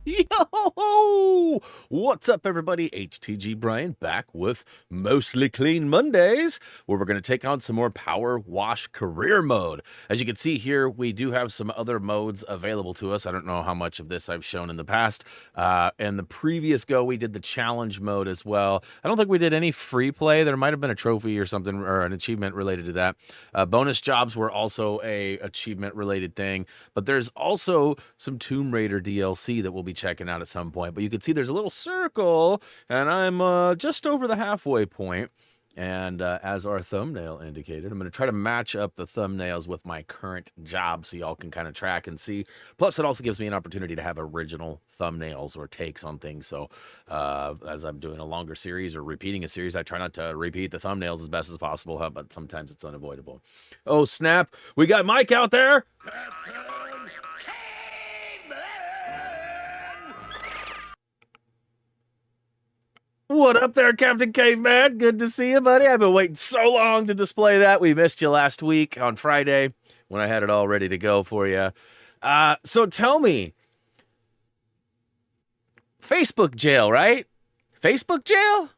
Yo! What's up, everybody? HTG Brian back with Mostly Clean Mondays, where we're going to take on some more Power Wash Career Mode. As you can see here, we do have some other modes available to us. I don't know how much of this I've shown in the past. In the previous go, we did the challenge mode as well. I don't think we did any free play. There might have been a trophy or something, or an achievement related to that. Bonus jobs were also a achievement related thing, but there's also some Tomb Raider DLC that we'll be checking out at some point. But you can see there's a little circle, and I'm just over the halfway point. And as our thumbnail indicated, I'm going to try to match up the thumbnails with my current job so y'all can kind of track and see. Plus, it also gives me an opportunity to have original thumbnails or takes on things. So as I'm doing a longer series or repeating a series, I try not to repeat the thumbnails as best as possible, but sometimes it's unavoidable. Oh, snap. We got Mike out there. What up there, Captain Caveman? Good to see you, buddy. I've been waiting so long to display that. We missed you last week on Friday when I had it all ready to go for you. So tell me, Facebook jail, right? Facebook jail?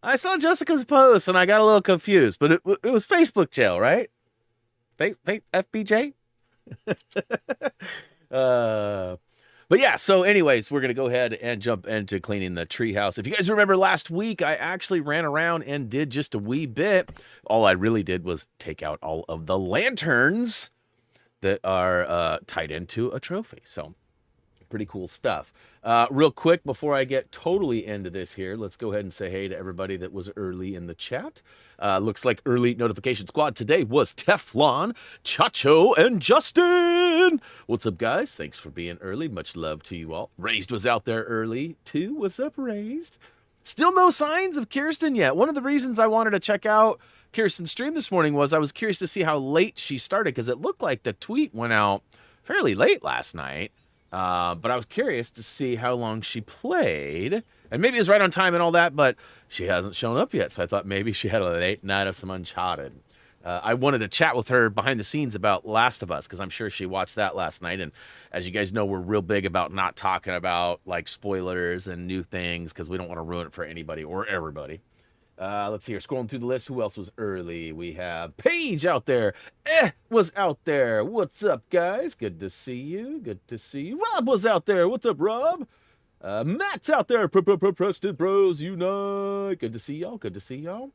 I saw Jessica's post and I got a little confused, but it was Facebook jail, right? FBJ? But yeah, so anyways, we're going to go ahead and jump into cleaning the treehouse. If you guys remember last week, I actually ran around and did just a wee bit. All I really did was take out all of the lanterns that are tied into a trophy. So pretty cool stuff. Real quick, before I get totally into this here, let's go ahead and say hey to everybody that was early in the chat. Looks like early notification squad today was Teflon, Chacho, and Justin. What's up, guys? Thanks for being early. Much love to you all. Raised was out there early, too. What's up, Raised? Still no signs of Kirsten yet. One of the reasons I wanted to check out Kirsten's stream this morning was I was curious to see how late she started, because it looked like the tweet went out fairly late last night. But I was curious to see how long she played, and maybe it was right on time and all that, but she hasn't shown up yet, so I thought maybe she had a late night of some Uncharted. I wanted to chat with her behind the scenes about Last of Us, because I'm sure she watched that last night, and as you guys know, we're real big about not talking about, like, spoilers and new things, because we don't want to ruin it for anybody or everybody. Let's see here. Scrolling through the list. Who else was early? We have Paige out there. Was out there. What's up, guys? Good to see you. Good to see you. Rob was out there. What's up, Rob? Matt's out there. Preston Bros Unite. Good to see y'all. Good to see y'all.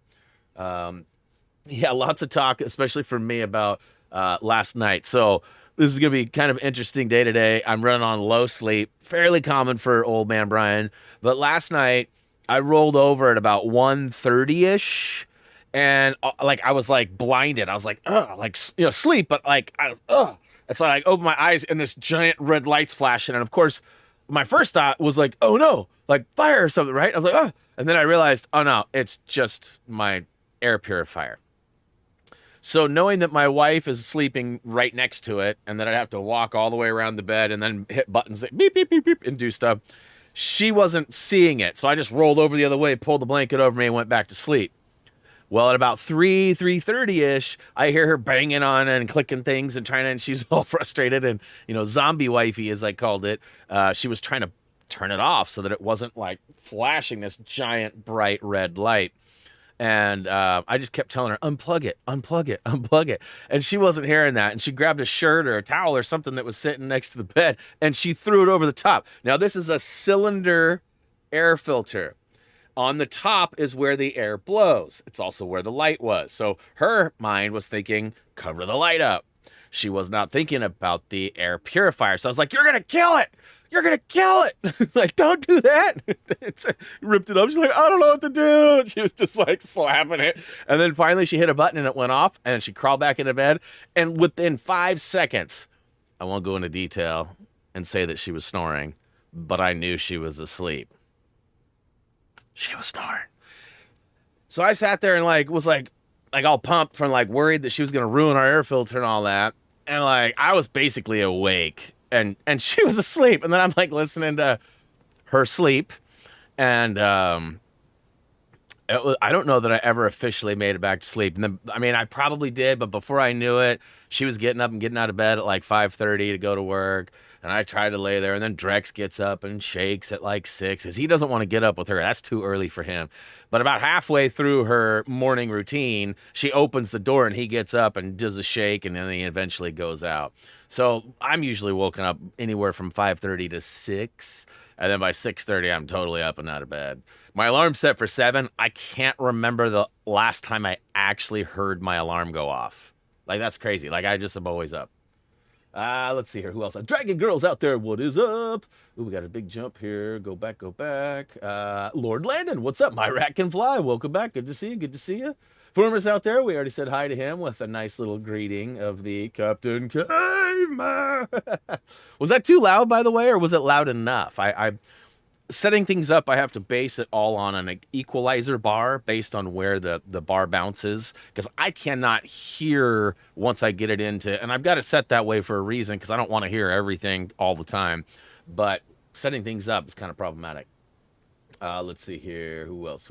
Yeah, lots of talk, especially for me, about last night. So this is going to be kind of an interesting day today. I'm running on low sleep. Fairly common for old man Brian. But last night, I rolled over at about 1:30-ish, and I was like blinded. I was like, ugh, like, you know, sleep, but like, I was, ugh. It's like I opened my eyes and this giant red light's flashing. And of course, my first thought was like, oh no, like fire or something, right? I was like, oh, and then I realized, oh no, it's just my air purifier. So knowing that my wife is sleeping right next to it, and that I'd have to walk all the way around the bed and then hit buttons that beep, beep, beep, beep, and do stuff, she wasn't seeing it, so I just rolled over the other way, pulled the blanket over me, and went back to sleep. Well, at about 3:30-ish, I hear her banging on and clicking things and she's all frustrated and, you know, zombie wifey, as I called it. She was trying to turn it off so that it wasn't, like, flashing this giant bright red light. And I just kept telling her, unplug it, unplug it, unplug it. And she wasn't hearing that. And she grabbed a shirt or a towel or something that was sitting next to the bed, and she threw it over the top. Now, this is a cylinder air filter. On the top is where the air blows. It's also where the light was. So her mind was thinking, cover the light up. She was not thinking about the air purifier. So I was like, you're going to kill it. You're going to kill it. Like, don't do that. Ripped it up. She's like, I don't know what to do. She was just like slapping it. And then finally she hit a button and it went off, and she crawled back into bed. And within 5 seconds, I won't go into detail and say that she was snoring, but I knew she was asleep. She was snoring. So I sat there and was all pumped from worried that she was going to ruin our air filter and all that. And I was basically awake. And she was asleep, and then I'm listening to her sleep, and I don't know that I ever officially made it back to sleep. And then, I mean, I probably did, but before I knew it, she was getting up and getting out of bed at 5:30 to go to work. And I try to lay there, and then Drex gets up and shakes at like 6 because he doesn't want to get up with her. That's too early for him. But about halfway through her morning routine, she opens the door and he gets up and does a shake, and then he eventually goes out. So I'm usually woken up anywhere from 5:30 to 6, and then by 6:30 I'm totally up and out of bed. My alarm's set for 7. I can't remember the last time I actually heard my alarm go off. Like, that's crazy. Like, I just am always up. Let's see here. Who else? Dragon Girl's out there. What is up? Ooh, we got a big jump here. Go back, go back. Lord Landon, what's up? My rat can fly. Welcome back. Good to see you. Good to see you. Former's out there. We already said hi to him with a nice little greeting of the Captain Caveman. Was that too loud, by the way, or was it loud enough? I setting things up, I have to base it all on an equalizer bar based on where the bar bounces, because I cannot hear once I get it into, and I've got it set that way for a reason, because I don't want to hear everything all the time, but setting things up is kind of problematic. Let's see here. Who else?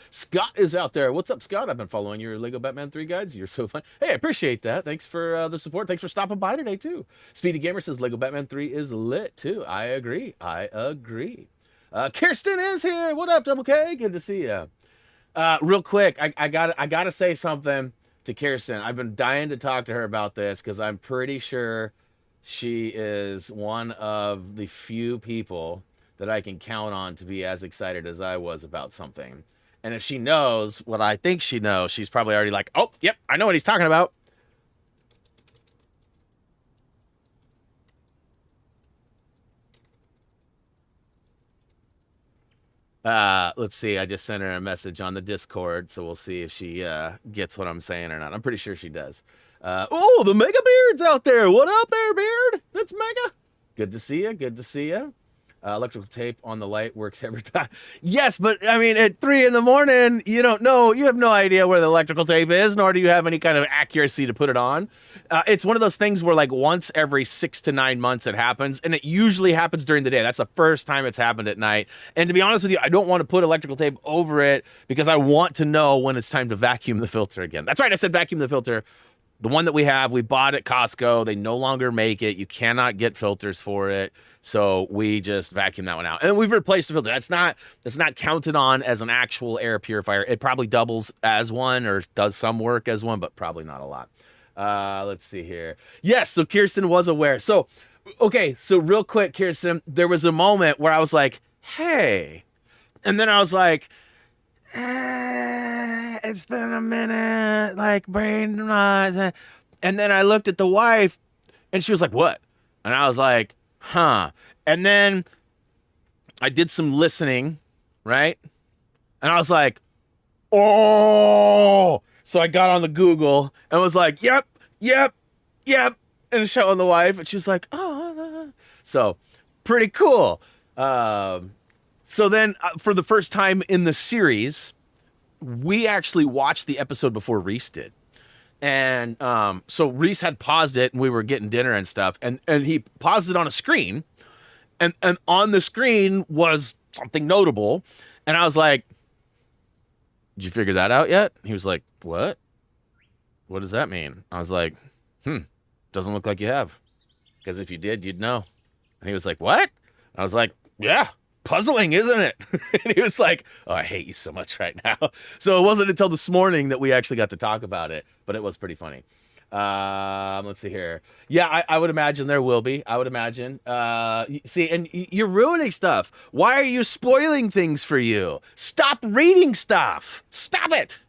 Scott is out there. What's up, Scott? I've been following your Lego Batman 3 guides. You're so fun. Hey, I appreciate that. Thanks for the support. Thanks for stopping by today, too. Speedy Gamer says Lego Batman 3 is lit, too. I agree. Kirsten is here. What up, Double K? Good to see you. Real quick, I gotta say something to Kirsten. I've been dying to talk to her about this because I'm pretty sure she is one of the few people that I can count on to be as excited as I was about something. And if she knows what I think she knows, she's probably already like, oh, yep, I know what he's talking about. Let's see. I just sent her a message on the Discord, so we'll see if she gets what I'm saying or not. I'm pretty sure she does. Oh, the Mega Beard's out there. What up there, Beard? That's Mega. Good to see you. Good to see you. Electrical tape on the light works every time. Yes, but I mean, at 3 in the morning, you don't know. You have no idea where the electrical tape is, nor do you have any kind of accuracy to put it on. It's one of those things where like once every 6 to 9 months it happens, and it usually happens during the day. That's the first time it's happened at night. And to be honest with you, I don't want to put electrical tape over it because I want to know when it's time to vacuum the filter again. That's right, I said vacuum the filter. The one that we have, we bought at Costco. They no longer make it. You cannot get filters for it. So we just vacuum that one out. And we've replaced the filter. That's not counted on as an actual air purifier. It probably doubles as one or does some work as one, but probably not a lot. Let's see here. Yes, so Kirsten was aware. So, okay, so real quick, Kirsten, there was a moment where I was like, hey. And then I was like, it's been a minute, like brain rot. And then I looked at the wife and she was like, what? And I was like, huh. And then I did some listening, right? And I was like, oh. So I got on the Google and was like, yep. And showing the wife. And she was like, oh. So pretty cool. So then for the first time in the series, we actually watched the episode before Reese did. And so Reese had paused it and we were getting dinner and stuff. And he paused it on a screen. And on the screen was something notable. And I was like, did you figure that out yet? He was like, what? What does that mean? I was like, doesn't look like you have. Because if you did, you'd know. And he was like, what? I was like, yeah. Puzzling, isn't it? And he was like, oh, I hate you so much right now. So it wasn't until this morning that we actually got to talk about it, but it was pretty funny. Let's see here. Yeah, I would imagine there will be. I would imagine. See, and you're ruining stuff. Why are you spoiling things for you? Stop reading stuff. Stop it.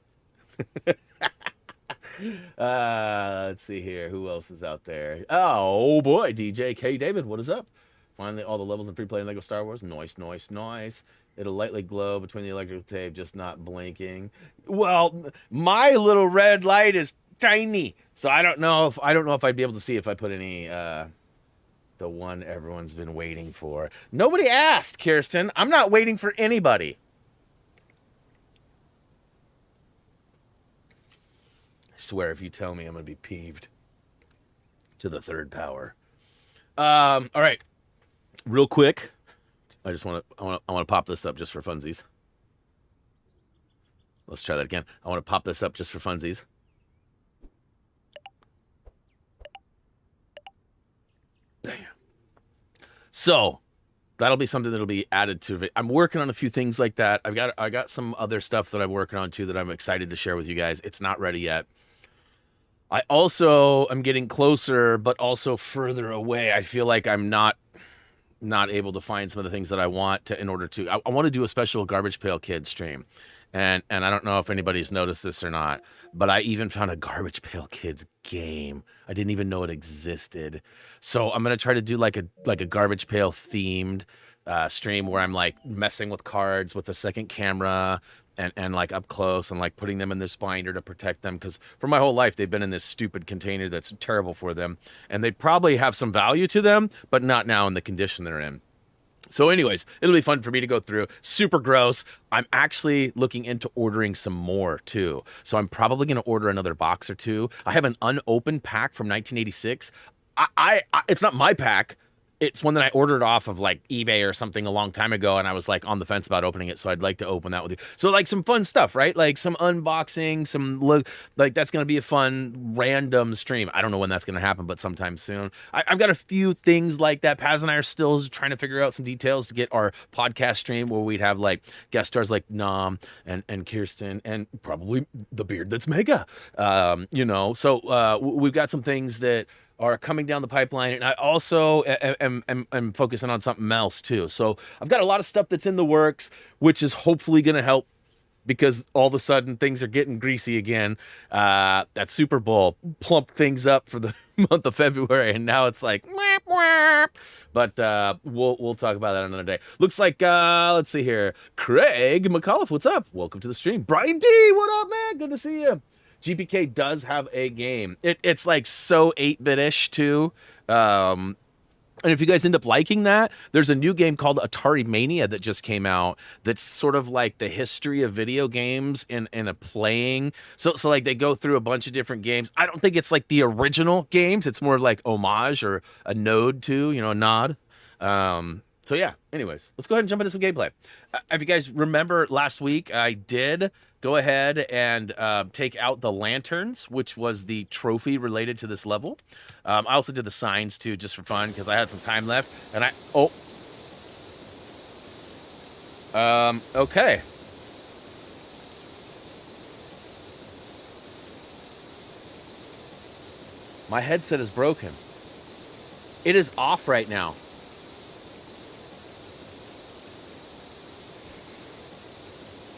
Let's see here. Who else is out there? Oh, boy. DJ K. David, what is up? Finally, all the levels in free play in Lego Star Wars. Nice. It'll lightly glow between the electrical tape, just not blinking. Well, my little red light is tiny, so I don't know if I'd be able to see if I put any the one everyone's been waiting for. Nobody asked, Kirsten. I'm not waiting for anybody. I swear, if you tell me, I'm gonna be peeved to the third power. All right. Real quick, I want to pop this up just for funsies. Let's try that again. I want to pop this up just for funsies. Bam. So that'll be something that'll be added to it. I'm working on a few things like that. I got some other stuff that I'm working on too that I'm excited to share with you guys. It's not ready yet. I also am getting closer, but also further away. I feel like I'm not able to find some of the things that I want to in order to. I want to do a special Garbage Pail Kids stream, and I don't know if anybody's noticed this or not, but I even found a Garbage Pail Kids game. I didn't even know it existed. So I'm gonna try to do like a Garbage Pail themed stream where I'm like messing with cards with a second camera and like up close and like putting them in this binder to protect them, because for my whole life they've been in this stupid container that's terrible for them, and they probably have some value to them, but not now in the condition they're in. So anyways, it'll be fun for me to go through. Super gross. I'm actually looking into ordering some more too. So I'm probably going to order another box or two. I have an unopened pack from 1986. I it's not my pack. It's one that I ordered off of like eBay or something a long time ago, and I was like on the fence about opening it, so I'd like to open that with you. So like some fun stuff, right? Like some unboxing, some look, like that's gonna be a fun random stream. I don't know when that's gonna happen, but sometime soon. I've got a few things like that. Paz and I are still trying to figure out some details to get our podcast stream where we'd have like guest stars like Nam and Kirsten and probably the beard that's Mega. So we've got some things that are coming down the pipeline, and I also am focusing on something else too. So I've got a lot of stuff that's in the works, which is hopefully going to help, because all of a sudden things are getting greasy again. That Super Bowl plumped things up for the month of February, and now it's like, wah, wah. But we'll talk about that another day. Looks like let's see here, Craig McAuliffe, what's up? Welcome to the stream. Brian D, what up, man? Good to see you. GPK does have a game. It's like so 8-bit-ish too. And if you guys end up liking that, there's a new game called Atari Mania that just came out that's sort of like the history of video games in a playing. So like they go through a bunch of different games. I don't think it's like the original games. It's more like homage or a nod to, a nod. So yeah, anyways, let's go ahead and jump into some gameplay. If you guys remember last week, I did go ahead and take out the lanterns, which was the trophy related to this level. I also did the signs too, just for fun, because I had some time left. And okay. My headset is broken. It is off right now.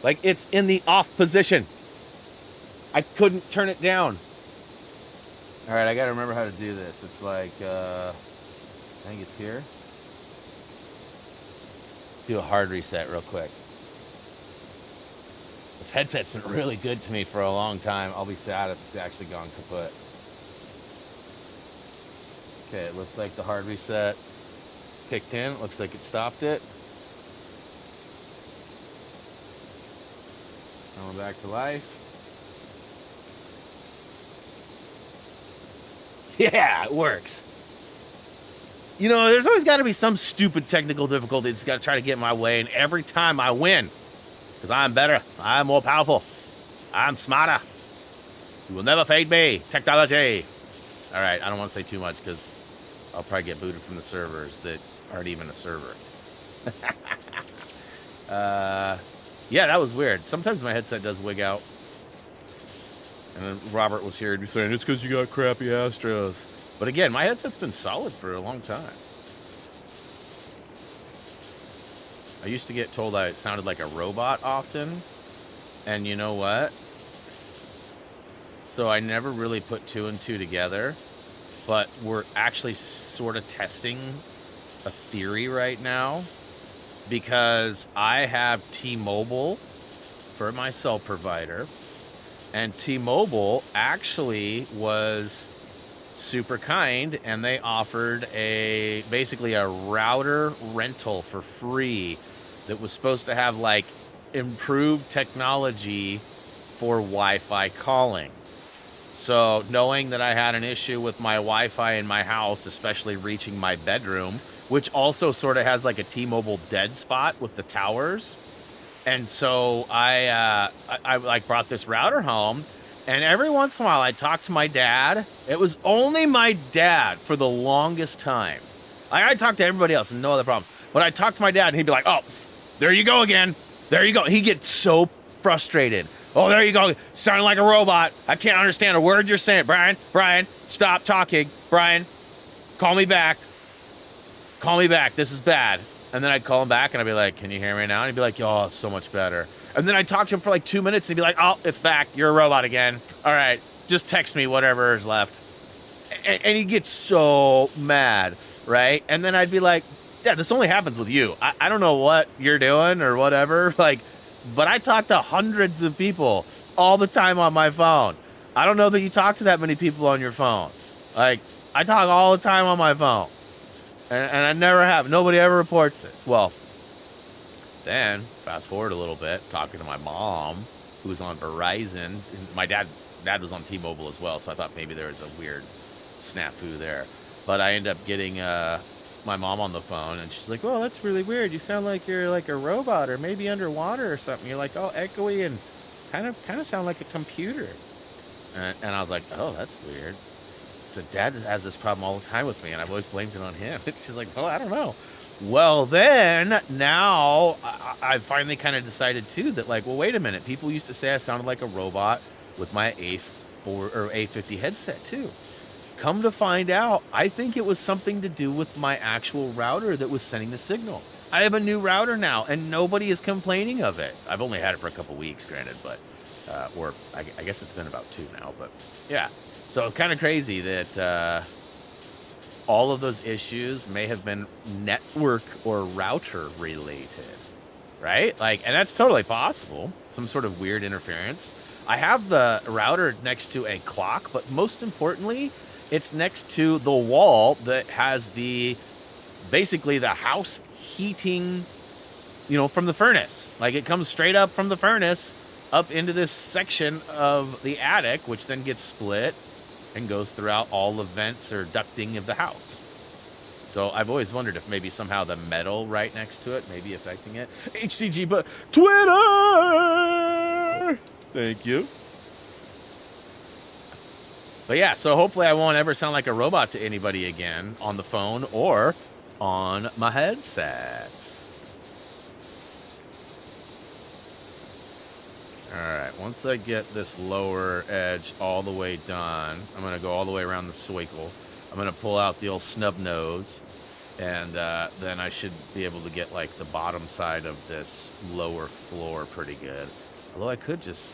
Like, it's in the off position. I couldn't turn it down. All right, I got to remember how to do this. It's like, I think it's here. Do a hard reset real quick. This headset's been really good to me for a long time. I'll be sad if it's actually gone kaput. Okay, it looks like the hard reset kicked in. It looks like it stopped it. Going back to life. Yeah, it works. There's always got to be some stupid technical difficulty that's got to try to get in my way, and every time I win. Because I'm better. I'm more powerful. I'm smarter. You will never fade me. Technology. All right, I don't want to say too much because I'll probably get booted from the servers that aren't even a server. Yeah, that was weird. Sometimes my headset does wig out. And then Robert was here and be saying, it's because you got crappy Astros. But again, my headset's been solid for a long time. I used to get told I sounded like a robot often. And you know what? So I never really put two and two together. But we're actually sort of testing a theory right now. Because I have T-Mobile for my cell provider, and T-Mobile actually was super kind, and they offered basically a router rental for free that was supposed to have like improved technology for Wi-Fi calling. So knowing that I had an issue with my Wi-Fi in my house, especially reaching my bedroom, which also sort of has like a T-Mobile dead spot with the towers. And so I like brought this router home, and every once in a while I talk to my dad. It was only my dad for the longest time I talk to everybody else and no other problems. But I talk to my dad and he'd be like, oh, there you go again. There you go. He gets so frustrated. Oh, there you go. Sounding like a robot. I can't understand a word you're saying. Brian, stop talking. Brian, call me back. Call me back. This is bad. And then I'd call him back and I'd be like, can you hear me now? And he'd be like, oh, it's so much better. And then I'd talk to him for like 2 minutes and he'd be like, oh, it's back. You're a robot again. All right, just text me whatever is left. And he gets so mad, right? And then I'd be like, Dad, this only happens with you. I don't know what you're doing or whatever, like, but I talk to hundreds of people all the time on my phone. I don't know that you talk to that many people on your phone. Like, I talk all the time on my phone. And I never have. Nobody ever reports this. Well, then, fast forward a little bit, talking to my mom, who was on Verizon. My dad was on T-Mobile as well, so I thought maybe there was a weird snafu there. But I ended up getting my mom on the phone, and she's like, well, that's really weird. You sound like you're like a robot or maybe underwater or something. You're like all echoey and kind of sound like a computer. And I was like, oh, that's weird. So Dad has this problem all the time with me, and I've always blamed it on him. She's like, well, I don't know. Well, then, now, I finally kind of decided, too, that, like, well, wait a minute. People used to say I sounded like a robot with my A4 or A50 headset, too. Come to find out, I think it was something to do with my actual router that was sending the signal. I have a new router now, and nobody is complaining of it. I've only had it for a couple weeks, granted, but, or I guess it's been about 2 now, but, yeah. So it's kind of crazy that all of those issues may have been network or router related, right? Like, and that's totally possible. Some sort of weird interference. I have the router next to a clock, but most importantly, it's next to the wall that has basically the house heating, from the furnace. Like, it comes straight up from the furnace up into this section of the attic, which then gets split and goes throughout all the vents or ducting of the house. So I've always wondered if maybe somehow the metal right next to it may be affecting it. HTG, but Twitter! Thank you. But yeah, so hopefully I won't ever sound like a robot to anybody again on the phone or on my headsets. Alright, once I get this lower edge all the way done, I'm going to go all the way around the swiggle. I'm going to pull out the old snub nose, and then I should be able to get, like, the bottom side of this lower floor pretty good. Although I could just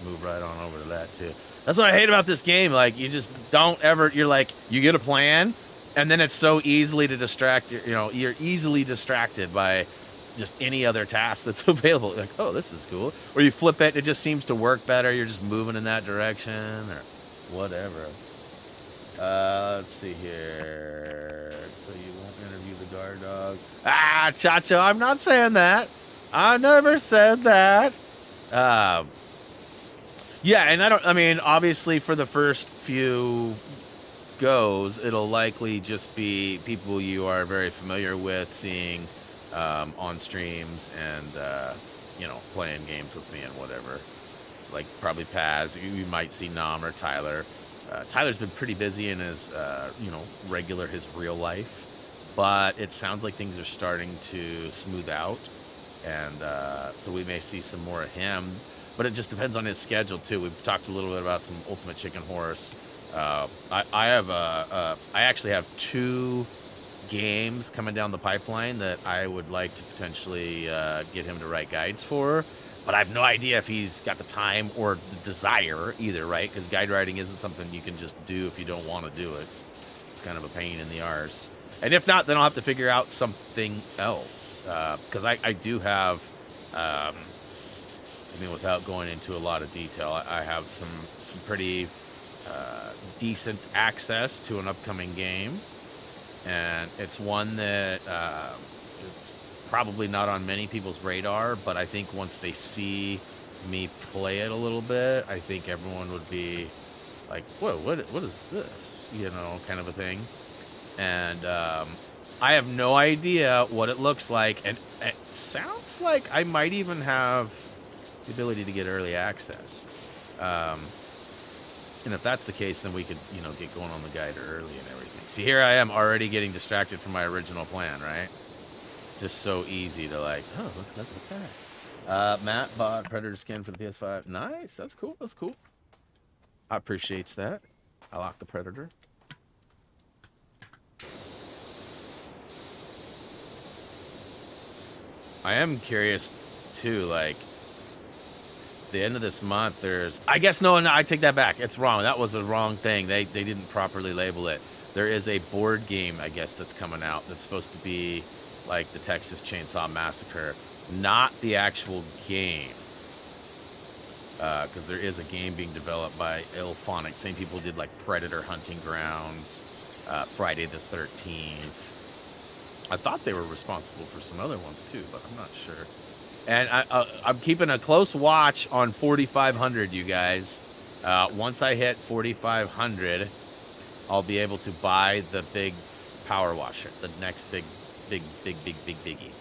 move right on over to that, too. That's what I hate about this game. Like, you just don't ever, you're like, you get a plan, and then it's so easily to distract, you're easily distracted by just any other task that's available. Like, oh, this is cool. Or you flip it, it just seems to work better. You're just moving in that direction or whatever. Let's see here. So you won't interview the guard dog. Ah, Chacho, I'm not saying that. I never said that. Yeah, and obviously for the first few goes, it'll likely just be people you are very familiar with seeing on streams and, playing games with me and whatever. It's like probably Paz. You might see Nam or Tyler. Tyler's been pretty busy in his, his real life. But it sounds like things are starting to smooth out. And so we may see some more of him. But it just depends on his schedule, too. We've talked a little bit about some Ultimate Chicken Horse. I actually have 2 games coming down the pipeline that I would like to potentially get him to write guides for, but I have no idea if he's got the time or the desire either, right? Because guide writing isn't something you can just do if you don't want to do it. It's kind of a pain in the arse. And if not, then I'll have to figure out something else, because I do have, without going into a lot of detail, I have some pretty decent access to an upcoming game. And it's one that is probably not on many people's radar, but I think once they see me play it a little bit, I think everyone would be like, whoa, what is this? Kind of a thing. And I have no idea what it looks like, and it sounds like I might even have the ability to get early access. And if that's the case, then we could, get going on the guide early and everything. See, here I am already getting distracted from my original plan, right? It's just so easy to like, oh, look at that. Matt bought Predator skin for the PS5. Nice. That's cool. That's cool. I appreciate that. I like the Predator. I am curious, too, like, the end of this month, there's... I guess, no, I take that back. It's wrong. That was a wrong thing. They didn't properly label it. There is a board game, I guess, that's coming out that's supposed to be like the Texas Chainsaw Massacre. Not the actual game. Because there is a game being developed by Ilphonic. Same people did, like, Predator Hunting Grounds, Friday the 13th. I thought they were responsible for some other ones, too, but I'm not sure. And I'm keeping a close watch on 4,500, you guys. Once I hit 4,500, I'll be able to buy the big power washer, the next big biggie.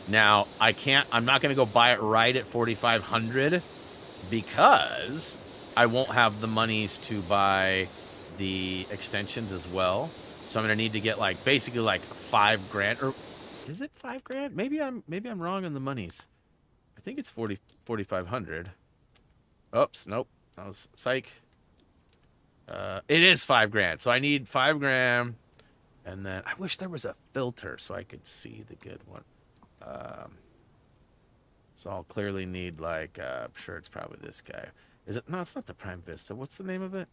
Now, I'm not going to go buy it right at 4,500 because I won't have the monies to buy the extensions as well. So I'm going to need to get like basically like $5,000, or is it $5,000? Maybe I'm wrong on the monies. I think it's 4,500. Oops, nope. That was psych. It is $5,000. So I need $5,000, and then I wish there was a filter so I could see the good one. So I'll clearly need like I'm sure it's probably this guy. Is it? No, it's not the Prime Vista. What's the name of it?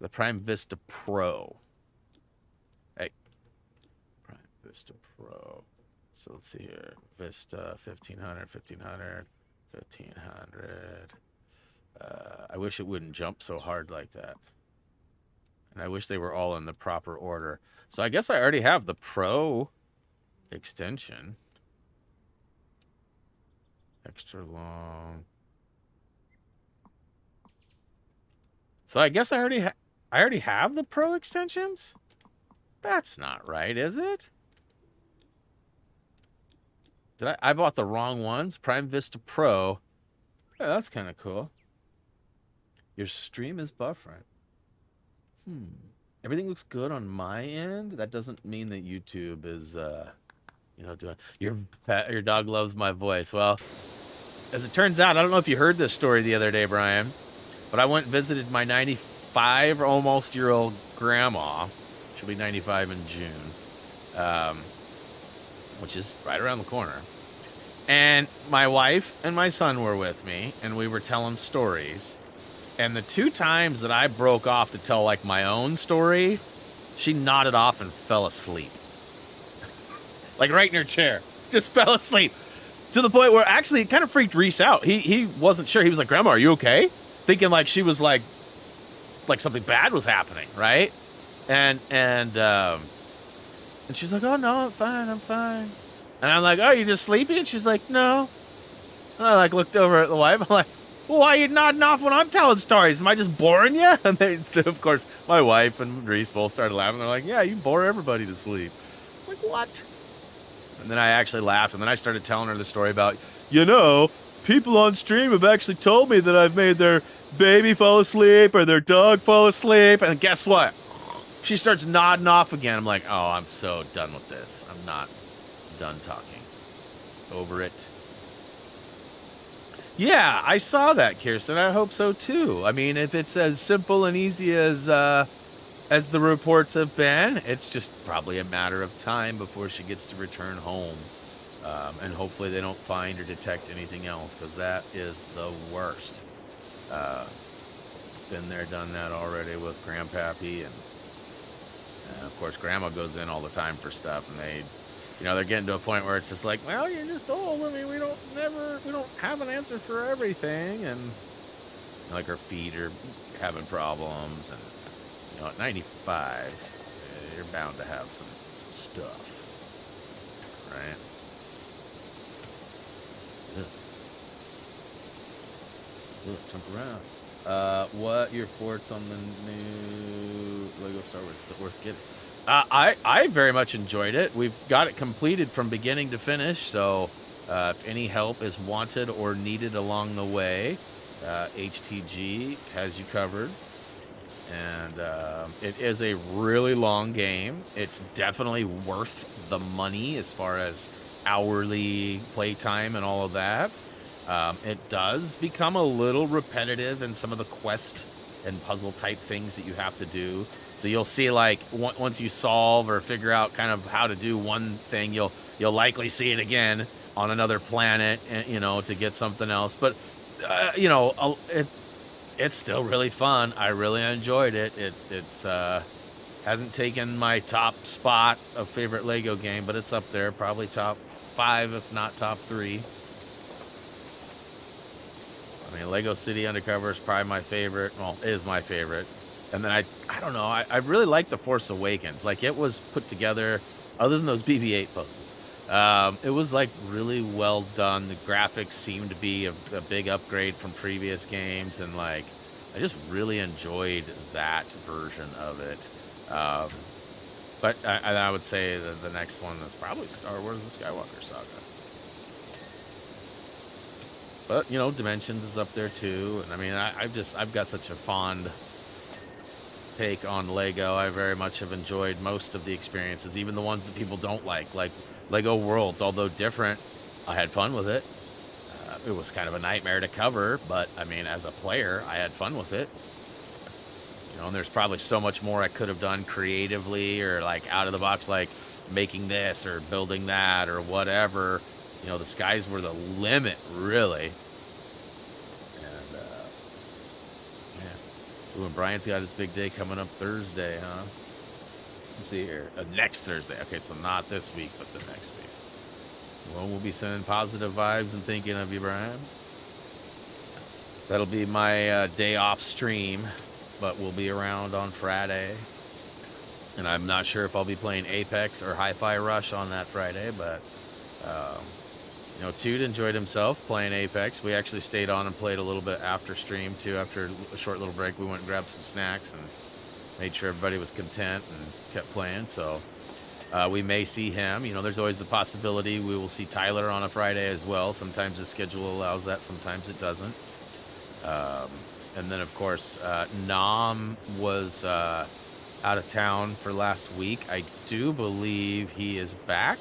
The Prime Vista Pro. Hey. Prime Vista Pro. So let's see here. Vista 1500, 1500, 1500. I wish it wouldn't jump so hard like that. And I wish they were all in the proper order. So I guess I already have the Pro extension. Extra long. So I guess I already have the Pro extensions? That's not right, is it? I bought the wrong ones? Prime Vista Pro. Yeah, that's kind of cool. Your stream is buffering. Everything looks good on my end. That doesn't mean that YouTube is, doing... Your dog loves my voice. Well, as it turns out, I don't know if you heard this story the other day, Brian, but I went and visited my 95 or almost year old grandma. She'll be 95 in June, which is right around the corner. And my wife and my son were with me, and we were telling stories. And the 2 times that I broke off to tell, like, my own story, she nodded off and fell asleep. Like, right in her chair. Just fell asleep. To the point where, actually, it kind of freaked Reese out. He wasn't sure. He was like, Grandma, are you okay? Thinking, like, she was, like something bad was happening, right? And she's like, oh, no, I'm fine. And I'm like, oh, you just sleepy? And she's like, no. And I, like, looked over at the wife. I'm like, well, why are you nodding off when I'm telling stories? Am I just boring you? And they, of course, my wife and Reese both started laughing. They're like, yeah, you bore everybody to sleep. I'm like, what? And then I actually laughed. And then I started telling her the story about, people on stream have actually told me that I've made their baby fall asleep or their dog fall asleep. And guess what? She starts nodding off again. I'm like, oh, I'm so done with this. I'm not done talking. Over it. Yeah, I saw that, Kirsten. I hope so, too. I mean, if it's as simple and easy as the reports have been, it's just probably a matter of time before she gets to return home. And hopefully they don't find or detect anything else, because that is the worst. Been there, done that already with Grandpappy. And of course, Grandma goes in all the time for stuff, and they're getting to a point where it's just like, well, you're just old. I mean, we don't have an answer for everything. And like her feet are having problems. And, at 95, you're bound to have some stuff. Right? Jump around. What your thoughts on the new Lego Star Wars? Is it worth getting? I very much enjoyed it. We've got it completed from beginning to finish, so if any help is wanted or needed along the way, HTG has you covered. And it is a really long game. It's definitely worth the money as far as hourly playtime and all of that. It does become a little repetitive in some of the quest and puzzle type things that you have to do. So you'll see, like, once you solve or figure out kind of how to do one thing, you'll likely see it again on another planet, you know, to get something else. But you know, it's still really fun. I really enjoyed it. It's hasn't taken my top spot of favorite Lego game, but it's up there, probably top 5, if not top 3. I mean, Lego City Undercover is probably my favorite. Well, it is my favorite. And then I don't know. I really like The Force Awakens. Like, it was put together, other than those BB-8 puzzles. It was like really well done. The graphics seemed to be a big upgrade from previous games, and like I just really enjoyed that version of it. But I would say that the next one is probably Star Wars: The Skywalker Saga. But, you know, Dimensions is up there too. And I mean, I've got such a fond take on Lego. I very much have enjoyed most of the experiences, even the ones that people don't like Lego Worlds. Although different, I had fun with it. It was kind of a nightmare to cover, but I mean, as a player, I had fun with it. You know, and there's probably so much more I could have done creatively or like out of the box, like making this or building that or whatever. You know, the skies were the limit, really. And, yeah. Ooh, and Brian's got his big day coming up Thursday, huh? Let's see here. Next Thursday. Okay, so not this week, but the next week. Well, we'll be sending positive vibes and thinking of you, Brian. That'll be my day off stream, but we'll be around on Friday. And I'm not sure if I'll be playing Apex or Hi-Fi Rush on that Friday, but... you know, Toot enjoyed himself playing Apex. We actually stayed on and played a little bit after stream, too. After a short little break, we went and grabbed some snacks and made sure everybody was content and kept playing. So we may see him. You know, there's always the possibility we will see Tyler on a Friday as well. Sometimes the schedule allows that. Sometimes it doesn't. And then, of course, Nam was out of town for last week. I do believe he is back,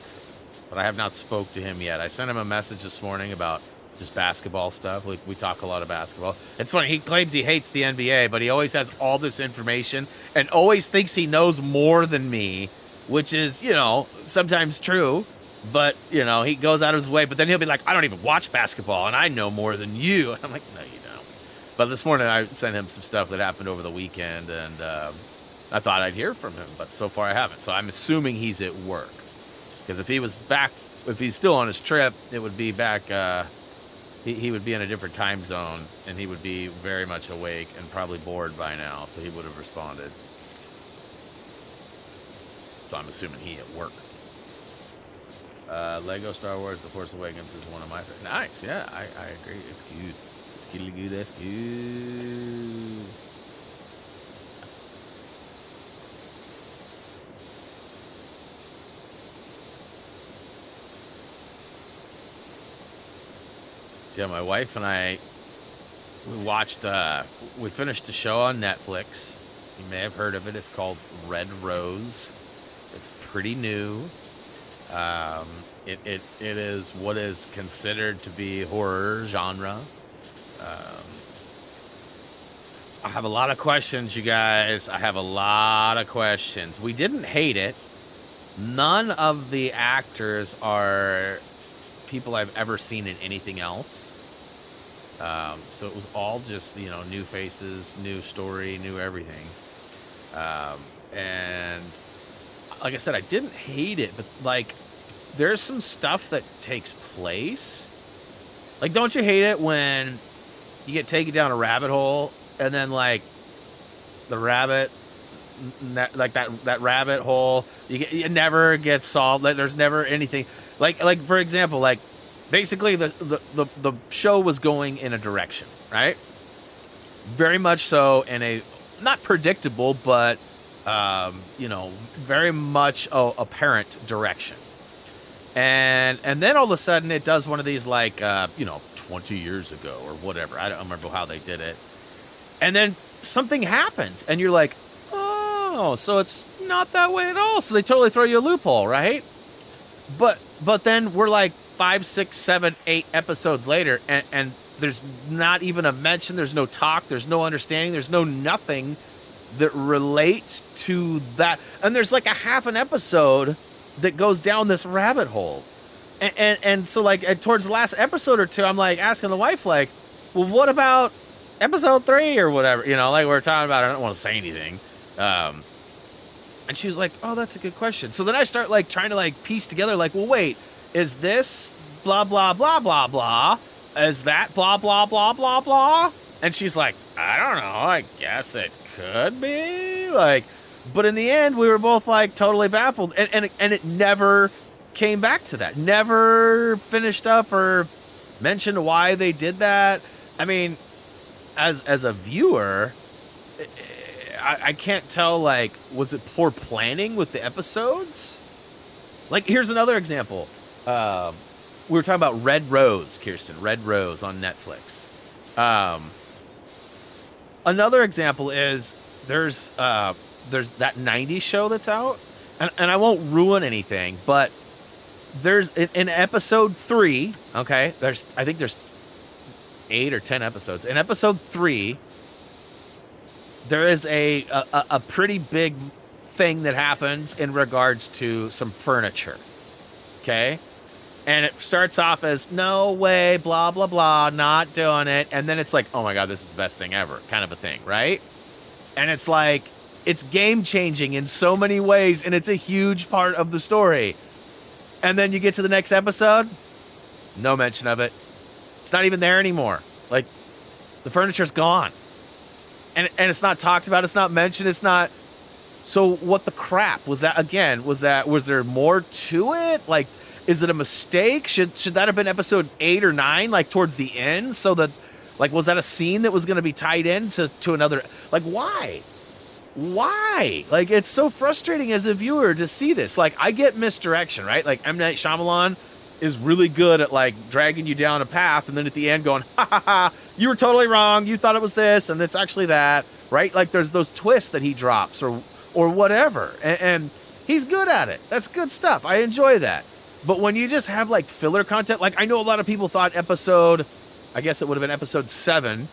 but I have not spoke to him yet. I sent him a message this morning about just basketball stuff. We talk a lot of basketball. It's funny. He claims he hates the NBA, but he always has all this information and always thinks he knows more than me, which is, you know, sometimes true. But, you know, he goes out of his way. But then he'll be like, I don't even watch basketball, and I know more than you. And I'm like, no, you don't. But this morning I sent him some stuff that happened over the weekend, and I thought I'd hear from him. But so far I haven't. So I'm assuming he's at work. Because if he was back, if he's still on his trip, it would be back, he would be in a different time zone, and he would be very much awake and probably bored by now, so he would have responded. So I'm assuming he at work. Lego Star Wars The Force Awakens is one of my favorites. Nice, yeah, I agree. It's good. It's good, that's good. Yeah, my wife and I, we finished a show on Netflix. You may have heard of it. It's called Red Rose. It's pretty new. It is what is considered to be horror genre. I have a lot of questions, you guys. I have a lot of questions. We didn't hate it. None of the actors are people I've ever seen in anything else. So it was all just, you know, new faces, new story, new everything. And like I said, I didn't hate it, but like there's some stuff that takes place. Like, don't you hate it when you get taken down a rabbit hole and then like the rabbit, like that rabbit hole, it never gets solved. Like, there's never anything. Like for example, like basically the show was going in a direction, right? Very much so in a not predictable, but you know, very much apparent direction. And then all of a sudden it does one of these like you know, 20 years ago or whatever. I don't remember how they did it. And then something happens, and you're like, oh, so it's not that way at all. So they totally throw you a loophole, right? But then we're like 5, 6, 7, 8 episodes later, and there's not even a mention. There's no talk. There's no understanding. There's no nothing that relates to that. And there's like a half an episode that goes down this rabbit hole. And so like towards the last episode or two, I'm like asking the wife, like, well, what about episode 3 or whatever? You know, like we're talking about it. I don't want to say anything. And she was like, oh, that's a good question. So then I start like trying to like piece together, like, well, wait, is this blah, blah, blah, blah, blah? Is that blah, blah, blah, blah, blah? And she's like, I don't know. I guess it could be. Like, but in the end, we were both like totally baffled. And it never came back to that. Never finished up or mentioned why they did that. I mean, as a viewer, I can't tell, like, was it poor planning with the episodes? Like, here's another example. We were talking about Red Rose, Kirsten. Red Rose on Netflix. Another example is there's that 90s show that's out. And I won't ruin anything, but there's in episode 3, okay, I think there's 8 or 10 episodes. In episode 3, there is a pretty big thing that happens in regards to some furniture, okay? And it starts off as, no way, blah, blah, blah, not doing it. And then it's like, oh, my God, this is the best thing ever, kind of a thing, right? And it's like, it's game-changing in so many ways, and it's a huge part of the story. And then you get to the next episode, no mention of it. It's not even there anymore. Like, the furniture's gone. And it's not talked about. It's not mentioned. It's not. So what the crap was that? Again, was there more to it? Like, is it a mistake? Should that have been episode 8 or 9, like towards the end? So that, like, was that a scene that was going to be tied in to another? Like, why? Like, it's so frustrating as a viewer to see this. Like, I get misdirection, right? Like, M. Night Shyamalan is really good at like dragging you down a path, and then at the end going, ha ha ha, you were totally wrong. You thought it was this, and it's actually that, right? Like there's those twists that he drops or whatever, and he's good at it. That's good stuff. I enjoy that. But when you just have like filler content, like I know a lot of people thought I guess it would have been episode 7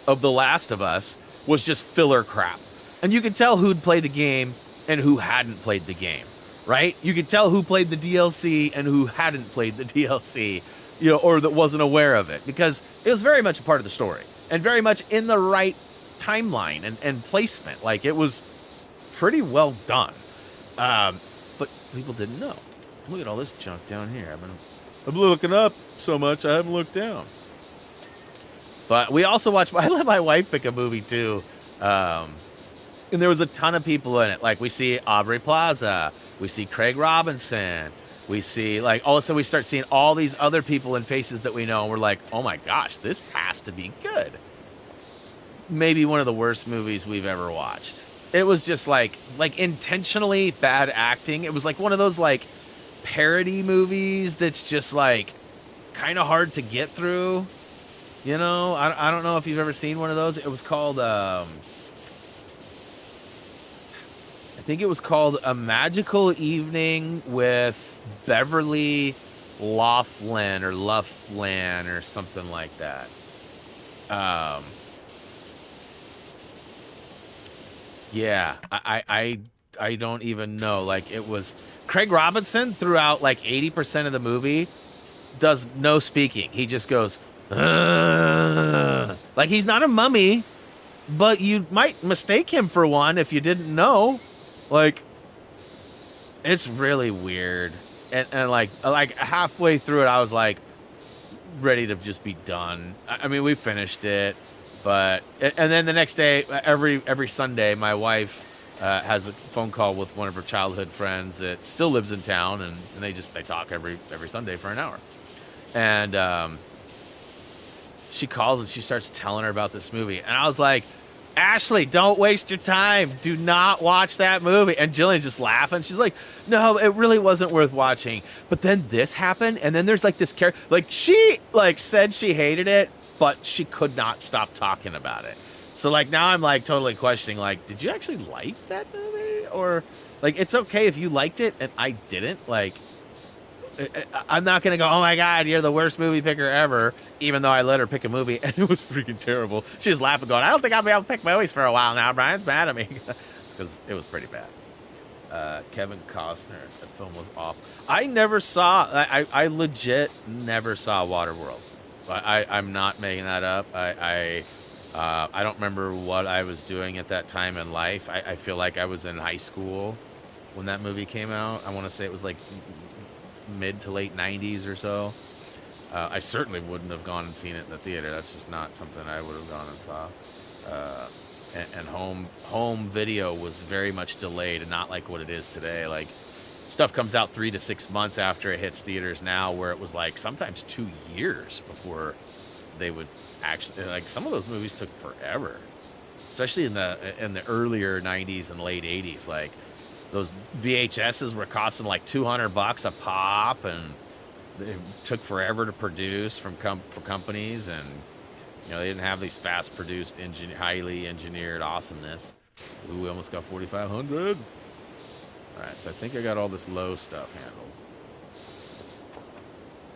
of The Last of Us was just filler crap, and you could tell who'd played the game and who hadn't played the game. Right? You could tell who played the DLC and who hadn't played the DLC, you know, or that wasn't aware of it, because it was very much a part of the story and very much in the right timeline and placement. Like, it was pretty well done. But people didn't know. Look at all this junk down here. I've been looking up so much, I haven't looked down. But we also watched, I let my wife pick a movie too. And there was a ton of people in it. Like, we see Aubrey Plaza. We see Craig Robinson. We see, like, all of a sudden we start seeing all these other people and faces that we know. And we're like, oh my gosh, this has to be good. Maybe one of the worst movies we've ever watched. It was just like intentionally bad acting. It was like one of those like parody movies that's just like kind of hard to get through. You know, I don't know if you've ever seen one of those. It was called, I think it was called A Magical Evening with Beverly Loughlin or something like that. Yeah, I don't even know. Like, it was Craig Robinson throughout like 80% of the movie does no speaking. He just goes, like, he's not a mummy, but you might mistake him for one if you didn't know. Like, it's really weird. And like halfway through it, I was like ready to just be done. I mean, we finished it, but, and then the next day, every Sunday, my wife has a phone call with one of her childhood friends that still lives in town, and they talk every Sunday for an hour. And she calls and she starts telling her about this movie. And I was like, Ashley, don't waste your time. Do not watch that movie. And Jillian's just laughing. She's like, no, it really wasn't worth watching. But then this happened, and then there's like this character, like, she like said she hated it, but she could not stop talking about it. So like now I'm like totally questioning, like, did you actually like that movie? Or like, it's okay if you liked it and I didn't. Like, I'm not gonna go, oh my god, you're the worst movie picker ever, even though I let her pick a movie and it was freaking terrible. She was laughing, going, I don't think I'll be able to pick movies for a while now. Brian's mad at me because it was pretty bad. Kevin Costner, that film was awful. I never saw. I legit never saw Waterworld. I'm not making that up. I don't remember what I was doing at that time in life. I feel like I was in high school when that movie came out. I want to say it was like mid to late 90s or so. I certainly wouldn't have gone and seen it in the theater. That's just not something I would have gone and saw. And home video was very much delayed and not like what it is today. Like, stuff comes out 3 to 6 months after it hits theaters now, where it was like sometimes 2 years before they would actually, like, some of those movies took forever, especially in the earlier 90s and late 80s. Like, those VHSs were costing like $200 a pop, and it took forever to produce for companies, and you know, they didn't have these fast-produced, highly engineered awesomeness. Ooh, we almost got 4,500. All right, so I think I got all this low stuff handled.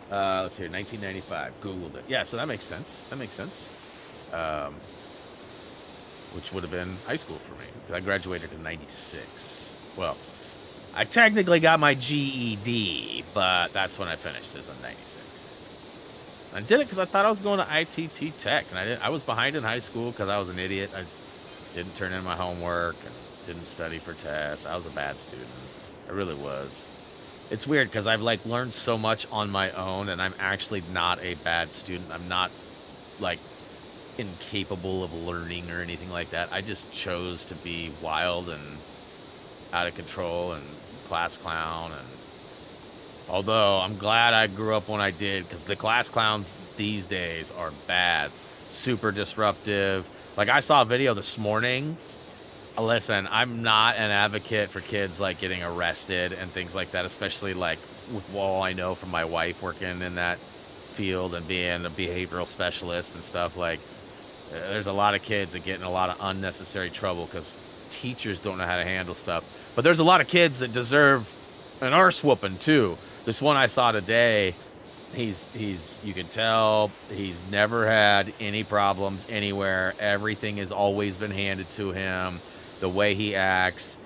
Let's see here, 1995. Googled it. Yeah, so that makes sense. That makes sense. Which would have been high school for me, because I graduated in 96. Well, I technically got my GED, but that's when I finished, is in 96. I did it because I thought I was going to ITT Tech, and I was behind in high school because I was an idiot. I didn't turn in my homework and didn't study for tests. I was a bad student. I really was. It's weird because I've like learned so much on my own, and I'm actually not a bad student. I'm not like incapable of learning or anything like that. I just chose to be wild and out of control and class clown. And although I'm glad I grew up when I did, because the class clowns these days are bad, super disruptive. Like, I saw a video this morning. Listen, I'm not an advocate for kids like getting arrested and things like that, especially like with all I know from my wife working in that field and being a behavioral specialist and stuff. Like, there's a lot of kids that get in a lot of unnecessary trouble because teachers don't know how to handle stuff. But there's a lot of kids that deserve an arse whooping too. This one I saw today, he's you can tell he's never had any problems anywhere. Everything has always been handed to him. The way he acts,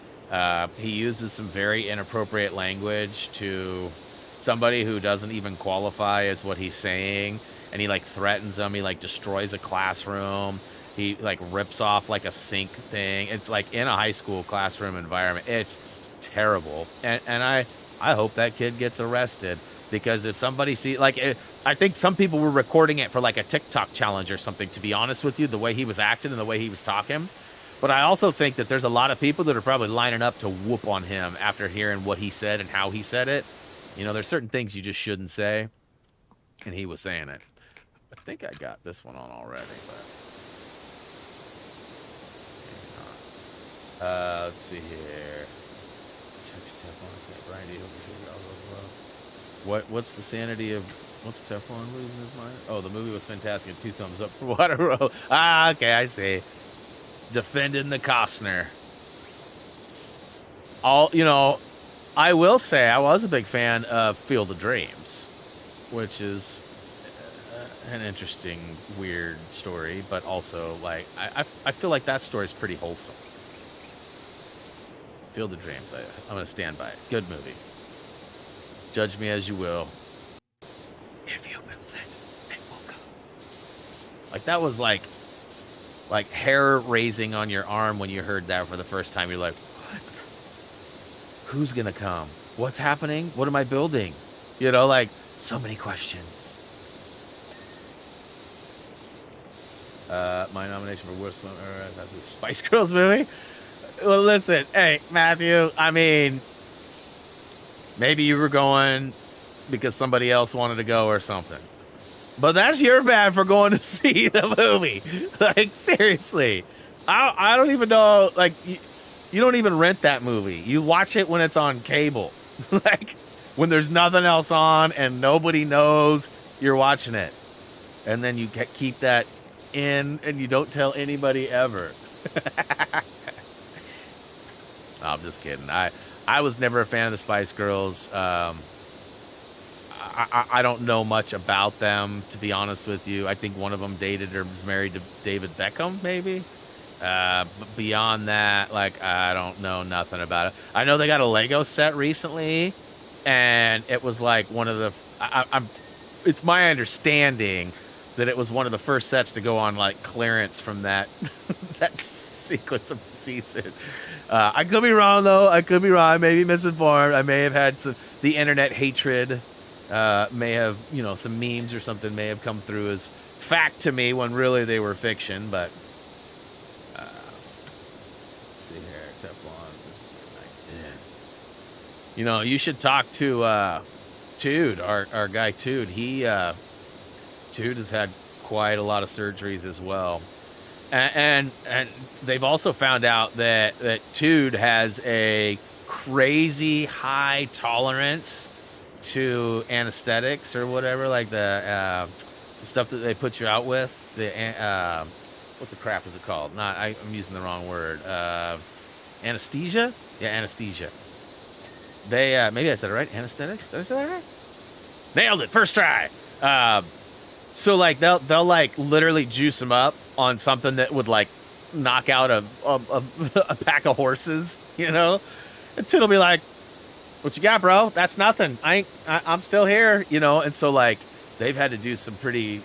he uses some very inappropriate language to somebody who doesn't even qualify as what he's saying, and he like threatens them. He like destroys a classroom. He like rips off like a sink thing. It's like in a high school classroom environment. It's terrible, and I hope that kid gets arrested, because if somebody like I think some people were recording it for like a TikTok challenge or something, to be honest with you, the way he was acting and the way he was talking. But I also think that there's a lot of people that are probably lining up to whoop on him after hearing what he said and how he said it. You know, there's certain things you just shouldn't say, and he was saying it. I think I got this one on already, but let's see here. What's the sanity of what's Teflon losing his mind? Oh, the movie was fantastic. 2 thumbs up for Waterworld. Ah, okay, I see. Defending the Costner. I will say I was a big fan of Field of Dreams, which is an interesting, weird story, but also like I feel like that story is pretty wholesome. Field of Dreams. I'm gonna stand by it. Good movie. Judge me as you will. If you build it, it will come. Like, that was like hair raising on your arm when you heard that for the first time. You're like, what? Who's gonna come? What's happening? What am I building? You know, like, so many questions. My nomination for worst movie, that's the Spice Girls movie. Well, listen, hey, Matthew, I mean, maybe you were going because somebody else wanted to go or something. But that's your bad for going to see the movie. Like, seriously. I don't even know, like, you don't even rent that movie. You watch it when it's on cable. Like, when there's nothing else on and nobody knows you're watching it. And then you keep that in and you don't tell anybody ever. I'm just kidding. I was never a fan of the Spice Girls. I don't know much about them, to be honest with you. I think one of them dated or was married to David Beckham, maybe. But beyond that, like, I don't know nothing about it. I know they got a Lego set recently, and it was like one of the. It's my understanding that it was one of the first sets to go on like clearance from that that sequence of the season. I could be wrong though. I could be wrong. I may be misinformed. I may have had the internet hatred. May have, you know, some memes or something may have come through as fact to me when really they were fiction. But let's see here, Teflon. Yeah. You know, you should talk to Tude, our guy Tude. Tude has had quite a lot of surgeries as well, and they've also found out that Tude has a crazy high tolerance to anesthetics or whatever, like the stuff that they put you out with. What the crap is it called? I'm using the wrong word. Anesthesia? Yeah, anesthesia. They maybe I said it right. Anesthetics? Did I say that right? Nailed it. First try. So like they'll like literally juice them up on something that would like knock out a pack of horses, you know? And Tid'll be like, "What you got, bro? That's nothing. I'm still here," you know. And so like they've had to do some pretty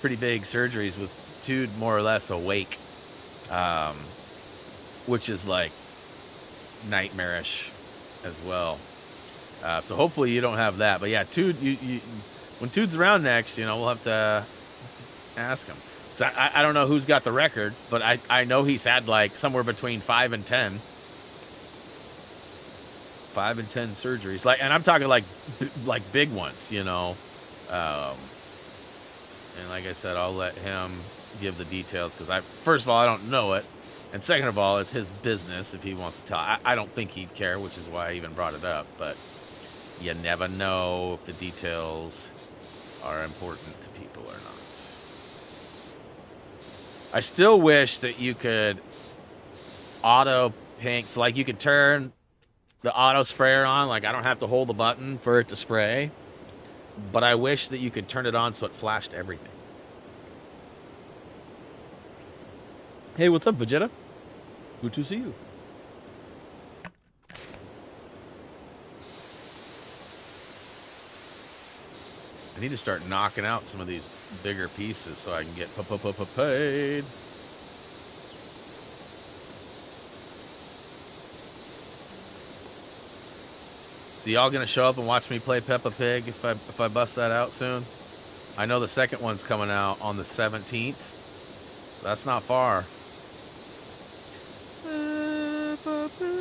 big surgeries with Tude more or less awake, which is like nightmarish as well. So hopefully you don't have that. But yeah, Tude, you when Tude's around next, you know, we'll have to ask him. So I don't know who's got the record, but I know he's had like somewhere between 5 and 10 surgeries. Like, and I'm talking like big ones, you know. And like I said, I'll let him give the details because first of all, I don't know it. And second of all, it's his business if he wants to tell. I don't think he'd care, which is why I even brought it up. But you never know if the details are important to people or not. I still wish that you could auto pink. So like you could turn the auto sprayer on. Like I don't have to hold the button for it to spray. But I wish that you could turn it on so it flashed everything. Hey, what's up, Vegeta? Good to see you. I need to start knocking out some of these bigger pieces so I can get paid. So y'all gonna show up and watch me play Peppa Pig if I bust that out soon? I know the second one's coming out on the 17th, so that's not far. Peppa Pig.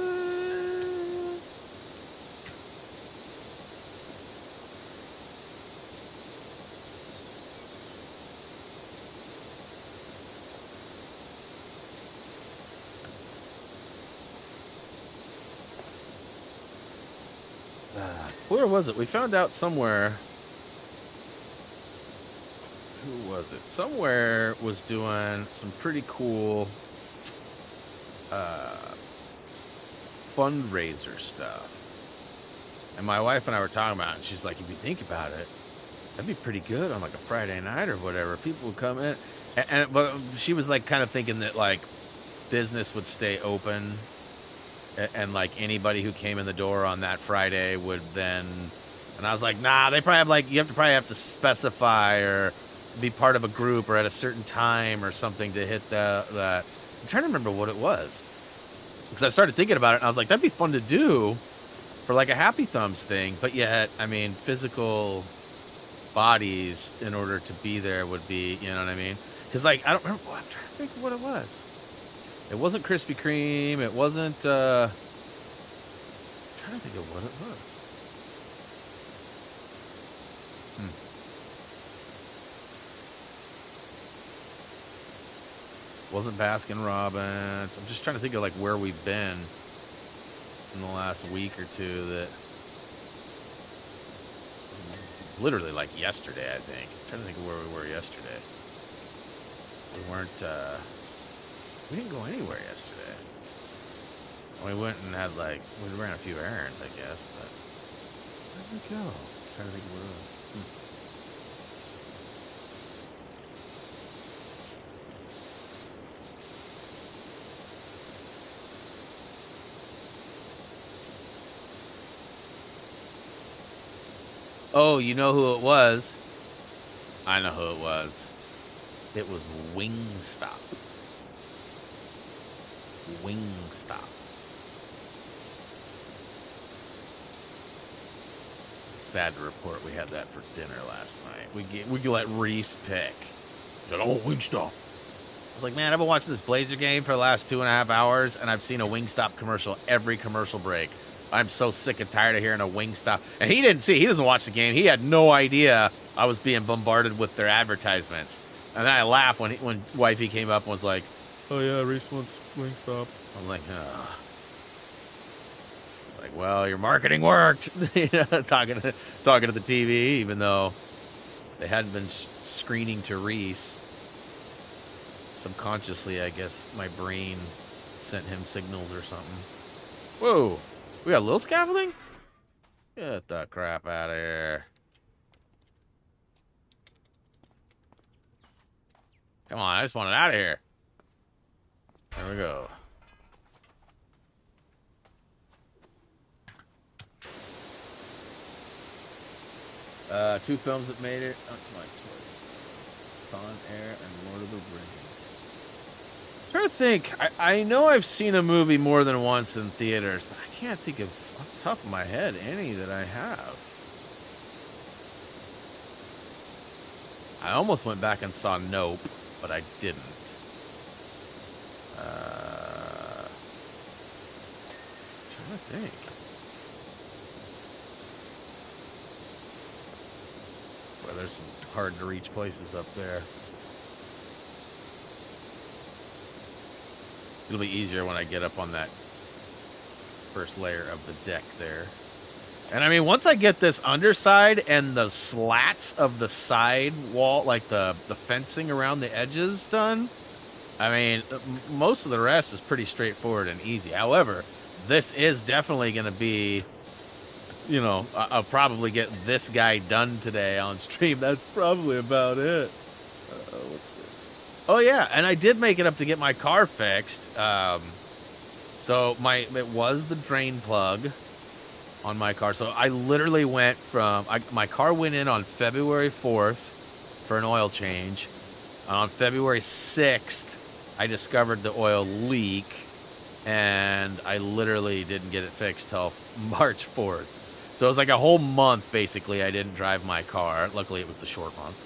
Where was it? We found out somewhere. Who was it? Somewhere was doing some pretty cool fundraiser stuff. And my wife and I were talking about it, and she's like, if you think about it, that'd be pretty good on like a Friday night or whatever. People would come in. But she was like kind of thinking that like business would stay open. And like anybody who came in the door on that Friday would then, and I was like, nah, they probably have like, you probably have to specify or be part of a group or at a certain time or something to hit that. I'm trying to remember what it was. Because I started thinking about it and I was like, that'd be fun to do for like a Happy Thumbs thing. But yet, I mean, physical bodies in order to be there would be, you know what I mean? Because like, I don't remember, I'm trying to think of what it was. It wasn't Krispy Kreme. It wasn't, I'm trying to think of what it was. Wasn't Baskin Robbins. I'm just trying to think of like where we've been in the last week or two that literally like yesterday, I think. I'm trying to think of where we were yesterday. We didn't go anywhere yesterday. We went and had we ran a few errands, I guess, but where did we go? I'm trying to think of where it was. Oh, you know who it was? I know who it was. It was Wingstop. Wingstop. Sad to report we had that for dinner last night. We let Reese pick. He said, "Oh, Wingstop." I was like, man, I've been watching this Blazer game for the last 2.5 hours, and I've seen a Wingstop commercial every commercial break. I'm so sick and tired of hearing a Wingstop. And he didn't see. He doesn't watch the game. He had no idea I was being bombarded with their advertisements. And then I laughed when wifey came up and was like, "Oh yeah, Reese wants Wingstop." I'm like, ugh. Like, well, your marketing worked. Talking to the TV, even though they hadn't been screening to Reese. Subconsciously, I guess my brain sent him signals or something. Whoa, we got a little scaffolding? Get the crap out of here. Come on, I just want it out of here. There we go. Two films that made it onto my choice: Con Air and Lord of the Rings. I'm trying to think. I know I've seen a movie more than once in theaters, but I can't think of, off the top of my head, any that I have. I almost went back and saw Nope, but I didn't. I'm trying to think. Well, there's some hard to reach places up there. It'll be easier when I get up on that first layer of the deck there. And I mean, once I get this underside and the slats of the side wall, like the fencing around the edges done, I mean, most of the rest is pretty straightforward and easy. However, this is definitely going to be, you know, I'll probably get this guy done today on stream. That's probably about it. What's this? Oh, yeah, and I did make it up to get my car fixed. So it was the drain plug on my car. So I literally went from, my car went in on February 4th for an oil change. On February 6th, I discovered the oil leak, and I literally didn't get it fixed till March 4th. So it was like a whole month, basically, I didn't drive my car. Luckily, it was the short month.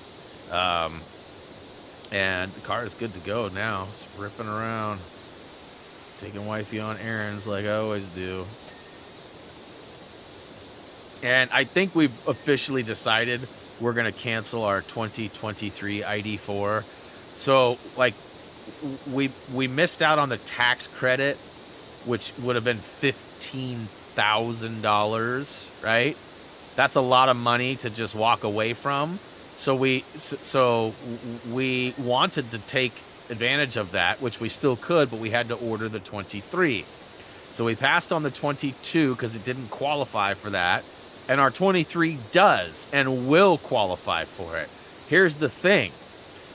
And the car is good to go now. It's ripping around, taking wifey on errands like I always do. And I think we've officially decided we're going to cancel our 2023 ID4. So, like, we missed out on the tax credit, which would have been $15,000, right? That's a lot of money to just walk away from. So we wanted to take advantage of that, which we still could, but we had to order the 23. So we passed on the 22 because it didn't qualify for that. And our 23 does and will qualify for it. Here's the thing.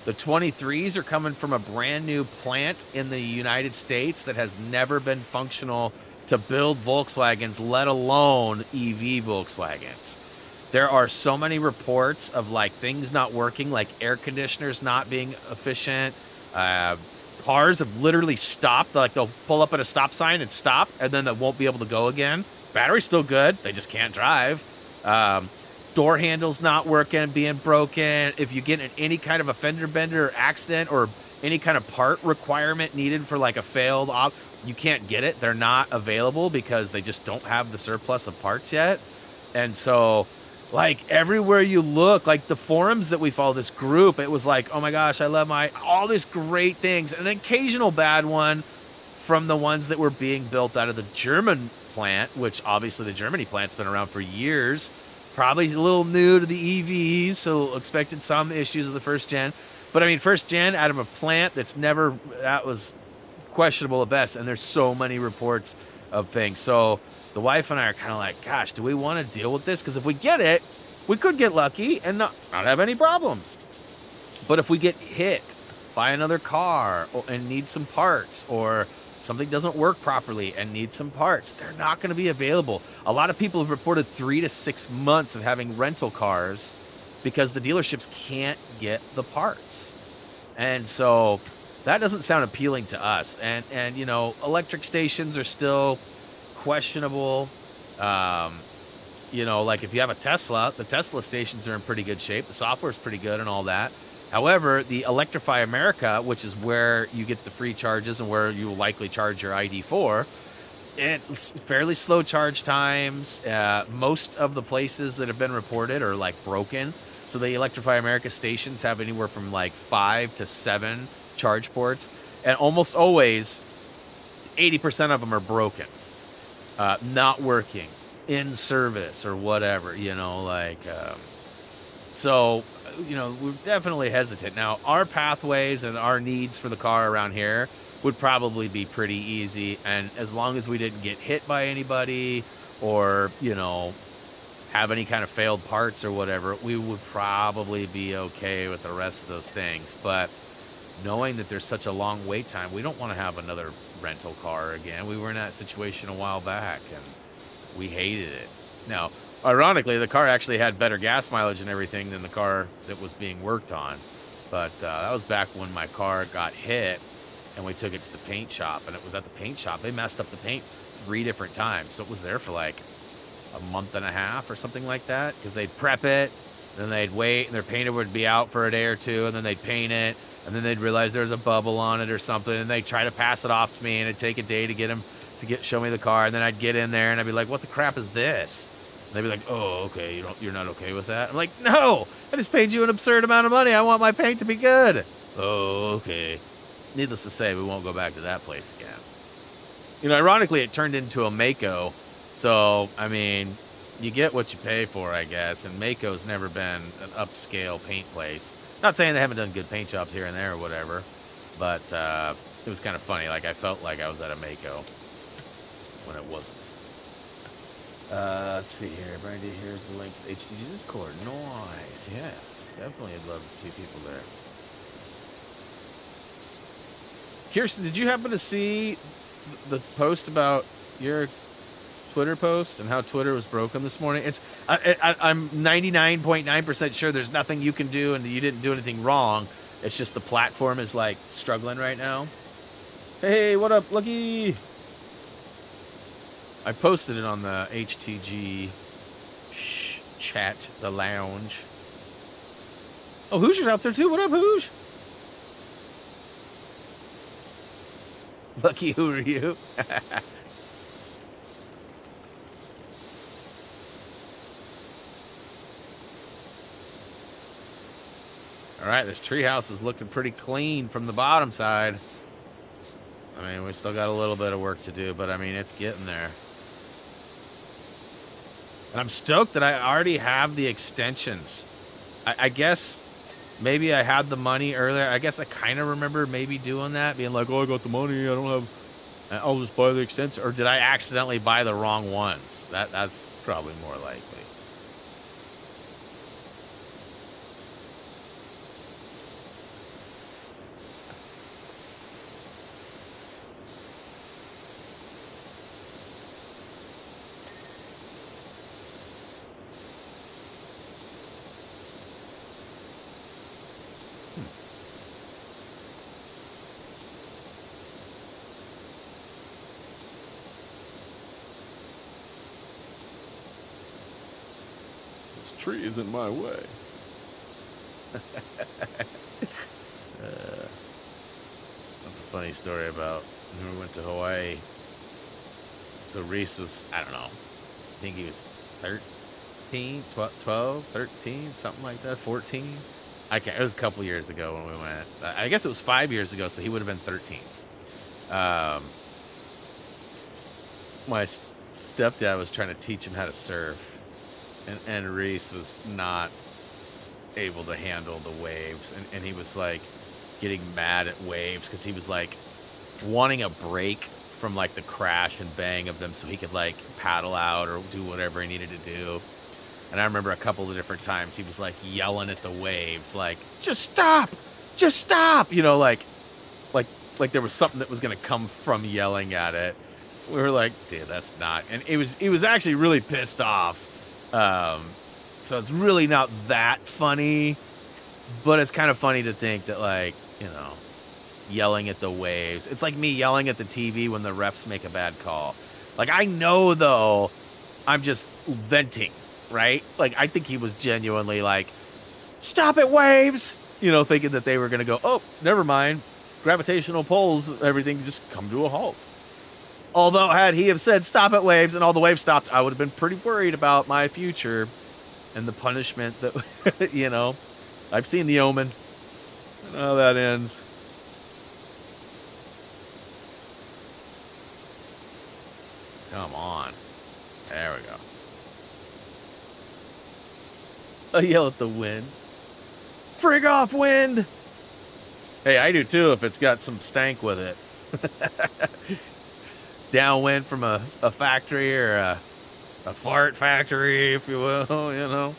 The 23s are coming from a brand new plant in the United States that has never been functional to build Volkswagens, let alone EV Volkswagens. There are so many reports of like things not working, like air conditioners not being efficient. Cars have literally stopped. Like they'll pull up at a stop sign and stop, and then they won't be able to go again. Battery's still good. They just can't drive. Door handles not working, being broken. If you get in any kind of a fender bender or accident or any kind of part requirement needed for like a failed op, you can't get it. They're not available because they just don't have the surplus of parts yet. And so, like, everywhere you look, like the forums that we follow, this group, it was like, oh my gosh, I love all these great things. An occasional bad one from the ones that were being built out of the German plant, which obviously the Germany plant's been around for years. Probably a little new to the EVs, so expected some issues of the first gen. But I mean, first gen out of a plant that was questionable at best. And there's so many reports of things. So the wife and I are kind of like, gosh, do we want to deal with this? Because if we get it, we could get lucky and not have any problems. But if we get hit by another car and need some parts, or something doesn't work properly and needs some parts, they're not going to be available. A lot of people have reported 3 to 6 months of having rental cars because the dealerships can't get the parts. And so that doesn't sound appealing to us. And you know, electric stations are still questionable. You know, like if you have a Tesla, the Tesla stations are in pretty good shape. The software is pretty good and all that. However, the Electrify America, which is where you get the free charges and where you will likely charge your ID for, it's fairly slow charge times. Most of the places that have been reported are like broken. So the Electrify America stations have anywhere from like 5 to 7 charge ports. And almost always, 80% of them are broken, not working, in service or whatever, you know, like, so, you know, we're definitely hesitant. Now, our pathways and our needs for the car around here would probably be pretty easy. And as long as we didn't get hit by anybody or, you know, have any kind of failed parts or whatever, we would probably be okay with the rest of those things. But knowing that there's such a long wait time, we don't want to have another rental car again. We were in that situation a while back, and we hated it. Now, ironically, the car actually had better gas mileage and everything than the car that was being worked on. But that was back when my car got hit, and we took it to the paint shop. And it was at the paint shop. They messed up the paint 3 different times. So it was there for like a month and a half or something like that, because they'd prep it, then they'd wait, and their painter would be out for a day or two, and then they'd paint it, and then they'd realize there was a bubble on it or something, and they'd try to pass it off to me, and it'd take a day to get him to show me the car, and then I'd get in there, and I'd be like, what the crap is this? And they'd be like, oh, okay, you're not okay with that? I'm like, no, I just paid you an absurd amount of money. I want my paint to be good. Oh, okay. Needless to say, we won't go back to that place again. You know, ironically, it turned into a Mako. So, I mean, you get what you pay for, I guess. And Mako's never been an upscale paint place. Not saying they haven't done good paint jobs here and there or whatever. But it was kind of funny. Like, I felt like I was at a Mako when it wasn't. Let's see here. Brandy, here's the link to the HTG Discord. Nice. Yeah, definitely I'd love to see people there. Kirsten, did you happen to see the post about your Twitter post and how Twitter was broken this morning? I'm 99.9% sure there's nothing you can do and you didn't do anything wrong. It's just the platform is like struggling right now. Hey, what up, Lucky? I posted it on the HTG chat, the lounge. Oh, Hoosier's out there too. What up, Hoosh? Lucky, who are you? All right, this treehouse is looking pretty clean from the bottom side. I mean, we still got a little bit of work to do, but I mean, it's getting there. And I'm stoked that I already have the extensions. I guess maybe I had the money earlier. I guess I kind of remember maybe doing that, being like, oh, I got the money. I don't have, I'll just buy the extensions. Or did I accidentally buy the wrong ones? That's probably more likely. Tree is in my way. That's a funny story about when we went to Hawaii. So Reese was, I don't know, I think he was 13, 12, 13, something like that, 14. It was a couple years ago when we went. I guess it was 5 years ago, so he would have been 13. My stepdad was trying to teach him how to surf. And Reese was not able to handle the waves, and he was like getting mad at waves because he was like wanting a break from like the crash and bang of them so he could like paddle out or do whatever he needed to do. And I remember a couple of different times he was like yelling at the waves, like, just stop, you know, like there was something that was going to come from yelling at it. We were like, dude, that's not. And it was actually really pissed off. So it's really not that funny, but it's kind of funny to think that, like, you know, yelling at the waves. It's like me yelling at the TV when the refs make a bad call. Like, I know, though, I'm just venting, right? Like, I think he was genuinely like, stop it, waves! You know, thinking that they were going to go, oh, never mind. Gravitational pulls, everything just come to a halt. Although, had he have said, stop it, waves, and all the waves stopped, I would have been pretty worried about my future and the punishment that, you know, I've seen The Omen. I know how that ends. Come on. There we go. I yell at the wind. Frig off, wind! Hey, I do too if it's got some stank with it. Downwind from a factory or a fart factory, if you will, you know.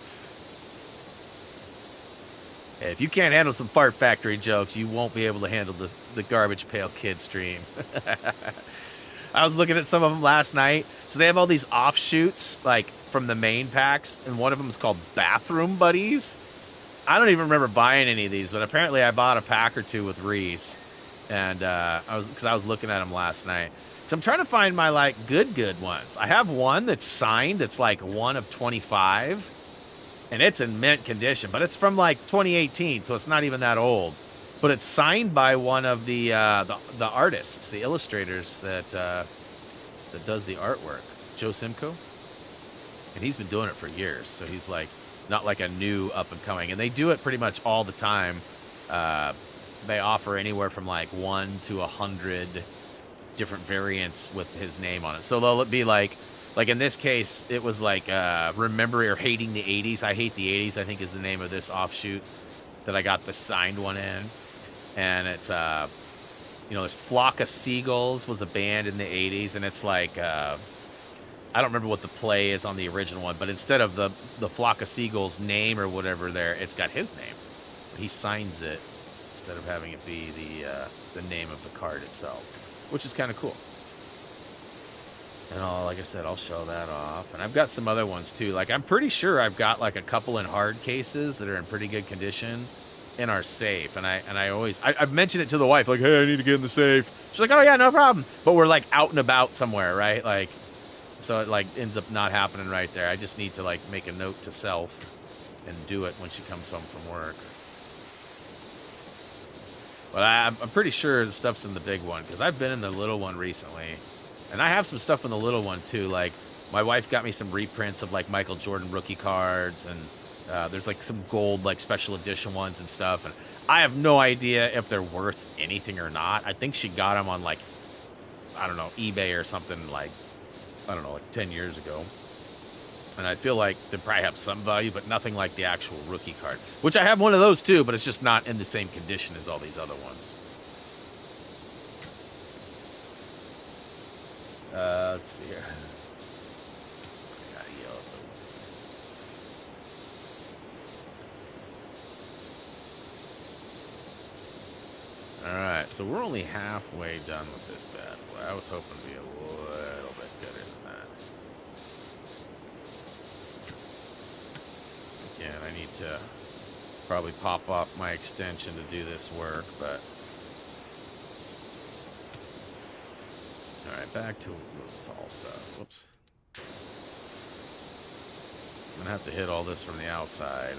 Hey, if you can't handle some fart factory jokes, you won't be able to handle the Garbage Pail Kid stream. I was looking at some of them last night. So they have all these offshoots, like, from the main packs, and one of them is called Bathroom Buddies. I don't even remember buying any of these, but apparently I bought a pack or two with Reese, and I was looking at them last night. So I'm trying to find my, like, good ones. I have one that's signed. It's, like, 1 of 25, and it's in mint condition, but it's from, like, 2018, so it's not even that old. But it's signed by one of the artists, the illustrators that does the artwork, Joe Simcoe. And he's been doing it for years, so he's, like, not like a new up-and-coming. And they do it pretty much all the time. They offer anywhere from, like, 1 to 100 different variants with his name on it. So they'll be like in this case, it was like Remembering or Hating the 80s. I Hate the 80s, I think is the name of this offshoot that I got the signed one in. And it's, you know, there's Flock of Seagulls was a band in the 80s, and it's like, I don't remember what the play is on the original one, but instead of the Flock of Seagulls name or whatever there, it's got his name. So he signs it instead of having it be the name of the card itself, which is kind of cool. And like I said, I'll show that off. And I've got some other ones too. Like, I'm pretty sure I've got like a couple in hard cases that are in pretty good condition in our safe. And I've mentioned it to the wife, like, hey, I need to get in the safe. She's like, oh yeah, no problem. But we're like out and about somewhere, right? Like, so it like ends up not happening right there. I just need to like make a note to self and do it when she comes home from work. But I'm pretty sure the stuff's in the big one, because I've been in the little one recently. And I have some stuff in the little one, too. Like, my wife got me some reprints of, like, Michael Jordan rookie cards. And there's, like, some gold, like, special edition ones and stuff. And I have no idea if they're worth anything or not. I think she got them on, like, I don't know, eBay or something, like, I don't know, like 10 years ago. And I feel like they probably have some value, but nothing like the actual rookie card. Which I have one of those, too, but it's just not in the same condition as all these other ones. Let's see here. I gotta yell at them. Alright, so we're only halfway done with this bad boy. I was hoping to be a little bit better than that. Again, I need to probably pop off my extension to do this work, but... Alright, back to tall stuff. Whoops. I'm gonna have to hit all this from the outside.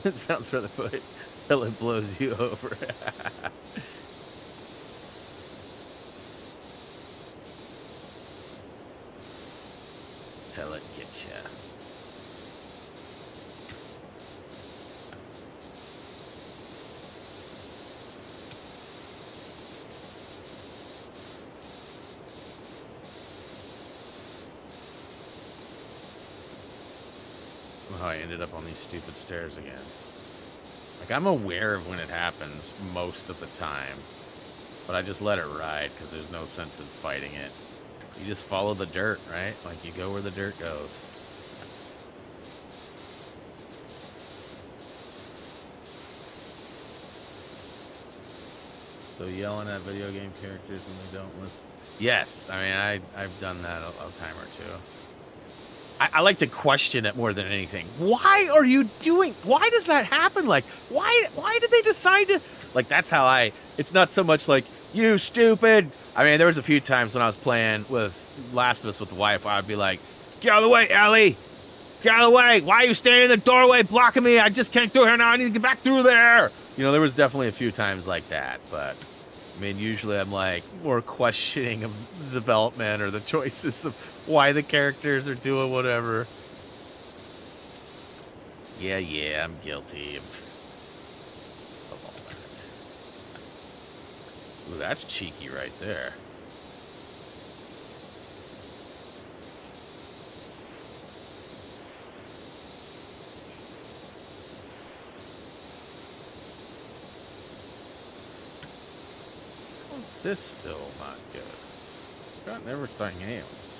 It sounds rather funny until it blows you over. Getcha. Somehow I ended up on these stupid stairs again. Like, I'm aware of when it happens most of the time, but I just let it ride because there's no sense in fighting it. You just follow the dirt, right? Like, you go where the dirt goes. So yelling at video game characters when they don't listen. Yes, I mean, I've done that a time or two. I like to question it more than anything. Why are you doing? Why does that happen? Like, why did they decide to? Like, that's how it's not so much like, you stupid. I mean, there was a few times when I was playing with Last of Us with the wife, I'd be like, get out of the way, Ellie. Get out of the way. Why are you standing in the doorway blocking me? I just can't through here now. I need to get back through there. You know, there was definitely a few times like that, but I mean, usually I'm like more questioning of the development or the choices of why the characters are doing whatever. Yeah, I'm guilty of all that. Ooh, that's cheeky right there. How's this still not good? Got everything else.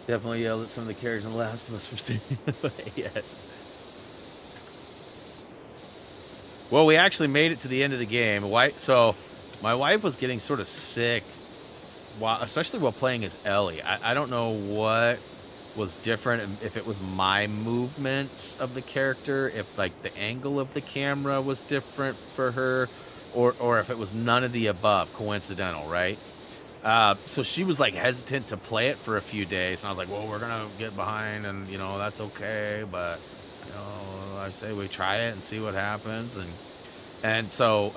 Definitely yelled at some of the characters in The Last of Us for staying in the way. Yes. Well, we actually made it to the end of the game. So my wife was getting sort of sick, especially while playing as Ellie. I don't know what was different, if it was my movements of the character, if like the angle of the camera was different for her, or if it was none of the above, coincidental, right? So she was like hesitant to play it for a few days, and I was like, well, we're gonna get behind, and you know, that's okay, but you know, I say we try it and see what happens. And so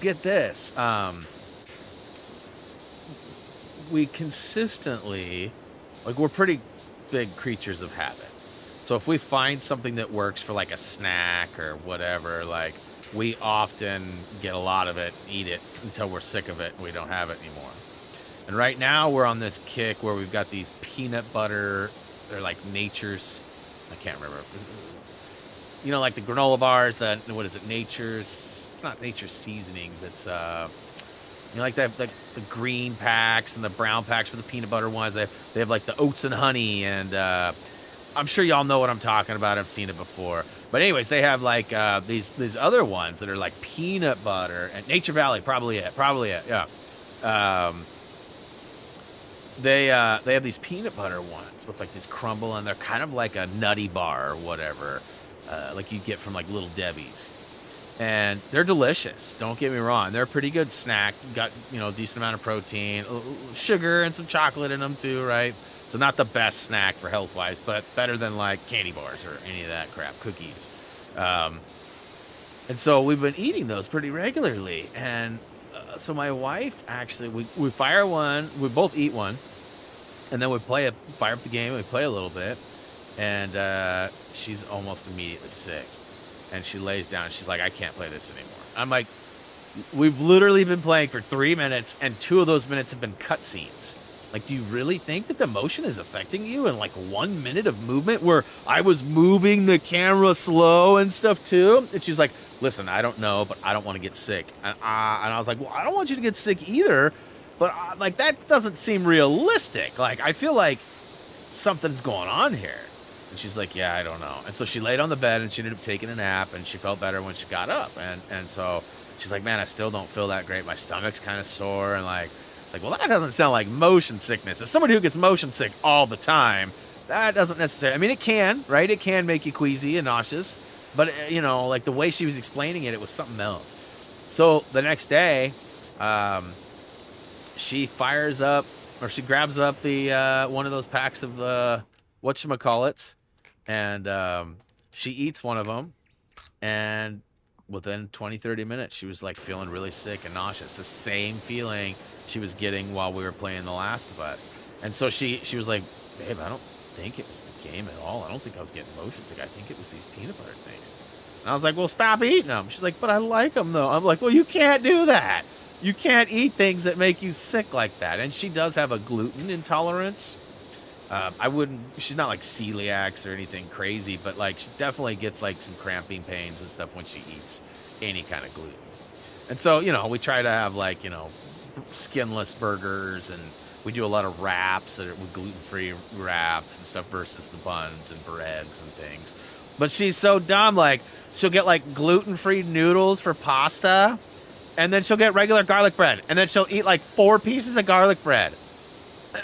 get this, we consistently, like, we're pretty big creatures of habit. So if we find something that works for like a snack or whatever, like, we often get a lot of it, eat it until we're sick of it and we don't have it anymore. And right now we're on this kick where we've got these peanut butter, they're like Nature's, I can't remember. You know, like the granola bars, what is it, it's not Nature's Seasonings, it's, you know, like the green packs and the brown packs for the peanut butter ones. They have like the oats and honey, and I'm sure y'all know what I'm talking about. I've seen it before. But anyways, they have like these other ones that are like peanut butter, and Nature Valley, probably it, yeah. They have these peanut butter ones with like this crumble, and they're kind of like a nutty bar or whatever, like you get from like Little Debbie's. And they're delicious. Don't get me wrong. They're a pretty good snack. Got, you know, a decent amount of protein, sugar, and some chocolate in them too, right? So not the best snack for health-wise, but better than like candy bars or any of that crap, cookies. And so we've been eating those pretty regularly. And so my wife actually, we fire one, we both eat one, and then we fire up the game, and we play a little bit, and she's almost immediately sick. And she lays down, and she's like, I can't play this anymore. I'm like, we've literally been playing for 3 minutes, and 2 of those minutes have been cutscenes. Like, do you really think that the motion is affecting you in like 1 minute of movement where I was moving the camera slow and stuff too? And she's like, listen, I don't know, but I don't want to get sick. And I was like, well, I don't want you to get sick either, but like, that doesn't seem realistic. Like, I feel like something's going on here. And she's like, yeah, I don't know. And so she laid on the bed, and she ended up taking a nap, and she felt better when she got up. And so she's like, man, I still don't feel that great. My stomach's kind of sore. And like, it's like, well, that doesn't sound like motion sickness. As somebody who gets motion sick all the time, that doesn't necessarily, I mean, it can, right? It can make you queasy and nauseous. But, you know, like the way she was explaining it, it was something else. So the next day, she fires up, or she grabs up the one of those packs of the whatchamacallits, and she eats one of them, And within 20, 30 minutes, she was like feeling really sick and nauseous. The same feeling she was getting while we were playing The Last of Us. And so she was like, babe, I don't think it was the game at all. I don't think I was getting motion sick. I think it was these peanut butter things. And I was like, well, stop eating them. She's like, but I like them though. I'm like, well, you can't do that. You can't eat things that make you sick like that. And she does have a gluten intolerance. I wouldn't, she's not like celiacs or anything crazy, but like she definitely gets like some cramping pains and stuff when she eats any kind of gluten. And so, you know, we try to have like, you know, skinless burgers, and we do a lot of wraps that are with gluten-free wraps and stuff versus the buns and breads and things. But she's so dumb, like she'll get like gluten-free noodles for pasta, and then she'll get regular garlic bread, and then she'll eat like 4 pieces of garlic bread.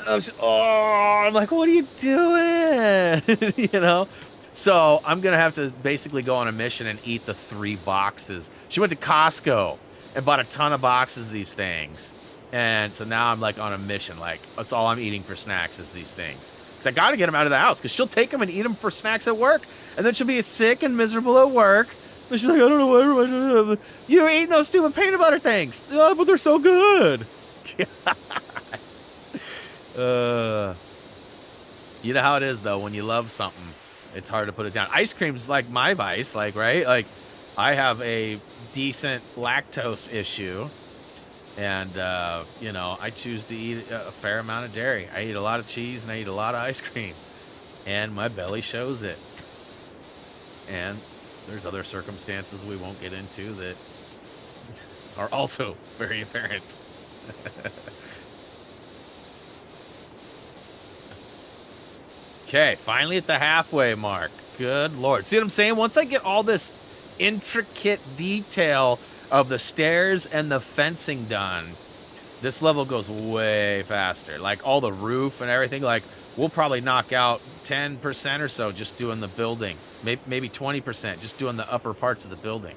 I'm like, what are you doing? You know? So I'm going to have to basically go on a mission and eat the 3 boxes. She went to Costco and bought a ton of boxes of these things. And so now I'm like on a mission. Like, that's all I'm eating for snacks is these things. Because I got to get them out of the house, because she'll take them and eat them for snacks at work. And then she'll be sick and miserable at work. And she'll be like, I don't know why everybody does that. You're eating those stupid peanut butter things. Oh, but they're so good. You know how it is though, when you love something, it's hard to put it down. Ice cream's like my vice, like, right? Like, I have a decent lactose issue, and you know, I choose to eat a fair amount of dairy. I eat a lot of cheese and I eat a lot of ice cream, and my belly shows it. And there's other circumstances we won't get into that are also very apparent. Okay, finally at the halfway mark. Good Lord. See what I'm saying? Once I get all this intricate detail of the stairs and the fencing done, this level goes way faster. Like, all the roof and everything, like, we'll probably knock out 10% or so just doing the building. Maybe 20% just doing the upper parts of the building.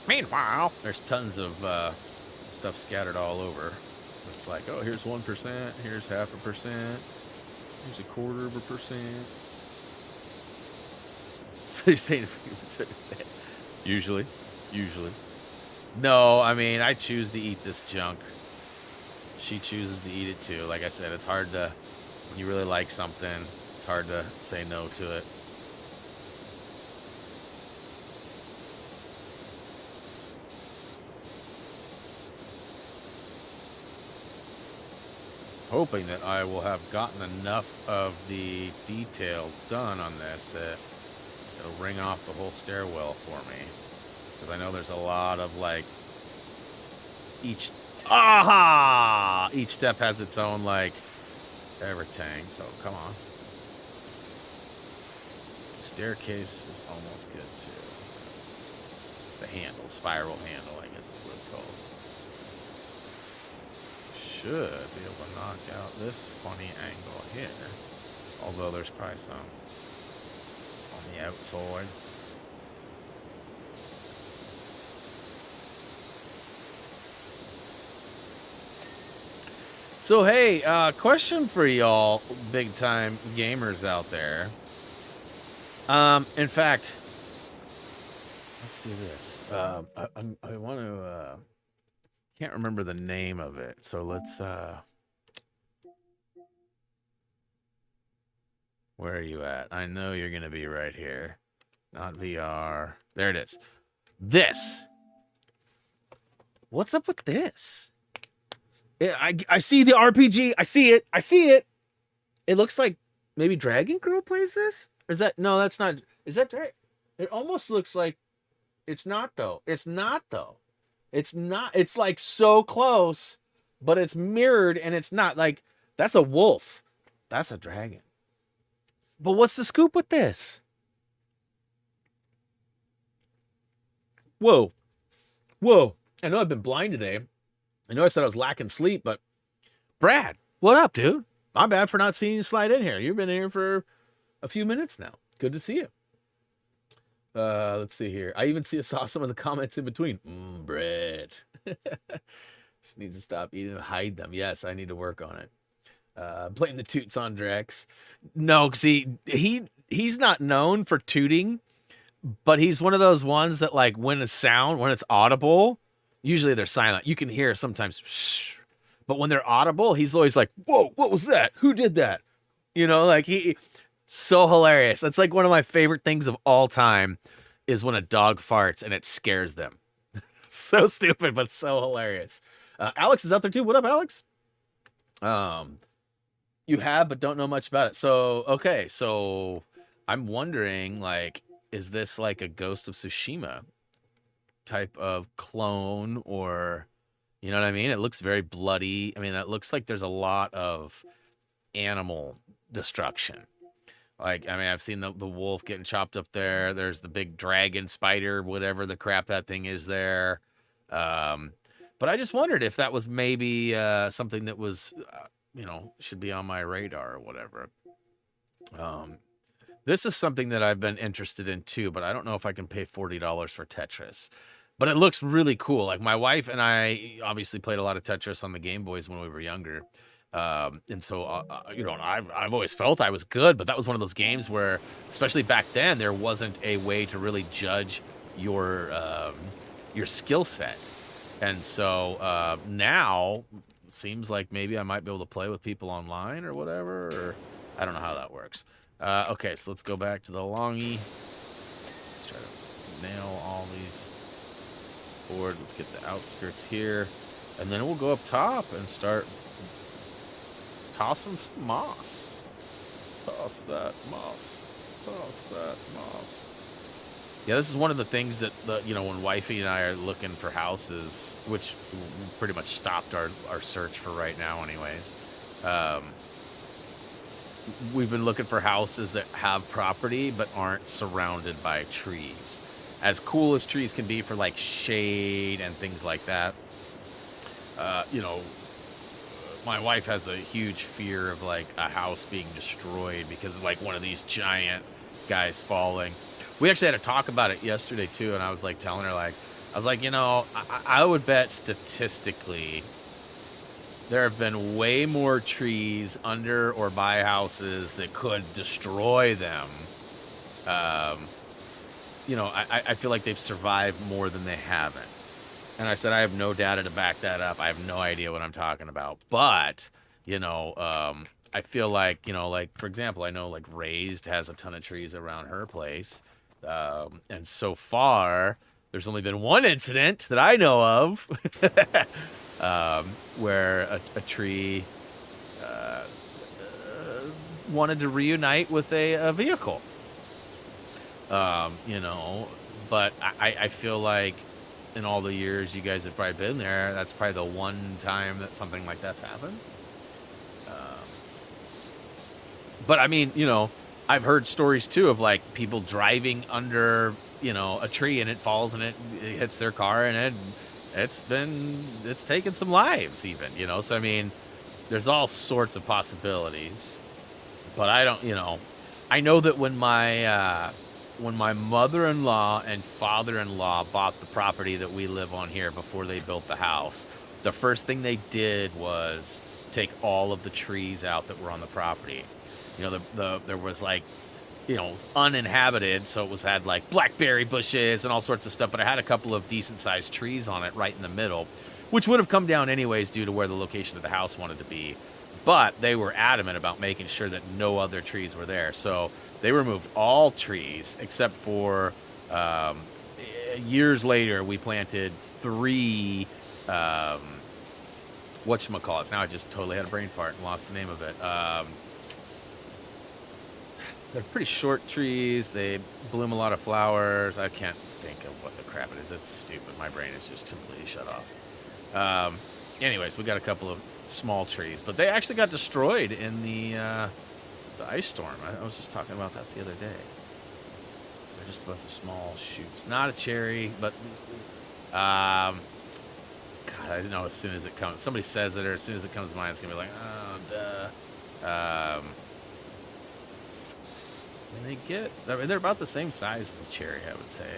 Meanwhile, there's tons of stuff scattered all over. It's like, oh, here's 1%, here's 0.5%, here's 0.25%. So you're saying usually. No, I mean, I choose to eat this junk. She chooses to eat it too. Like I said, it's hard to, when you really like something, it's hard to say no to it. Hoping that I will have gotten enough of the detail done on this that it'll ring off the whole stairwell for me. Because I know there's a lot of, like, each step has its own, like, everything. So come on. The staircase is almost good too. The handle, spiral handle, I guess is what it's called. Should be able to knock out this funny angle here. Although there's probably some on the outside. So hey, question for y'all big time gamers out there. In fact, let's do this. I want to can't remember the name of it, so let's where are you at? I know you're gonna be right here. Not VR. There it is. This. What's up with this? I see the RPG. I see it. It looks like maybe Dragon Girl plays this? Or is that, no, that's not. Is that Dragon? It almost looks like, it's not though. It's not. It's like so close, but it's mirrored, and it's not. Like, that's a wolf. That's a dragon. But what's the scoop with this? Whoa. I know I've been blind today. I know I said I was lacking sleep, but Brad, what up, dude? My bad for not seeing you slide in here. You've been here for a few minutes now. Good to see you. Let's see here. I even saw some of the comments in between. Bread. She needs to stop eating and hide them. Yes, I need to work on it. Playing the toots on Drex. No, see, he's not known for tooting, but he's one of those ones that like when it's audible, usually they're silent. You can hear sometimes, shh, but when they're audible, he's always like, "Whoa, what was that? Who did that?" You know, like so hilarious. That's like one of my favorite things of all time is when a dog farts and it scares them. So stupid, but so hilarious. Alex is out there too. What up, Alex? You have, but don't know much about it. So, okay. So I'm wondering, like, is this like a Ghost of Tsushima type of clone or, you know what I mean? It looks very bloody. I mean, that looks like there's a lot of animal destruction. Like, I mean, I've seen the wolf getting chopped up there. There's the big dragon spider, whatever the crap that thing is there. But I just wondered if that was maybe something that was, should be on my radar or whatever. This is something that I've been interested in too, but I don't know if I can pay $40 for Tetris. But it looks really cool. Like my wife and I obviously played a lot of Tetris on the Game Boys when we were younger. And so, I've always felt I was good, but that was one of those games where, especially back then, there wasn't a way to really judge your skill set. And so now seems like maybe I might be able to play with people online or whatever, or I don't know how that works. Okay, so let's go back to the longy. Let's try to nail all these forward. Let's get the outskirts here, and then we'll go up top and start tossing some moss. Toss that moss. Toss that moss. Yeah, this is one of the things that, when Wifey and I are looking for houses, which pretty much stopped our search for right now anyways. We've been looking for houses that have property but aren't surrounded by trees. As cool as trees can be for, like, shade and things like that, my wife has a huge fear of, like, a house being destroyed because of, like, one of these giant guys falling. We actually had a talk about it yesterday, too, and I was, like, telling her, like, I would bet statistically there have been way more trees under or by houses that could destroy them. I feel like they've survived more than they haven't. And I said, I have no data to back that up. I have no idea what I'm talking about. But, I feel like, for example, I know, like, Raised has a ton of trees around her place. And so far, there's only been one incident that I know of where a tree wanted to reunite with a vehicle. But I feel like in all the years you guys have probably been there, that's probably the one time that something like that's happened. But I mean, I've heard stories too of like people driving under, a tree and it falls and it hits their car and it's taken some lives even, so I mean, there's all sorts of possibilities, but I don't, I know that when my mother-in-law and father-in-law bought the property that we live on here before they built the house, the first thing they did was take all of the trees out that were on the property. There was like, it was uninhabited, so had like blackberry bushes and all sorts of stuff, but it had a couple of decent-sized trees on it right in the middle, which would have come down anyways due to where the location of the house wanted to be. But they were adamant about making sure that no other trees were there. So they removed all trees except for years later, we planted 3, whatchamacallits. Now I just totally had a brain fart and lost the name of it. They're pretty short trees. They bloom a lot of flowers. I can't think of what the crap it is. It's stupid. My brain is just completely shut off. Anyways, we got a couple of small trees, but they actually got destroyed in the ice storm. I was just talking about that the other day. They're just a bunch of small shoots. Not a cherry, but God, I know as soon as it comes, somebody says it, or as soon as it comes to mind, it's gonna be like, oh, duh. And they're about the same size as a cherry, I would say.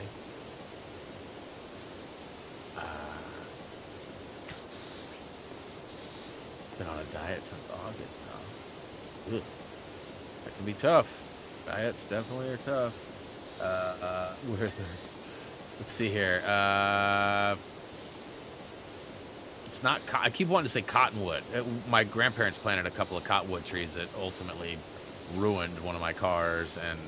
Been on a diet since August, huh? Ugh. That can be tough. Diets definitely are tough. Let's see here. It's not. I keep wanting to say cottonwood. My grandparents planted a couple of cottonwood trees that ultimately ruined one of my cars, and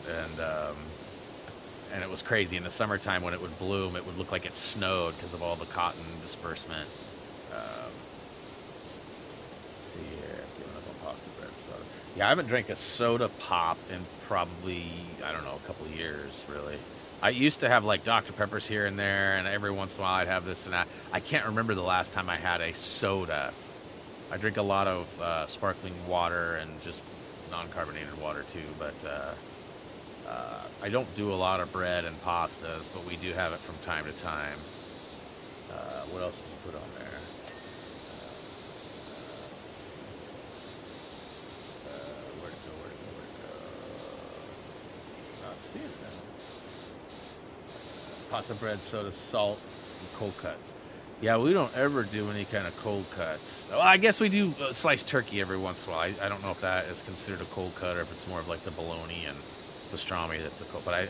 it was crazy. In the summertime, when it would bloom, it would look like it snowed because of all the cotton disbursement. Let's see here. I'm giving up on pasta bread soda. Yeah, I haven't drank a soda pop in probably, I don't know, a couple of years, really. I used to have like Dr. Peppers here and there, and every once in a while I'd have this and that. I can't remember the last time I had a soda. I drink a lot of sparkling water and just non-carbonated water too, but I don't do a lot of bread and pastas, but we do have it from time to time. What else did you put on there? Where'd it go? Not seeing it now. Pasta bread, soda, salt, and cold cuts. Yeah, we don't ever do any kind of cold cuts. Well, I guess we do sliced turkey every once in a while. I don't know if that is considered a cold cut or if it's more of like the bologna and pastrami that's a cold. But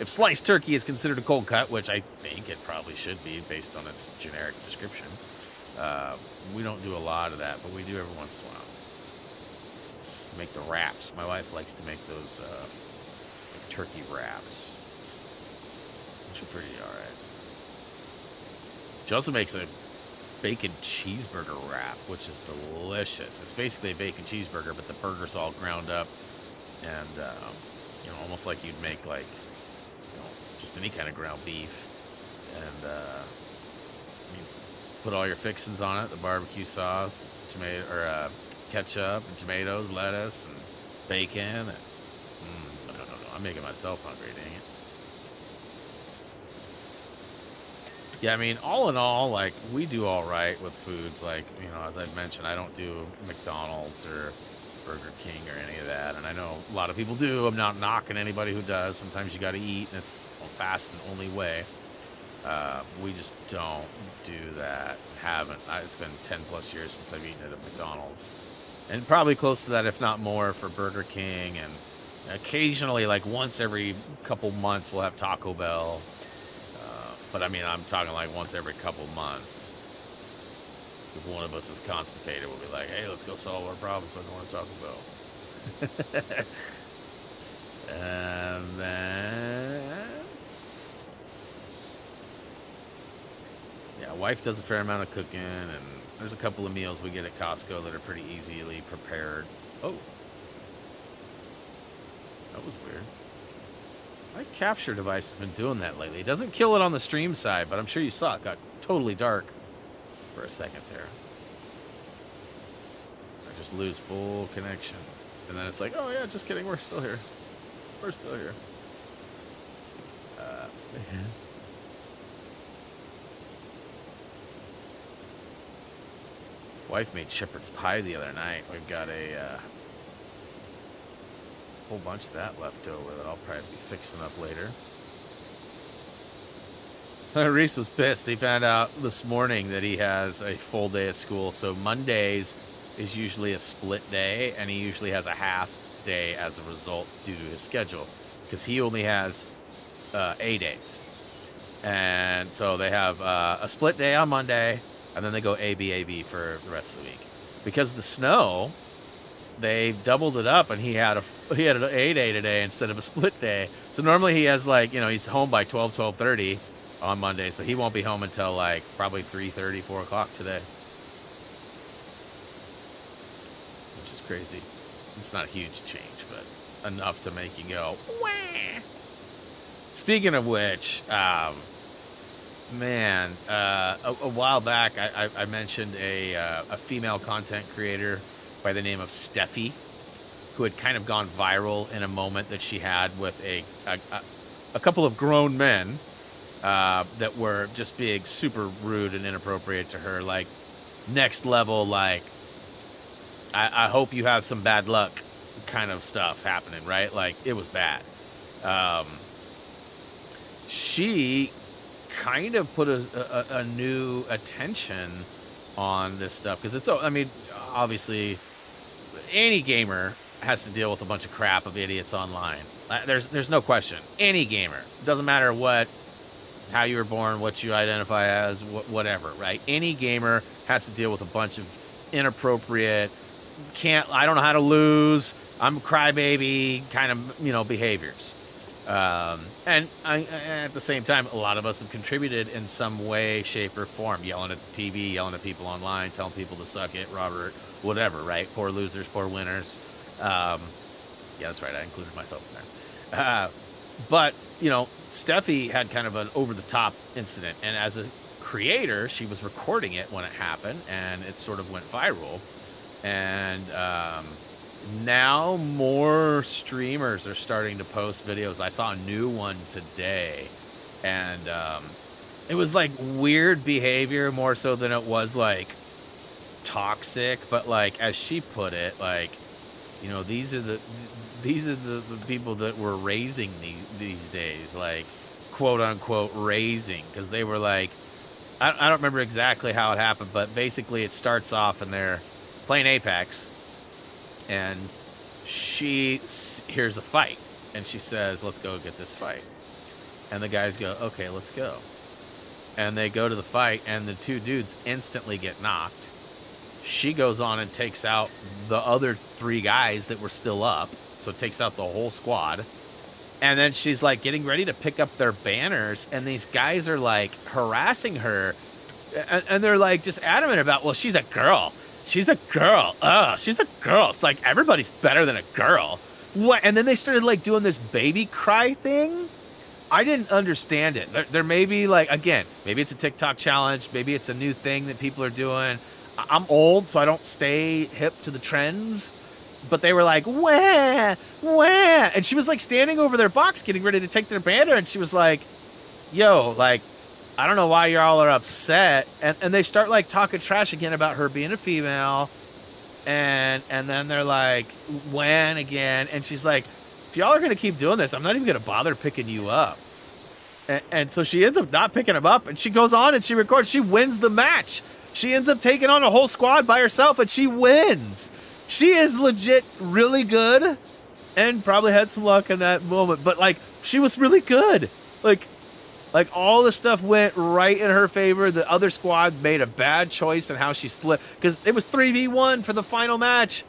if sliced turkey is considered a cold cut, which I think it probably should be based on its generic description, we don't do a lot of that, but we do every once in a while. Make the wraps. My wife likes to make those like turkey wraps, which are pretty all right. She also makes a bacon cheeseburger wrap, which is delicious. It's basically a bacon cheeseburger, but the burger's all ground up, and almost like you'd make like just any kind of ground beef, and you put all your fixings on it: the barbecue sauce, tomato or ketchup, and tomatoes, lettuce, and bacon. And, no, I'm making myself hungry, dang it. Yeah, I mean, all in all, like, we do all right with foods. Like, as I mentioned, I don't do McDonald's or Burger King or any of that. And I know a lot of people do. I'm not knocking anybody who does. Sometimes you got to eat, and it's the fast and only way. We just don't do that. Haven't. It's been 10 plus years since I've eaten at a McDonald's. And probably close to that, if not more, for Burger King. And occasionally, like once every couple months, we'll have Taco Bell. But I mean, I'm talking like once every couple months. If one of us is constipated, we'll be like, hey, let's go solve our problems by going to Taco Bell. And then, yeah, wife does a fair amount of cooking, and there's a couple of meals we get at Costco that are pretty easily prepared. Oh, that was weird. My capture device has been doing that lately. It doesn't kill it on the stream side, but I'm sure you saw it got totally dark for a second there. I just lose full connection. And then it's like, oh yeah, just kidding, we're still here. We're still here. Wife made shepherd's pie the other night. We've got a whole bunch of that left over that I'll probably be fixing up later. Reese was pissed. He found out this morning that he has a full day of school. So Mondays is usually a split day, and he usually has a half day as a result due to his schedule, because he only has A days. And so they have a split day on Monday, and then they go AB for the rest of the week. Because of the snow, they doubled it up, and he had an A day today instead of a split day. So normally he has he's home by 12:30 on Mondays, but he won't be home until like probably 3:30, 4 o'clock today, which is crazy. It's not a huge change, but enough to make you go, wah. Speaking of which, a while back I mentioned a female content creator by the name of Steffi, who had kind of gone viral in a moment that she had with a couple of grown men that were just being super rude and inappropriate to her, like next level, like I hope you have some bad luck kind of stuff happening, right? Like it was bad. She kind of put a new attention on this stuff, because obviously any gamer has to deal with a bunch of crap of idiots online. There's no question. Any gamer, doesn't matter how you were born, what you identify as, whatever, right? Any gamer has to deal with a bunch of inappropriate, I don't know how to lose, I'm a crybaby kind of, behaviors. And at the same time, a lot of us have contributed in some way, shape, or form, yelling at the TV, yelling at people online, telling people to suck it, Robert, whatever, right? Poor losers, poor winners. Yeah, that's right. I included myself in there. But, Steffi had kind of an over-the-top incident. And as a creator, she was recording it when it happened, and it sort of went viral. And now more streamers are starting to post videos. I saw a new one today, and it was like weird behavior more so than it was like toxic. But like, as she put it, like, these are the people that we're raising these days, like, quote unquote raising, because they were like, I don't remember exactly how it happened, but basically it starts off and they're playing Apex, and she hears a fight, and she says, let's go get this fight. And the guys go, okay, let's go. And they go to the fight, and the two dudes instantly get knocked. She goes on and takes out the other three guys that were still up, so it takes out the whole squad. And then she's like getting ready to pick up their banners, and these guys are like harassing her, and they're like just adamant about, well, she's a girl. She's a girl. She's a girl. It's like everybody's better than a girl. What? And then they started like doing this baby cry thing. I didn't understand it. There may be like, again, maybe it's a TikTok challenge. Maybe it's a new thing that people are doing. I'm old, so I don't stay hip to the trends. But they were like, wah, wah. And she was like standing over their box getting ready to take their banner. And she was like, yo, like, I don't know why y'all are upset. And they start like talking trash again about her being a female. And then they're like, when again? And she's like, if y'all are going to keep doing this, I'm not even going to bother picking you up. And so she ends up not picking him up. And she goes on and she records. She wins the match. She ends up taking on a whole squad by herself, and she wins. She is legit really good, and probably had some luck in that moment. But like, she was really good. Like all the stuff went right in her favor. The other squad made a bad choice in how she split, because it was 3v1 for the final match,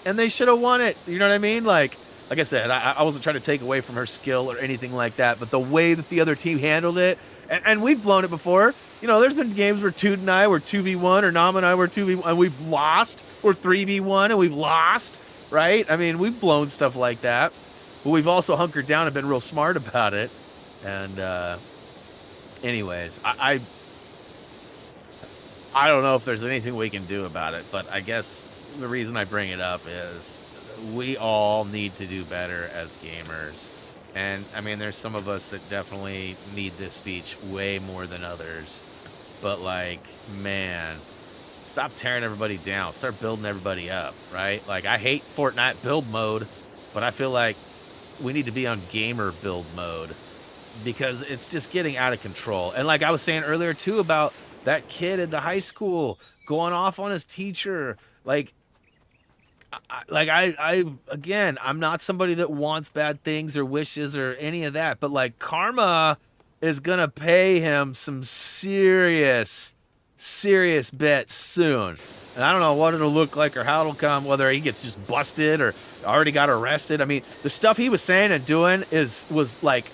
and they should have won it. You know what I mean? Like I said, I wasn't trying to take away from her skill or anything like that, but the way that the other team handled it, and we've blown it before. There's been games where Toot and I were 2v1, or Nam and I were 2v1, and we've lost. We're 3v1, and we've lost, right? I mean, we've blown stuff like that. But we've also hunkered down and been real smart about it. And anyways, I don't know if there's anything we can do about it, but I guess the reason I bring it up is we all need to do better as gamers. And, I mean, there's some of us that definitely need this speech way more than others. But, like, man, stop tearing everybody down. Start building everybody up, right? Like, I hate Fortnite build mode, but I feel like we need to be on gamer build mode, because it's just getting out of control. And like I was saying earlier, too, about that kid at the high school going off on his teacher. Again, I'm not somebody that wants bad things or wishes or any of that, but like, karma is gonna pay him some serious bets soon. And I don't know what it'll look like or how it'll come, whether he gets just busted or already got arrested. I mean, the stuff he was saying and doing was like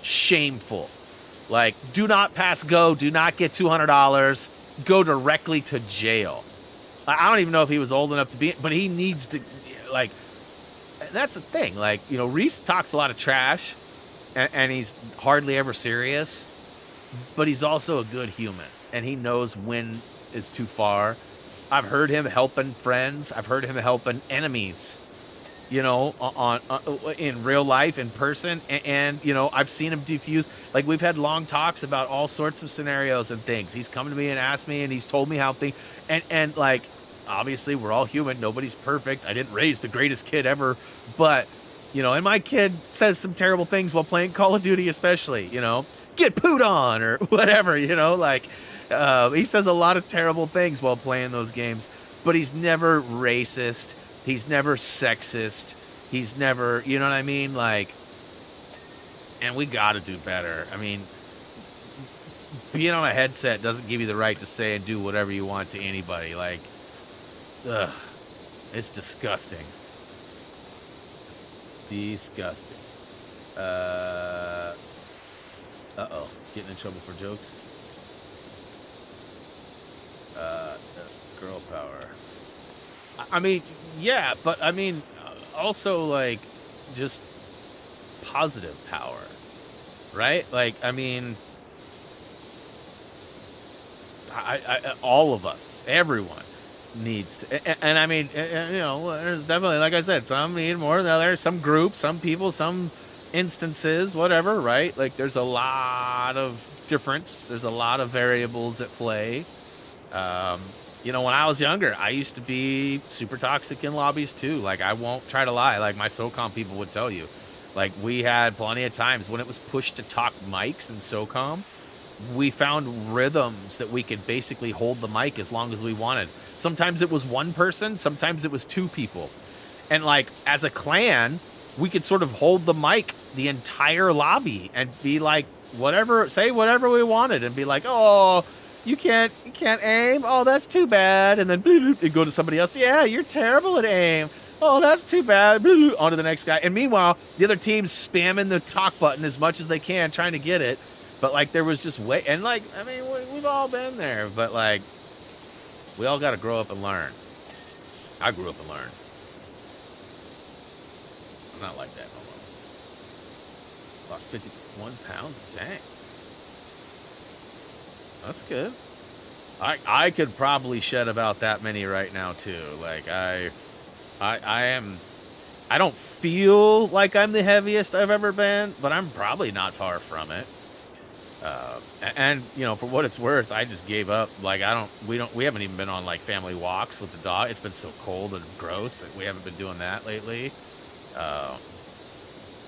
shameful. Like, do not pass go, do not get $200, go directly to jail. I don't even know if he was old enough to be, but he needs to, like, and that's the thing. Like, Reese talks a lot of trash, and he's hardly ever serious, but he's also a good human, and he knows when is too far. I've heard him helping friends. I've heard him helping enemies, in real life, in person, and I've seen him defuse. Like, we've had long talks about all sorts of scenarios and things. He's come to me and asked me, and he's told me how things, and like, obviously, we're all human. Nobody's perfect. I didn't raise the greatest kid ever. But, and my kid says some terrible things while playing Call of Duty, especially, get pooed on or whatever, he says a lot of terrible things while playing those games. But he's never racist. He's never sexist. He's never, you know what I mean? Like, and we got to do better. I mean, being on a headset doesn't give you the right to say and do whatever you want to anybody. Like, ugh, it's disgusting. Disgusting. Uh-oh. Getting in trouble for jokes? That's girl power. I mean, yeah, but I mean, also, like, just positive power, right? Like, I mean, all of us, everyone needs to, and I mean, you know, there's definitely, like I said, some need more than others, some groups, some people, some instances, whatever, right? Like, there's a lot of difference. There's a lot of variables at play. You know, when I was younger, I used to be super toxic in lobbies too. Like, I won't try to lie. Like, my Socom people would tell you. Like, we had plenty of times when it was push to talk mics in Socom, we found rhythms that we could basically hold the mic as long as we wanted. Sometimes it was one person, sometimes it was two people. And, like, as a clan, we could sort of hold the mic the entire lobby and be like, whatever, say whatever we wanted, and be like, oh, you can't aim. Oh, that's too bad. And then it'd go to somebody else. Yeah, you're terrible at aim. Oh, that's too bad. On to the next guy. And meanwhile, the other team's spamming the talk button as much as they can, trying to get it. But, like, there was just way, and, like, I mean, we've all been there. But, like, we all got to grow up and learn. I grew up and learned. I'm not like that no more. Lost 51 pounds. Dang. That's good. I could probably shed about that many right now too. Like, I don't feel like I'm the heaviest I've ever been, but I'm probably not far from it. And you know, for what it's worth, I just gave up. Like, we haven't even been on, like, family walks with the dog. It's been so cold and gross that we haven't been doing that lately.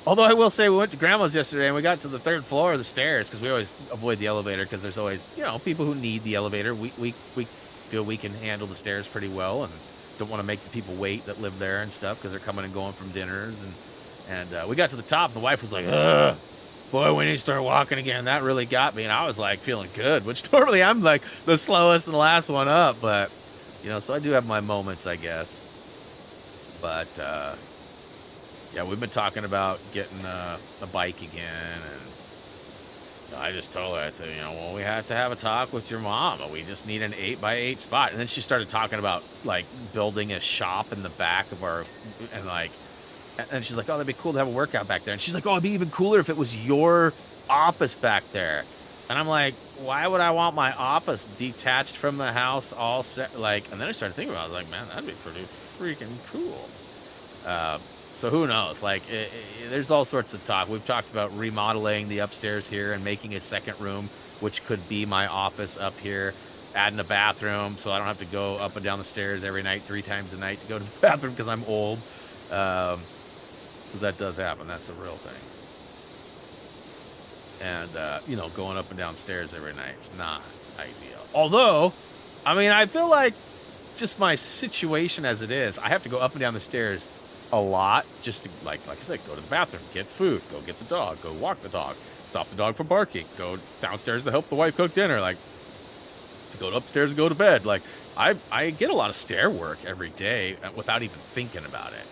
Although I will say, we went to Grandma's yesterday and we got to the third floor of the stairs, because we always avoid the elevator because there's always, you know, people who need the elevator. We feel we can handle the stairs pretty well and don't want to make the people wait that live there and stuff because they're coming and going from dinners. And we got to the top. The wife was like, ugh, boy, we need to start walking again. That really got me. And I was, like, feeling good, which normally I'm, like, the slowest and the last one up. But, you know, so I do have my moments, I guess. But, yeah, we've been talking about getting a bike again, and I just told her, I said, you know, well, we have to have a talk with your mom. We just need an 8x8 spot. And then she started talking about, like, building a shop in the back of our, and, like, and she's like, oh, that'd be cool to have a workout back there. And she's like, oh, it'd be even cooler if it was your office back there. And I'm like, why would I want my office detached from the house all set? Like, and then I started thinking about it. I was like, man, that'd be pretty freaking cool. So who knows? Like, there's all sorts of talk. We've talked about remodeling the upstairs here and making a second room, which could be my office up here, adding a bathroom so I don't have to go up and down the stairs every night 3 times a night to go to the bathroom because I'm old. Because that does happen. That's a real thing. And, you know, going up and down stairs every night, it's not ideal. Although, I mean, I feel like just my situation as it is, I have to go up and down the stairs a lot just to, like I said, go to the bathroom, get food, go get the dog, go walk the dog, stop the dog from barking, go downstairs to help the wife cook dinner, like, to go upstairs and go to bed. Like, I get a lot of stair work every day without even thinking about it.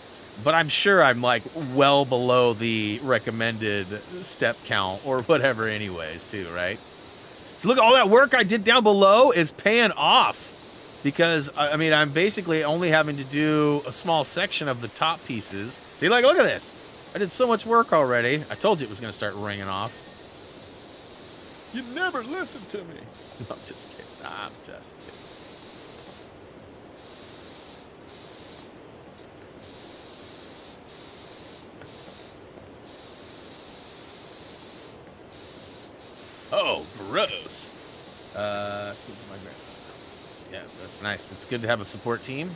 But I'm sure I'm, like, well below the recommended step count or whatever anyways, too, right? So look, all that work I did down below is paying off. Because, I mean, I'm basically only having to do a small section of the top pieces. See, like, look at this. I did so much work already. I told you it was going to start ringing off. You never listen to me. No, I'm just kidding. I'm just kidding. Oh, gross. Yeah, that's nice. It's good to have a support team.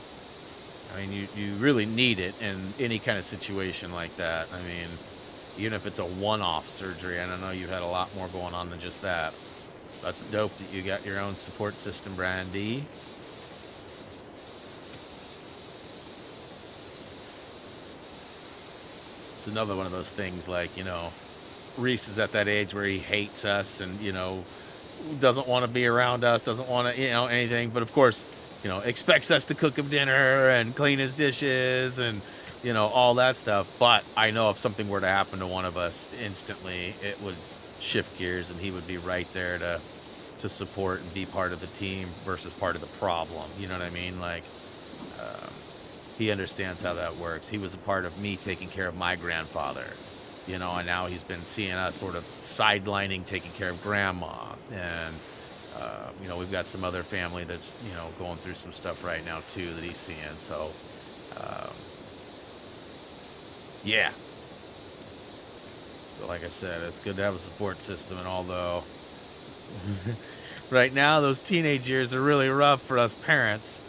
I mean, you really need it in any kind of situation like that. I mean, even if it's a one-off surgery, I don't know, you've had a lot more going on than just that. That's dope that you got your own support system, Brandy. it's another one of those things like, you know, Reese is at that age where he hates us and, you know, doesn't want to be around us, doesn't want to, you know, anything. But of course, you know, expects us to cook him dinner and clean his dishes and, you know, all that stuff. But I know if something were to happen to one of us instantly, it would shift gears and he would be right there to support and be part of the team versus part of the problem. You know what I mean? Like, he understands how that works. He was a part of me taking care of my grandfather, you know, and now he's been seeing us sort of sidelining, taking care of grandma. And, you know, we've got some other family that's, you know, going through some stuff right now, too, that he's seeing. So, yeah. So, like I said, it's good to have a support system. And although right now those teenage years are really rough for us parents,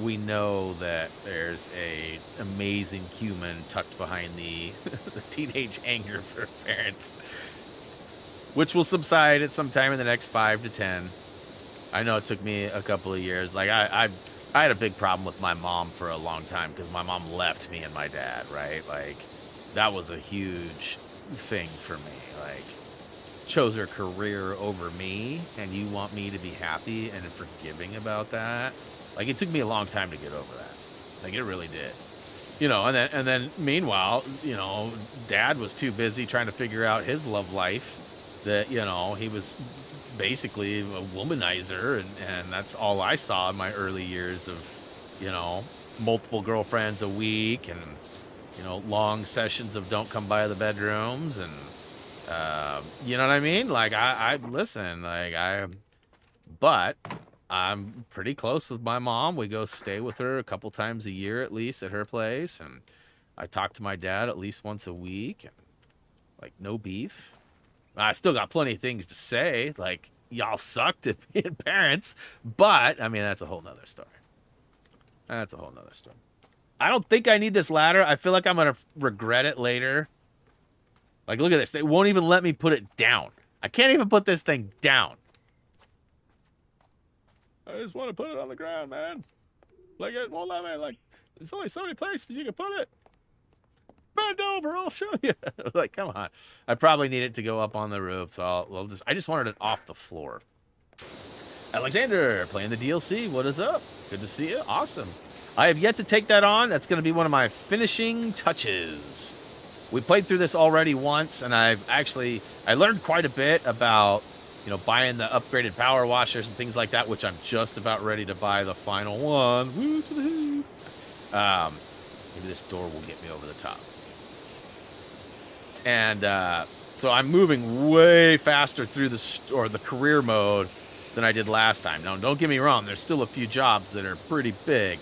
we know that there's a amazing human tucked behind the the teenage anger for parents, which will subside at some time in the next 5 to 10. I know it took me a couple of years. Like I had a big problem with my mom for a long time because my mom left me and my dad. Right, like that was a huge thing for me. Like, chose her career over me, and you want me to be happy and forgiving about that. Like, it took me a long time to get over that. Like, it really did. You know, and then meanwhile, you know, Dad was too busy trying to figure out his love life that, you know, he was basically a womanizer, and that's all I saw in my early years of, you know, multiple girlfriends a week and, you know, long sessions of don't come by the bedrooms and, you know what I mean? Like, I listen, like, but I'm pretty close with my mom. We go stay with her a couple times a year at least at her place. And I talk to my dad at least once a week. And, like, no beef. I still got plenty of things to say. Like, y'all sucked at being parents. But, I mean, that's a whole nother story. That's a whole nother story. I don't think I need this ladder. I feel like I'm going to regret it later. Like, look at this. They won't even let me put it down. I can't even put this thing down. I just want to put it on the ground, man. Like, it won't let me. Like, there's only so many places you can put it. Bend over, I'll show you. Like, come on. I probably need it to go up on the roof, so I just wanted it off the floor. Alexander, playing the DLC. What is up? Good to see you. Awesome. I have yet to take that on. That's going to be one of my finishing touches. We played through this already once, and I learned quite a bit about, you know, buying the upgraded power washers and things like that, which I'm just about ready to buy the final one. Woo to the hoop. Maybe this door will get me over the top. And so I'm moving way faster through the career mode than I did last time. Now, don't get me wrong. There's still a few jobs that are pretty big.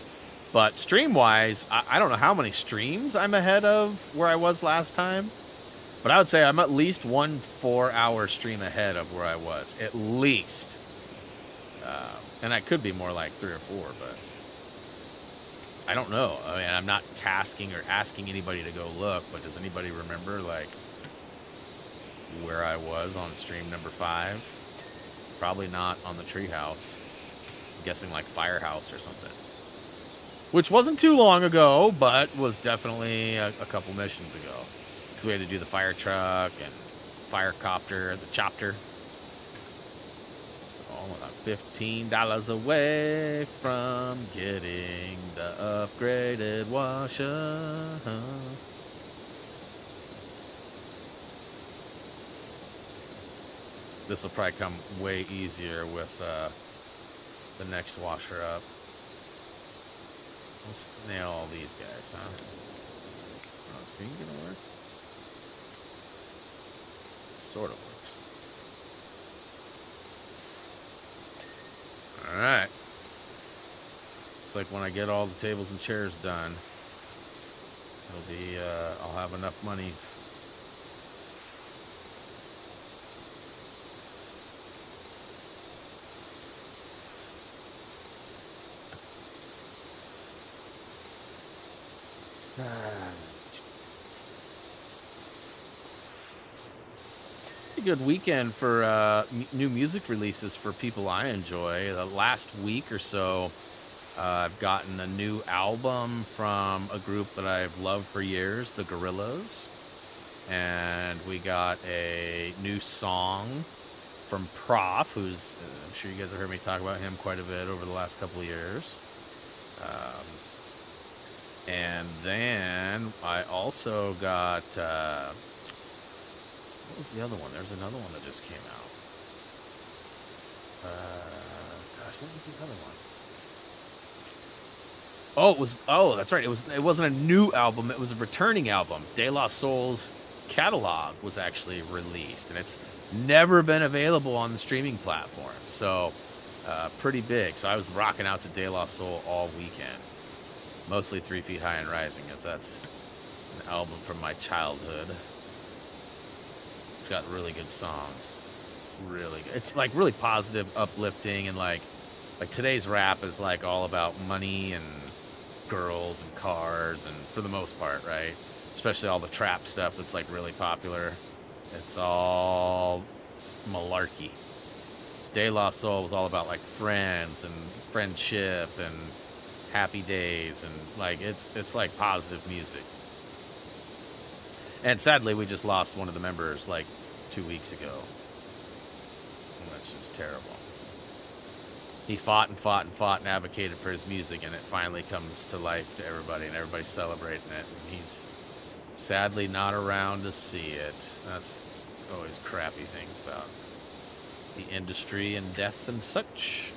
But stream-wise, I don't know how many streams I'm ahead of where I was last time. But I would say I'm at least 1 4-hour stream ahead of where I was. At least. And that could be more like 3 or 4, but I don't know. I mean, I'm not tasking or asking anybody to go look, but does anybody remember, like, where I was on stream number 5? Probably not on the treehouse. I'm guessing like Firehouse or something. Which wasn't too long ago, but was definitely a couple missions ago. So we had to do the fire truck and fire copter, the chopper. So about $15 away from getting the upgraded washer. This will probably come way easier with the next washer up. Let's nail all these guys, huh? Oh, is green gonna work? Sort of works. Alright. It's like when I get all the tables and chairs done, it'll be, I'll have enough monies. A good weekend for new music releases for people I enjoy. The last week or so, I've gotten a new album from a group that I've loved for years, the Gorillaz. and we got a new song from Prof, who's, I'm sure you guys have heard me talk about him quite a bit over the last couple of years. And then I also got, what was the other one? There's another one that just came out. Gosh, what was the other one? Oh, that's right. It wasn't a new album. It was a returning album. De La Soul's catalog was actually released, and it's never been available on the streaming platform. So, pretty big. So I was rocking out to De La Soul all weekend. Mostly 3 Feet High and Rising, as that's an album from my childhood. It's got really good songs. Really good. It's like really positive, uplifting, and like today's rap is like all about money and girls and cars, and for the most part, right? Especially all the trap stuff that's like really popular. It's all malarkey. De La Soul was all about like friends and friendship and happy days, and like it's like positive music. And sadly, we just lost one of the members like 2 weeks ago. And that's just terrible. He fought and fought and fought and advocated for his music, and it finally comes to life to everybody, and everybody's celebrating it. And he's sadly not around to see it. That's always crappy things about the industry and death and such.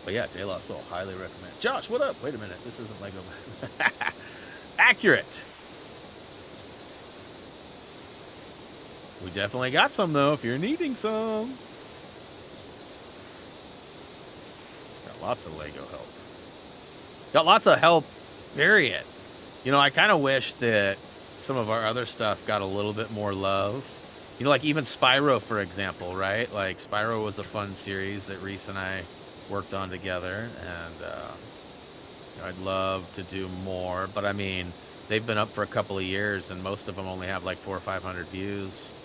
But yeah, De La Soul, highly recommend. Josh, what up? Wait a minute, this isn't Lego. Accurate. We definitely got some, though, if you're needing some. Got lots of Lego help. Got lots of help, period. You know, I kind of wish that some of our other stuff got a little bit more love. You know, like even Spyro, for example, right? Like, Spyro was a fun series that Reese and I worked on together, and you know, I'd love to do more. But, I mean, they've been up for a couple of years, and most of them only have like 400 or 500 views.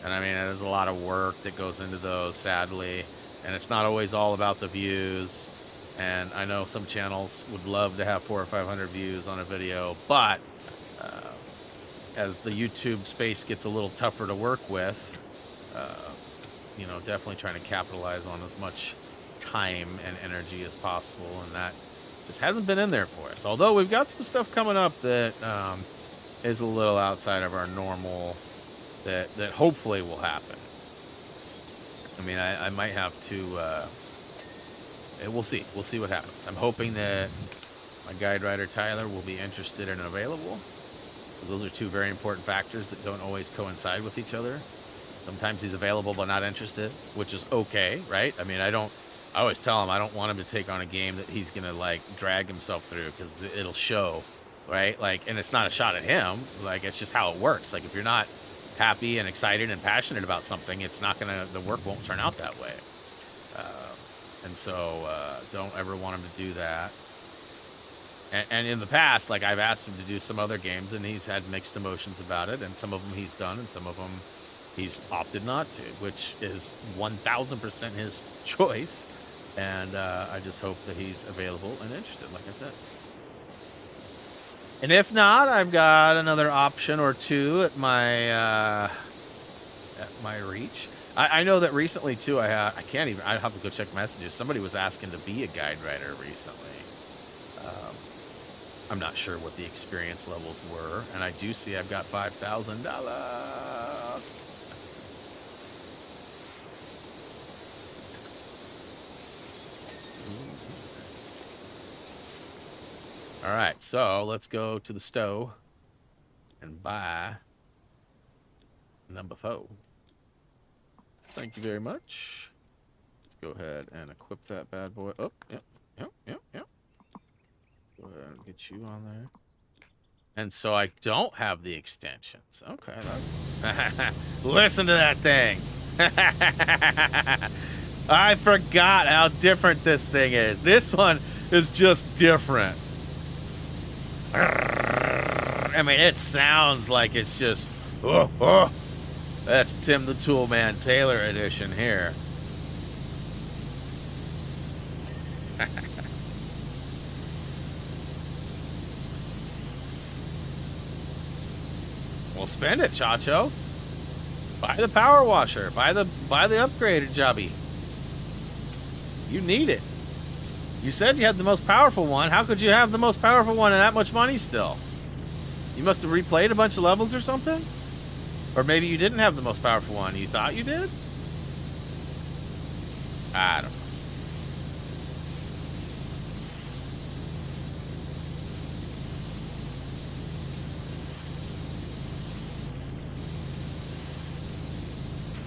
And I mean, there's a lot of work that goes into those, sadly. And it's not always all about the views. And I know some channels would love to have 400 or 500 views on a video. But as the YouTube space gets a little tougher to work with, you know, definitely trying to capitalize on as much time and energy as possible. And that just hasn't been in there for us. Although we've got some stuff coming up that is a little outside of our normal... That hopefully will happen. I mean, I might have to, we'll see. We'll see what happens. I'm hoping that my guide writer, Tyler, will be interested and available. Because those are two very important factors that don't always coincide with each other. Sometimes he's available but not interested, which is okay, right? I mean, I always tell him I don't want him to take on a game that he's going to, like, drag himself through, because it'll show, right? Like, and it's not a shot at him. Like, it's just how it works. Like, if you're not happy and excited and passionate about something, it's not gonna, the work won't turn out that way. And so don't ever want him to do that. And in the past, like, I've asked him to do some other games, and he's had mixed emotions about it, and some of them he's done, and some of them he's opted not to, which is 1000% his choice. And I just hope that he's available and interested, like I said. And if not, I've got another option or two at my reach. I know that recently too. I have to go check messages. Somebody was asking to be a guide writer recently. I'm not sure what the experience levels were, and I do see I've got $5,000. All right, so let's go to the store and buy number 4. Thank you very much. Let's go ahead and equip that bad boy. Oh, yep. Let's go ahead and get you on there. And so I don't have the extensions. Okay, that's... Listen to that thing. I forgot how different this thing is. This one is just different. I mean, it sounds like it's just, That's Tim the Tool Man Taylor edition here. Well, spend it, Chacho. Buy the power washer. Buy the upgraded jobby. You need it. You said you had the most powerful one. How could you have the most powerful one and that much money still? You must have replayed a bunch of levels or something? Or maybe you didn't have the most powerful one. You thought you did? I don't know.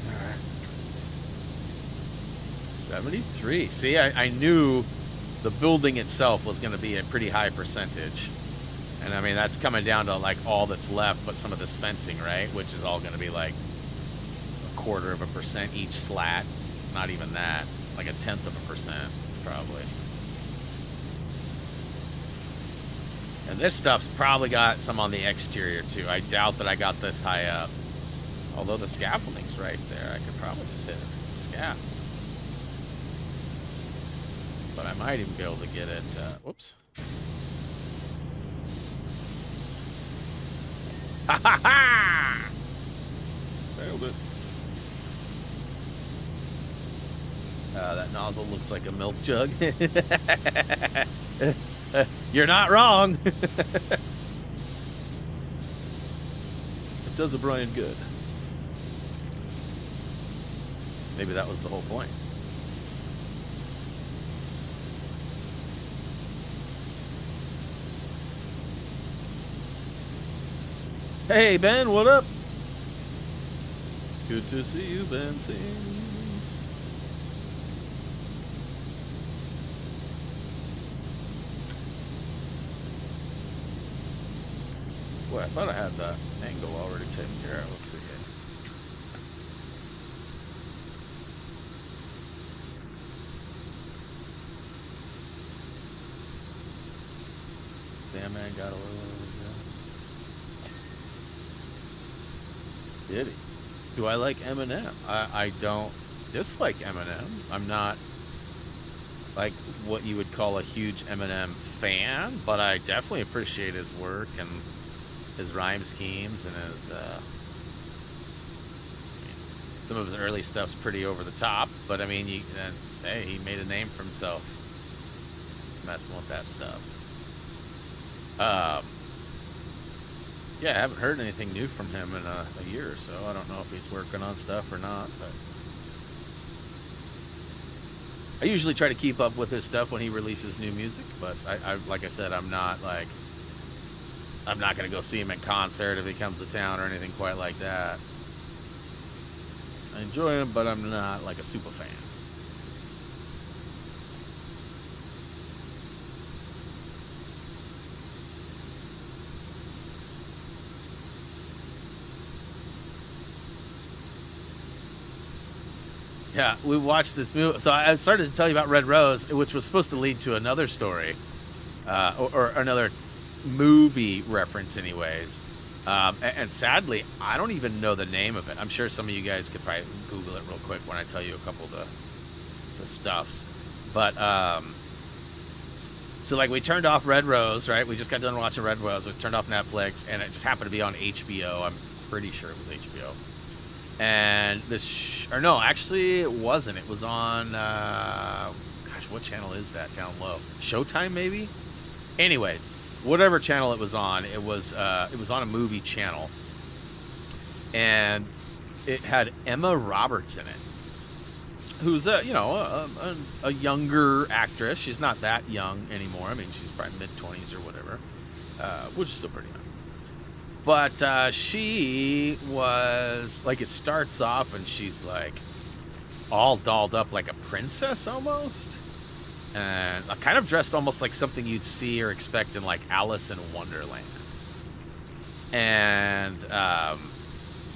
All right. 73. See, I knew the building itself was going to be a pretty high percentage. And I mean, that's coming down to like all that's left, but some of this fencing, right? Which is all going to be like 1/4% each slat. Not even that. Like 1/10%, probably. And this stuff's probably got some on the exterior too. I doubt that I got this high up. Although the scaffolding's right there, I could probably just hit it with the scaffold. But I might even be able to get it. Whoops. Ha ha ha! Nailed it. That nozzle looks like a milk jug. You're not wrong. It does O'Brien good. Maybe that was the whole point. Hey, Ben, what up? Good to see you, Ben Sings. Boy, I thought I had the angle already taken care of. Let's see. Damn man got away with it. Did he? Do I like Eminem? I don't dislike Eminem. I'm not like what you would call a huge Eminem fan, but I definitely appreciate his work and his rhyme schemes and his some of his early stuff's pretty over the top, but I mean, you can say he made a name for himself messing with that stuff. Yeah, I haven't heard anything new from him in a year or so. I don't know if he's working on stuff or not, but I usually try to keep up with his stuff when he releases new music, but I like I said, I'm not going to go see him in concert if he comes to town or anything quite like that. I enjoy him, but I'm not like a super fan. Yeah, we watched this movie. So I started to tell you about Red Rose, which was supposed to lead to another story, or another movie reference anyways. And sadly, I don't even know the name of it. I'm sure some of you guys could probably Google it real quick when I tell you a couple of the stuffs. But, so like we turned off Red Rose, right? We just got done watching Red Rose. We turned off Netflix, and it just happened to be on HBO. I'm pretty sure it was HBO. And this, or no, actually it wasn't. It was on, gosh, what channel is that down low? Showtime, maybe? Anyways, whatever channel it was on on a movie channel. And it had Emma Roberts in it, who's a younger actress. She's not that young anymore. I mean, she's probably mid-20s or whatever, which is still pretty young. But she was, like, it starts off and she's, like, all dolled up like a princess almost. And kind of dressed almost like something you'd see or expect in, like, Alice in Wonderland. And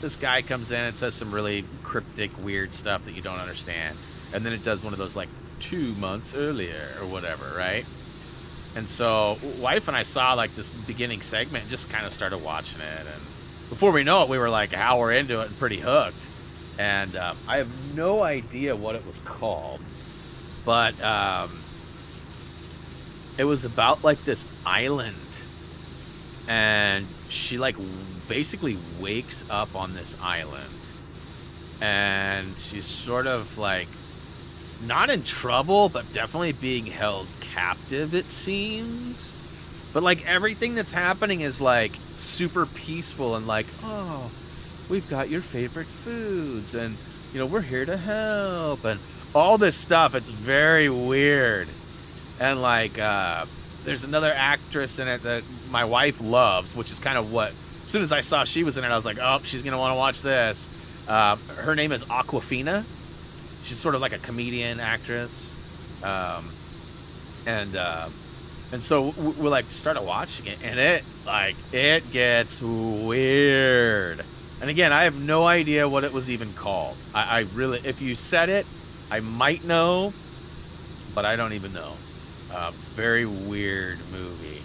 this guy comes in and says some really cryptic, weird stuff that you don't understand. And then it does one of those, like, 2 months earlier or whatever, right? And so, wife and I saw, like, this beginning segment and just kind of started watching it. And before we know it, we were, like, an hour into it and pretty hooked. And I have no idea what it was called. But it was about, like, this island. And she, like, basically wakes up on this island, and she's sort of like not in trouble, but definitely being held captive, it seems. But like everything that's happening is like super peaceful and like, oh, we've got your favorite foods, and you know, we're here to help, and all this stuff. It's very weird. And like there's another actress in it that my wife loves, which is kind of what, as soon as I saw she was in it, I was like, oh, she's gonna want to watch this. Her name is Aquafina. She's sort of like a comedian actress. And so we like started watching it, and it gets weird. And again, I have no idea what it was even called. I really, if you said it, I might know, but I don't even know. Very weird movie.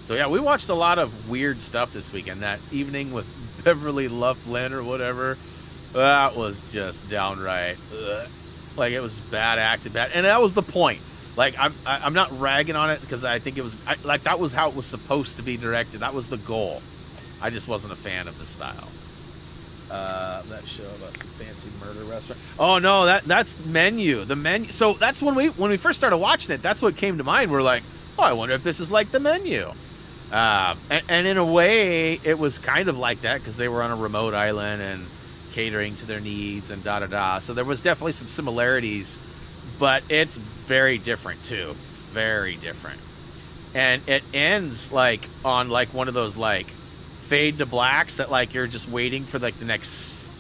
So yeah, we watched a lot of weird stuff this weekend. That evening with Beverly Loughlin or whatever, that was just downright, like it was bad acted, bad, and that was the point. Like I'm not ragging on it because I think it was like that was how it was supposed to be directed. That was the goal. I just wasn't a fan of the style. That show about some fancy murder restaurant. Oh no, that's Menu. The Menu. So that's when we first started watching it. That's what came to mind. We're like, oh, I wonder if this is like The Menu. And in a way, it was kind of like that because they were on a remote island and catering to their needs and da-da-da. So there was definitely some similarities, but it's very different too. Very different. And it ends like on like one of those like fade to blacks that like you're just waiting for like the next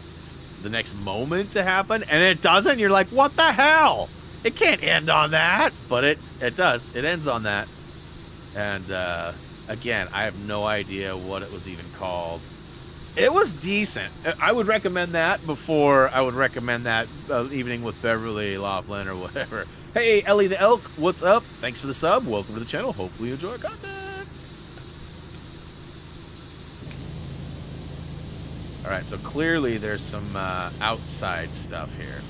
moment to happen, and it doesn't. You're like, what the hell? It can't end on that. But it does. It ends on that. And again, I have no idea what it was even called. It was decent. I would recommend that before I would recommend that Evening with Beverly Loughlin or whatever. Hey, Ellie the Elk, what's up? Thanks for the sub. Welcome to the channel. Hopefully you enjoy our content. All right, so clearly there's some outside stuff here.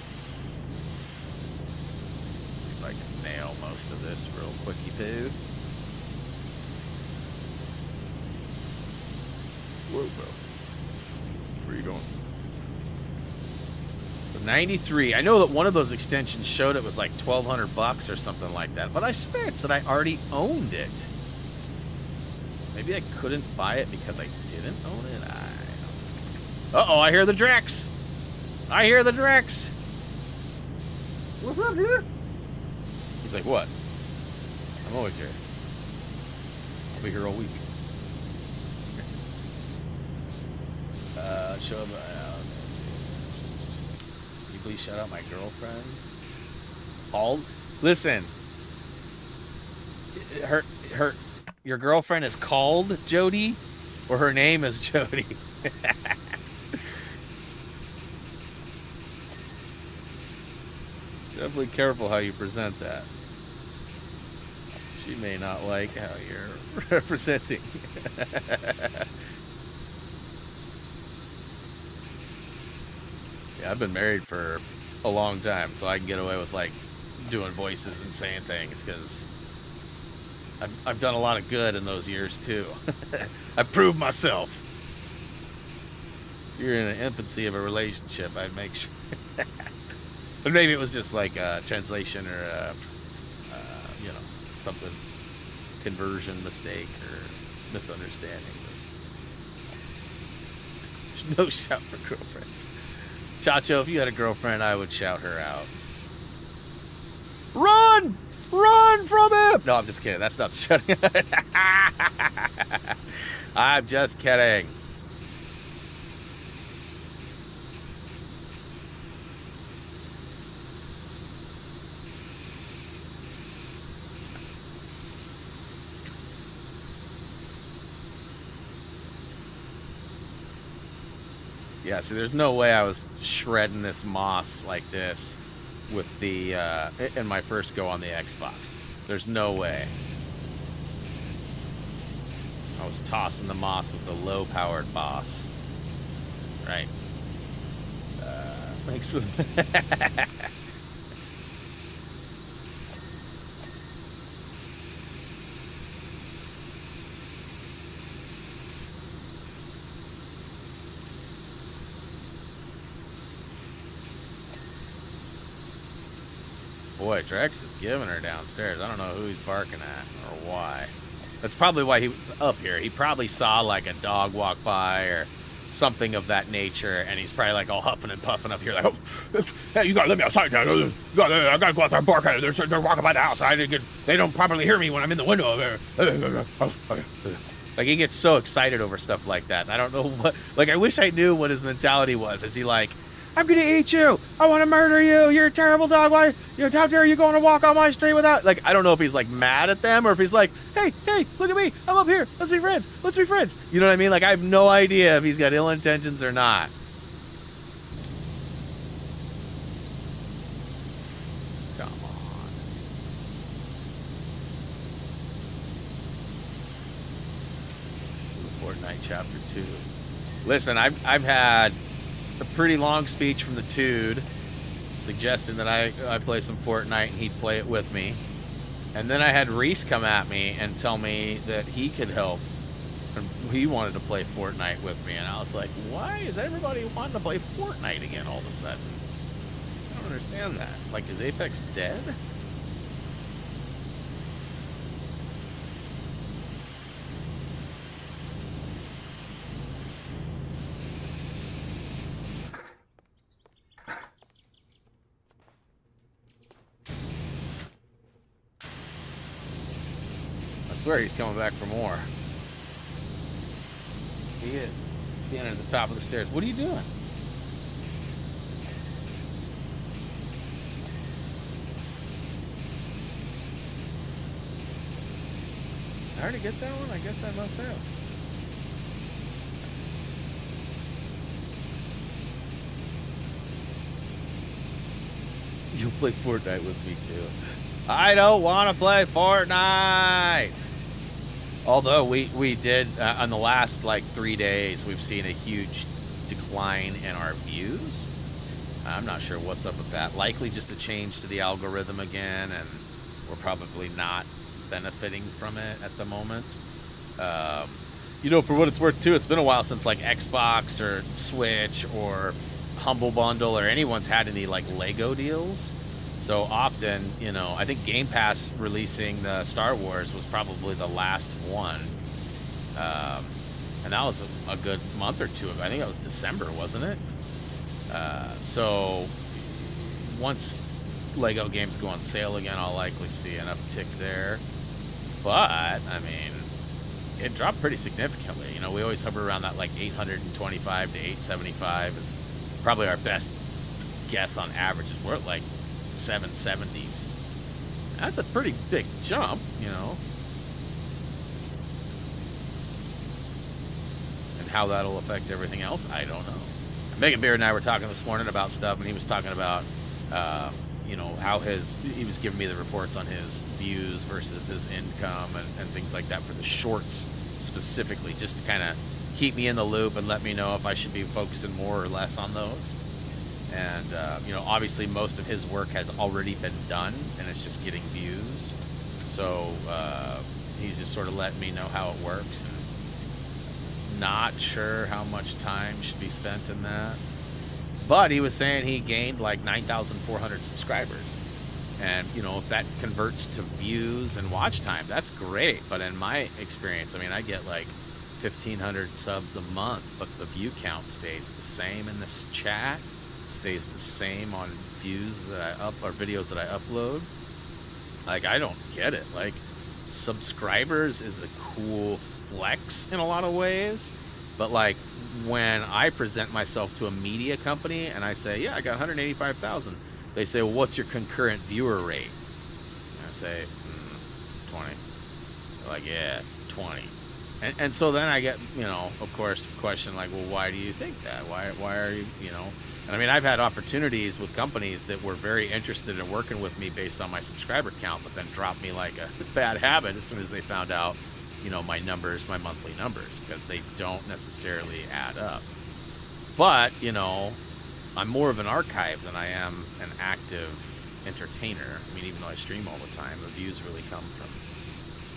Let's see if I can nail most of this real quicky poo. Whoa, bro. Where are you going? 93. I know that one of those extensions showed it was like $1,200 or something like that, but I swear it said I already owned it. Maybe I couldn't buy it because I didn't own it. Uh-oh, I hear the Drex. I hear the Drex. What's up, dude? He's like, what? I'm always here. I'll be here all week. Show up. Can you please shout out my girlfriend? Listen. Your girlfriend is called Jody, or her name is Jody? Definitely careful how you present that. She may not like how you're representing. Yeah, I've been married for a long time, so I can get away with like doing voices and saying things because I've done a lot of good in those years too. I've proved myself. If you're in the infancy of a relationship, I'd make sure. But maybe it was just like a translation or you know, something, conversion mistake or misunderstanding. There's no shout for girlfriends. Chacho, if you had a girlfriend, I would shout her out. Run! Run from him! No, I'm just kidding. That's not the shouting. I'm just kidding. Yeah, see, there's no way I was shredding this moss like this with the, in my first go on the Xbox. There's no way. I was tossing the moss with the low-powered boss. Right. Thanks for... Boy, Drex is giving her downstairs. I don't know who he's barking at or why. That's probably why he was up here. He probably saw like a dog walk by or something of that nature, and he's probably like all huffing and puffing up here like, oh, hey, you gotta let me outside. I gotta go out there and bark at it. They're walking by the house. They don't properly hear me when I'm in the window. Like, he gets so excited over stuff like that. I don't know what, like, I wish I knew what his mentality was. Is he like, I'm gonna eat you. I want to murder you. You're a terrible dog. Why? How dare you going to walk on my street without? Like, I don't know if he's like mad at them or if he's like, hey, look at me. I'm up here. Let's be friends. Let's be friends. You know what I mean? Like, I have no idea if he's got ill intentions or not. Come on. Fortnite Chapter 2. Listen, I've had a pretty long speech from the Tude suggesting that I play some Fortnite and he'd play it with me. And then I had Reese come at me and tell me that he could help and he wanted to play Fortnite with me. And I was like, why is everybody wanting to play Fortnite again all of a sudden? I don't understand that. Like, is Apex dead? I swear he's coming back for more. He is. Standing at the top of the stairs. What are you doing? I already get that one? I guess I must have. You'll play Fortnite with me too. I don't want to play Fortnite. Although we did on the last like 3 days, we've seen a huge decline in our views. I'm not sure what's up with that. Likely just a change to the algorithm again, and we're probably not benefiting from it at the moment. You know, for what it's worth too, it's been a while since like Xbox or Switch or Humble Bundle or anyone's had any like Lego deals. So often, you know, I think Game Pass releasing the Star Wars was probably the last one. And that was a good month or two ago. I think that was December, wasn't it? So once Lego games go on sale again, I'll likely see an uptick there. But, I mean, it dropped pretty significantly. You know, we always hover around that like 825 to 875 is probably our best guess on averages. We're at like 770s. That's a pretty big jump, you know. And how that'll affect everything else, I don't know. Megan Beard and I were talking this morning about stuff, and he was talking about, you know, how he was giving me the reports on his views versus his income and things like that for the shorts specifically, just to kind of keep me in the loop and let me know if I should be focusing more or less on those. And, you know, obviously most of his work has already been done, and it's just getting views. So he's just sort of letting me know how it works. And not sure how much time should be spent in that. But he was saying he gained like 9,400 subscribers. And, you know, if that converts to views and watch time, that's great. But in my experience, I mean, I get like 1,500 subs a month, but the view count stays the same in this chat. Stays the same on views that or videos that I upload. Like, I don't get it. Like, subscribers is a cool flex in a lot of ways, but like when I present myself to a media company and I say, yeah, I got 185,000, they say, well, what's your concurrent viewer rate? And I say 20. They're like, yeah, 20. And so then I get, you know, of course, the question like, well, why do you think that? Why are you, you know? And I mean, I've had opportunities with companies that were very interested in working with me based on my subscriber count, but then dropped me like a bad habit as soon as they found out, you know, my numbers, my monthly numbers, because they don't necessarily add up. But, you know, I'm more of an archive than I am an active entertainer. I mean, even though I stream all the time, the views really come from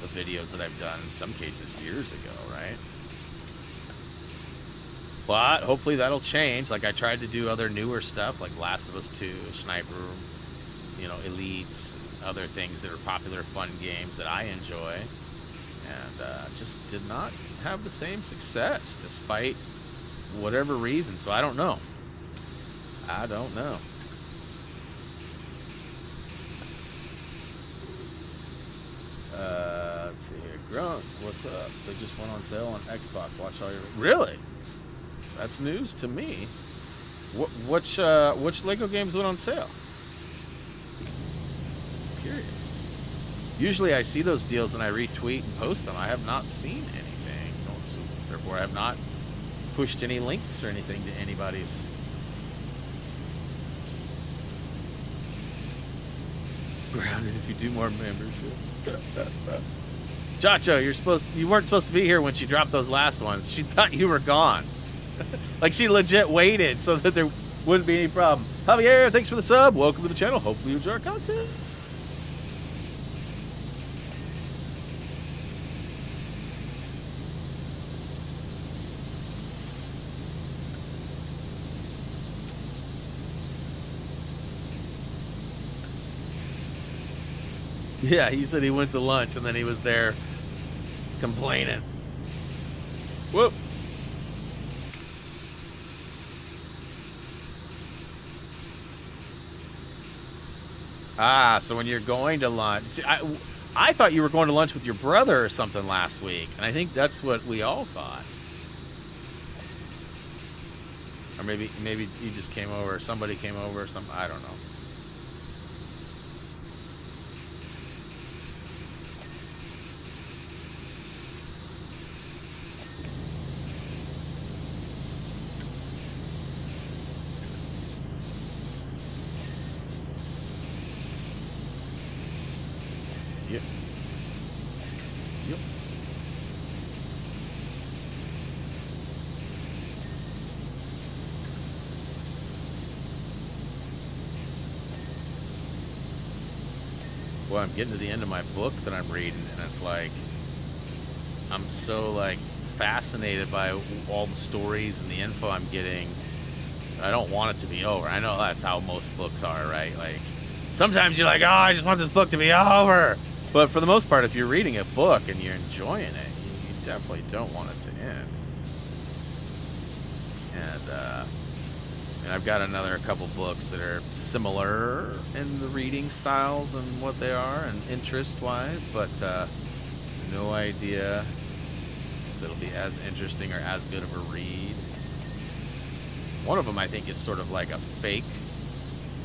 the videos that I've done, in some cases years ago, right? But hopefully that'll change. Like, I tried to do other newer stuff like Last of Us 2, Sniper you know, elites, and other things that are popular, fun games that I enjoy, and just did not have the same success despite whatever reason. So I don't know. I don't know. Let's see here. Grunt, what's up? They just went on sale on Xbox. Watch all your... Really? That's news to me. Which Lego games went on sale? I'm curious. Usually I see those deals and I retweet and post them. I have not seen anything. So therefore I have not pushed any links or anything to anybody's. Grounded if you do more memberships. Chacho, you weren't supposed to be here when she dropped those last ones. She thought you were gone. Like she legit waited so that there wouldn't be any problem. Javier, thanks for the sub. Welcome to the channel. Hopefully you enjoy our content. Yeah, he said he went to lunch and then he was there complaining. Whoop. Ah, so when you're going to lunch... See, I thought you were going to lunch with your brother or something last week, and I think that's what we all thought. Or maybe you just came over, or somebody came over or something. I don't know. Yep. Yep. Well, I'm getting to the end of my book that I'm reading, and it's like I'm so like fascinated by all the stories and the info I'm getting. I don't want it to be over. I know that's how most books are, right? Like sometimes you're like, oh, I just want this book to be over. But for the most part, if you're reading a book and you're enjoying it, you definitely don't want it to end. And I've got a couple books that are similar in the reading styles and what they are and interest-wise, but no idea if it'll be as interesting or as good of a read. One of them, I think, is sort of like a fake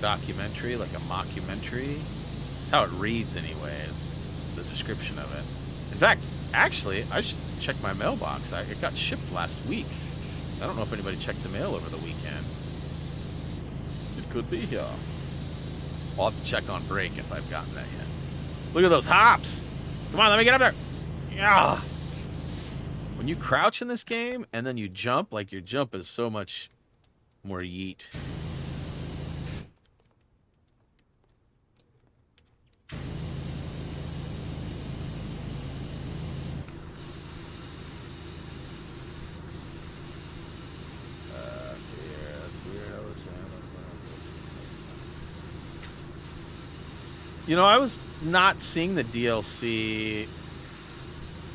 documentary, like a mockumentary. That's how it reads anyways, the description of it. In fact, actually, I should check my mailbox. It got shipped last week. I don't know if anybody checked the mail over the weekend. It could be here. I'll have to check on break if I've gotten that yet. Look at those hops! Come on, let me get up there! Yeah. When you crouch in this game and then you jump, like your jump is so much more yeet. You know, I was not seeing the DLC,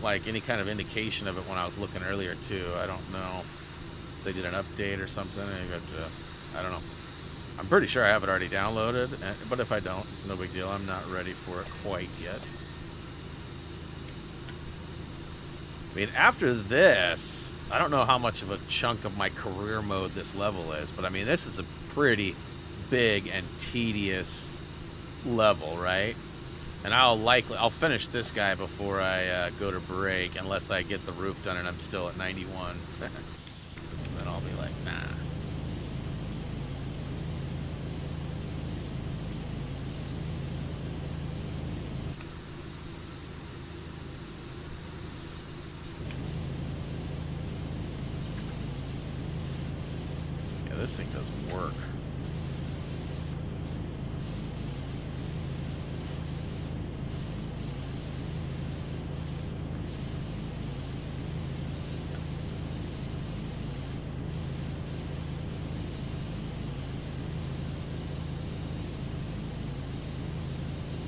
like any kind of indication of it when I was looking earlier too. I don't know if they did an update or something. I don't know. I'm pretty sure I have it already downloaded, but if I don't, it's no big deal. I'm not ready for it quite yet. I mean, after this, I don't know how much of a chunk of my career mode this level is, but I mean, this is a pretty big and tedious level, right? And I'll finish this guy before I go to break, unless I get the roof done and I'm still at 91. Then I'll be like, nah. Yeah, this thing does work.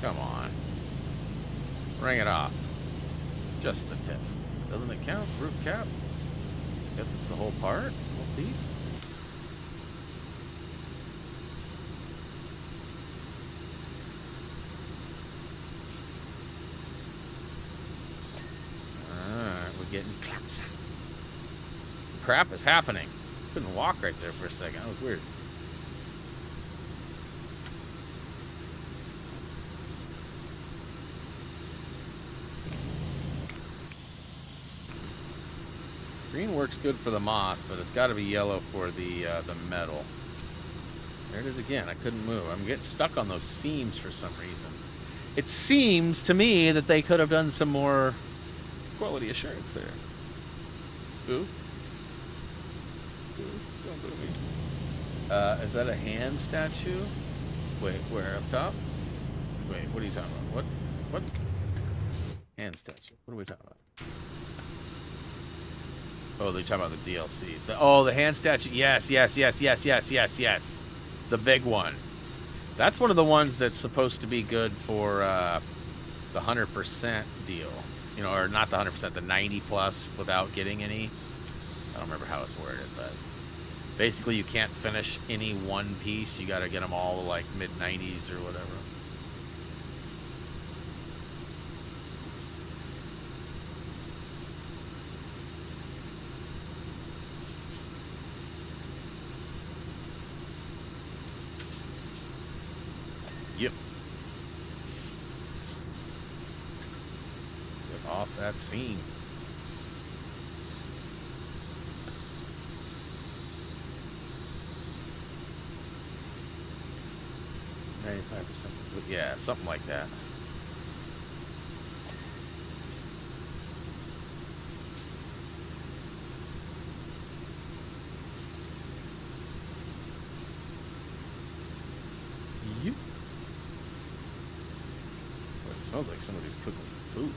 Come on. Ring it off. Just the tip. Doesn't it count? Roof cap? Guess it's the whole part? Whole piece? Alright, we're getting claps. Crap is happening. Couldn't walk right there for a second. That was weird. Green works good for the moss, but it's got to be yellow for the metal. There it is again. I couldn't move. I'm getting stuck on those seams for some reason. It seems to me that they could have done some more quality assurance there. Boo. Boo. Don't boo me. Is that a hand statue? Wait, where? Up top? Wait, what are you talking about? What? Hand statue. What are we talking about? Oh, they're talking about the DLCs. The hand statue. Yes. The big one. That's one of the ones that's supposed to be good for the 100% deal. You know, or not the 100%, the 90 plus without getting any. I don't remember how it's worded, but basically you can't finish any one piece. You got to get them all like mid-90s or whatever. Yep. Get off that scene. %. Yeah, something like that. Yep. It smells like somebody's cooking some food.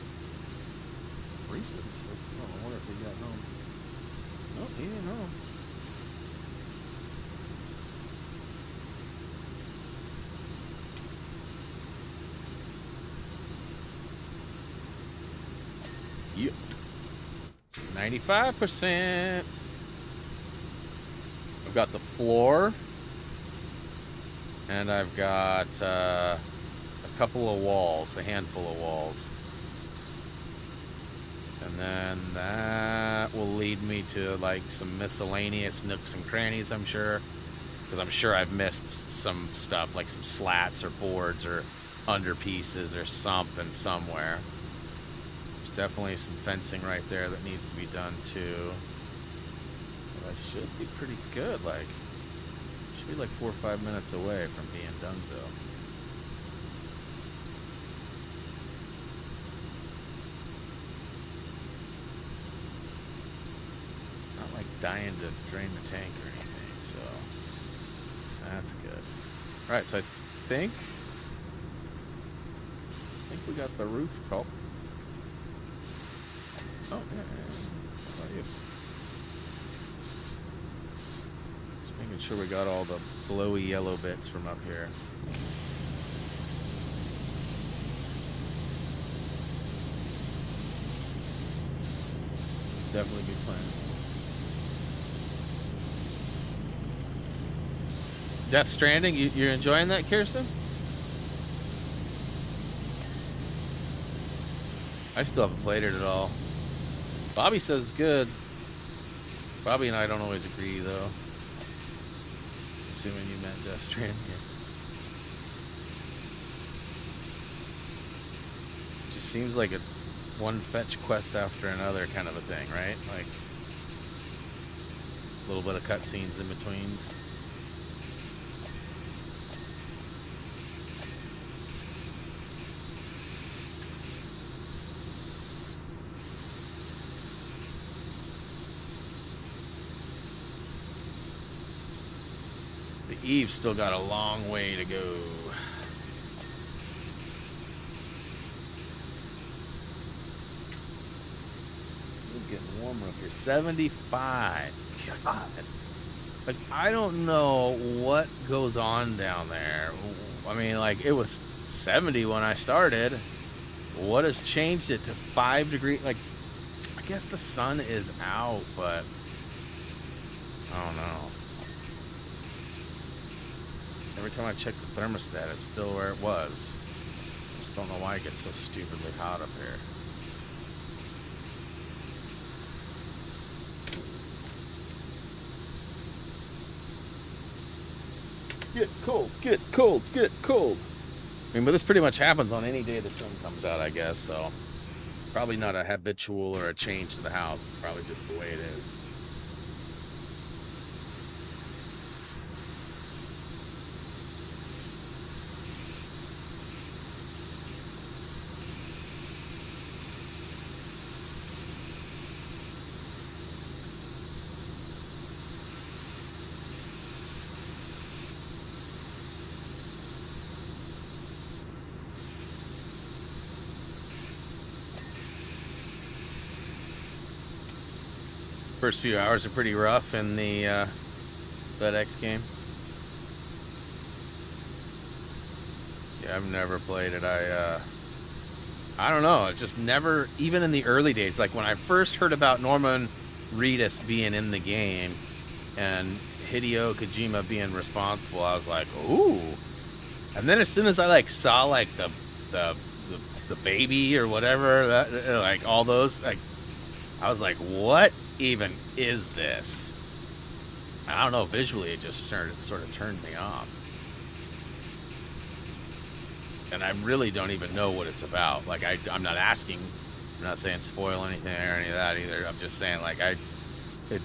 Reese isn't supposed to know. I wonder if he got home. Nope, he didn't know. Yep. 95%. I've got the floor. And I've got a couple of walls, a handful of walls. And then that will lead me to like some miscellaneous nooks and crannies, I'm sure. Because I'm sure I've missed some stuff, like some slats or boards or underpieces or something somewhere. There's definitely some fencing right there that needs to be done too. But I should be pretty good, like. Should be like 4 or 5 minutes away from being done, though. Not like dying to drain the tank or anything, so that's good. All right, so I think we got the roof caulk. Oh, yeah. How about you? Making sure we got all the glowy yellow bits from up here. Definitely be playing. Death Stranding, you're enjoying that, Kirsten? I still haven't played it at all. Bobby says it's good. Bobby and I don't always agree, though. Assuming you meant Death Stranding. Just seems like a one fetch quest after another kind of a thing, right? Like a little bit of cutscenes in betweens. Eve's still got a long way to go. It's getting warmer up here. 75. God. Like, I don't know what goes on down there. I mean, like, it was 70 when I started. What has changed it to 5 degrees? Like, I guess the sun is out, but I don't know. Every time I check the thermostat, it's still where it was. I just don't know why it gets so stupidly hot up here. Get cold, get cold, get cold. I mean, but this pretty much happens on any day the sun comes out, I guess, so probably not a habitual or a change to the house. It's probably just the way it is. First few hours are pretty rough in the FedEx game. Yeah, I've never played it. I don't know. It just never, even in the early days, like when I first heard about Norman Reedus being in the game and Hideo Kojima being responsible, I was like, ooh. And then as soon as I like saw like the baby or whatever, that, like all those, like I was like, what even is this? I don't know, visually it just sort of turned me off. And I really don't even know what it's about. Like I'm not asking, I'm not saying spoil anything or any of that either. I'm just saying like it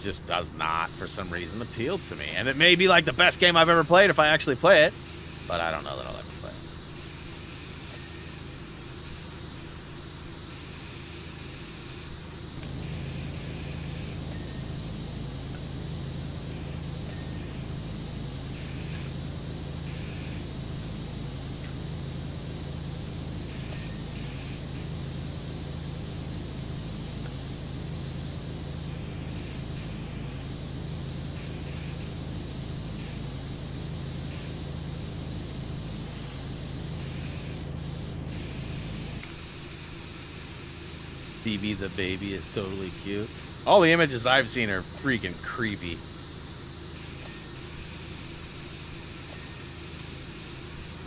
just does not for some reason appeal to me. And it may be like the best game I've ever played if I actually play it, but I don't know that I'll ever play it. Phoebe the baby is totally cute. All the images I've seen are freaking creepy.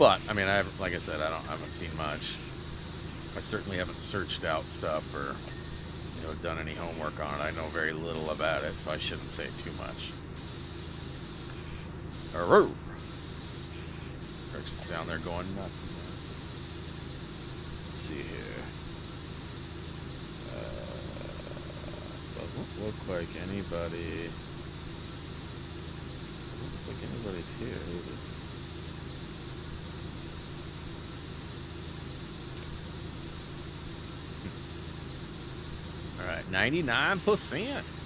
But I mean, like I said, I haven't seen much. I certainly haven't searched out stuff or done any homework on it. I know very little about it, so I shouldn't say too much. Eric's down there going nuts. Let's see here. Doesn't look like anybody. Doesn't look like anybody's here either. All right, 99%.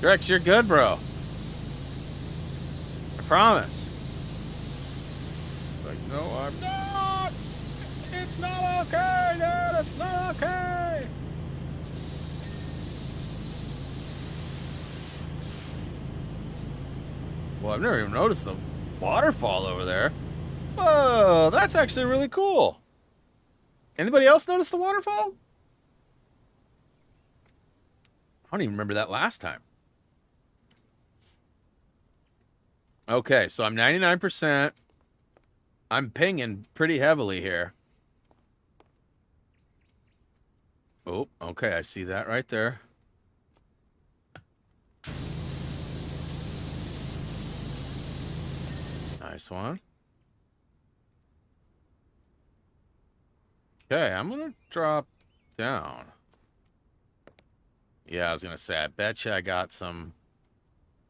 Drex, you're good, bro. I promise. It's like, no, I'm not. It's not okay, dude. It's not okay. Well, I've never even noticed the waterfall over there. Whoa, that's actually really cool. Anybody else notice the waterfall? I don't even remember that last time. Okay, so I'm 99%. I'm pinging pretty heavily here. Oh, okay, I see that right there. Nice one. Okay, I'm going to drop down. Yeah, I was going to say, I bet you I got some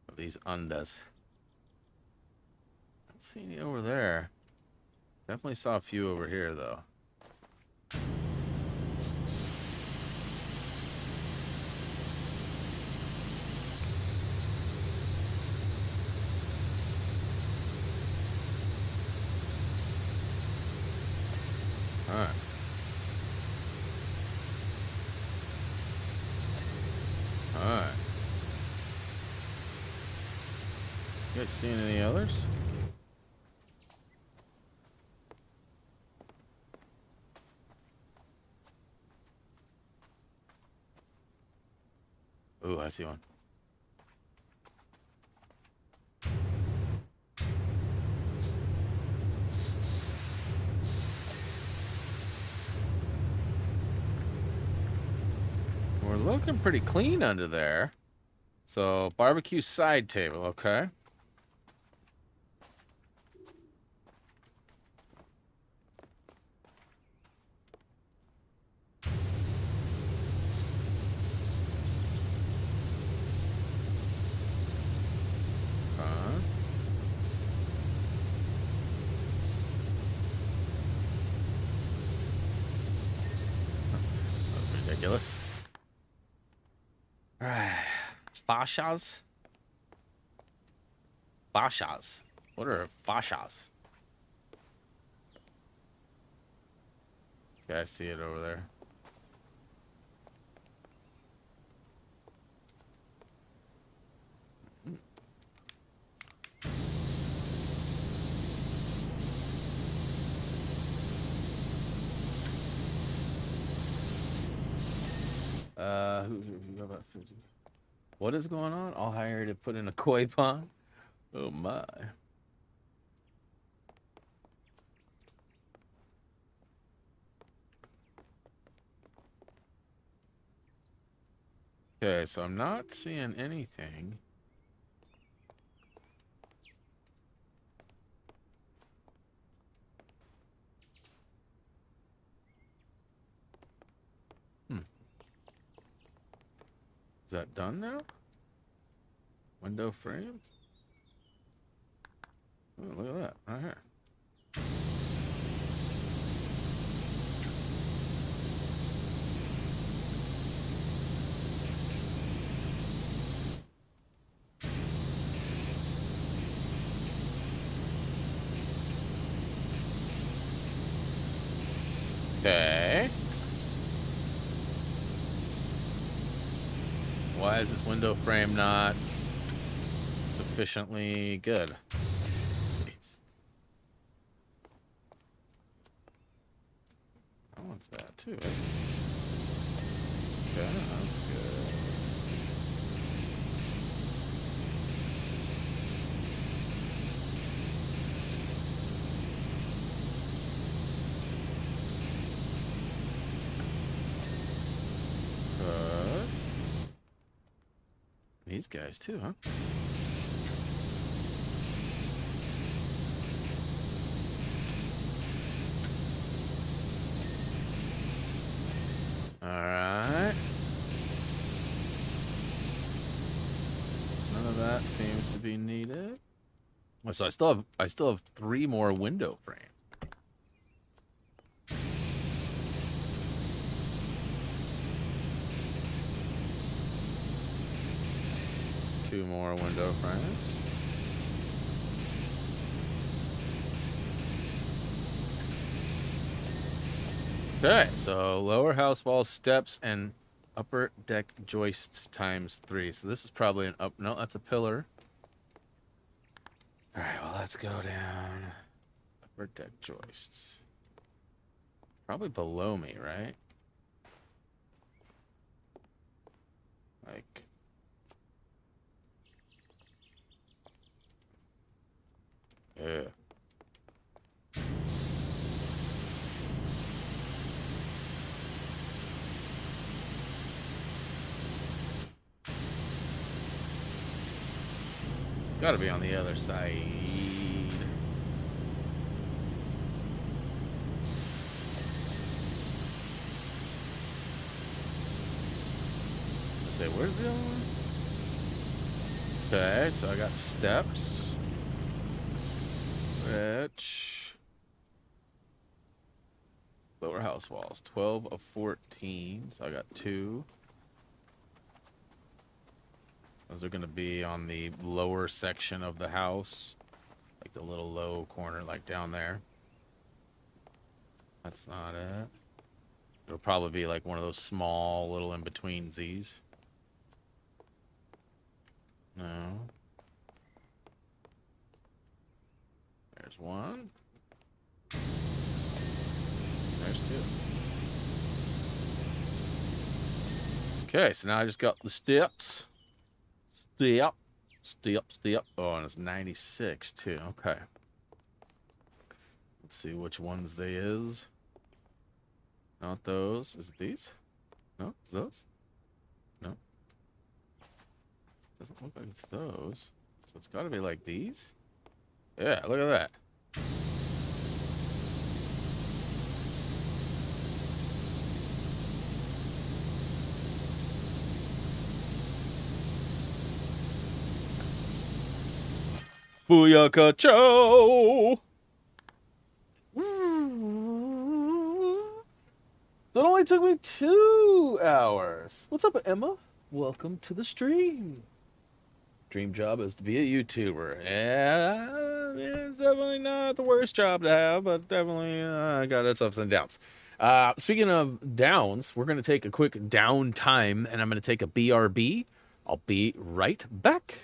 of these undas. I don't see any over there. Definitely saw a few over here, though. All right. All right. You guys seeing any others? Oh, I see one. We're looking pretty clean under there. So, barbecue side table, okay. That's ridiculous. Alright. Fashas? Fashas. What are fashas? Okay, I see it over there. Who about 50? What is going on? I'll hire to put in a koi pond. Oh my. Okay, so I'm not seeing anything. Is that done now? Window frames? Oh, look at that, right here. Okay. Why is this window frame not sufficiently good? Jeez. That one's bad too, right? Okay, that's good. Good. These guys too, huh? Alright. None of that seems to be needed. So I still have 3 more window frames. Two more window frames. Okay, so lower house walls, steps, and upper deck joists ×3. So this is probably an up. No, that's a pillar. All right, well, let's go down. Upper deck joists. Probably below me, right? Like. Yeah. It's got to be on the other side. Let's say, where's the other one? Okay, so I got steps. Which lower house walls, 12 of 14. So I got 2. Those are going to be on the lower section of the house, like the little low corner, like down there. That's not it. It'll probably be like one of those small little in-between Z's. No. There's one. There's two. Okay, so now I just got the steps. Step. Step, step. Oh, and it's 96 too. Okay. Let's see which ones they is. Not those. Is it these? No? Is those? No. Doesn't look like it's those. So it's got to be like these. Yeah, look at that. Booyaka Chow! So it only took me 2 hours. What's up, Emma? Welcome to the stream. Dream job is to be a YouTuber. Yeah, it's definitely not the worst job to have, but definitely got its ups and downs. Speaking of downs, we're going to take a quick down time, and I'm going to take a BRB. I'll be right back.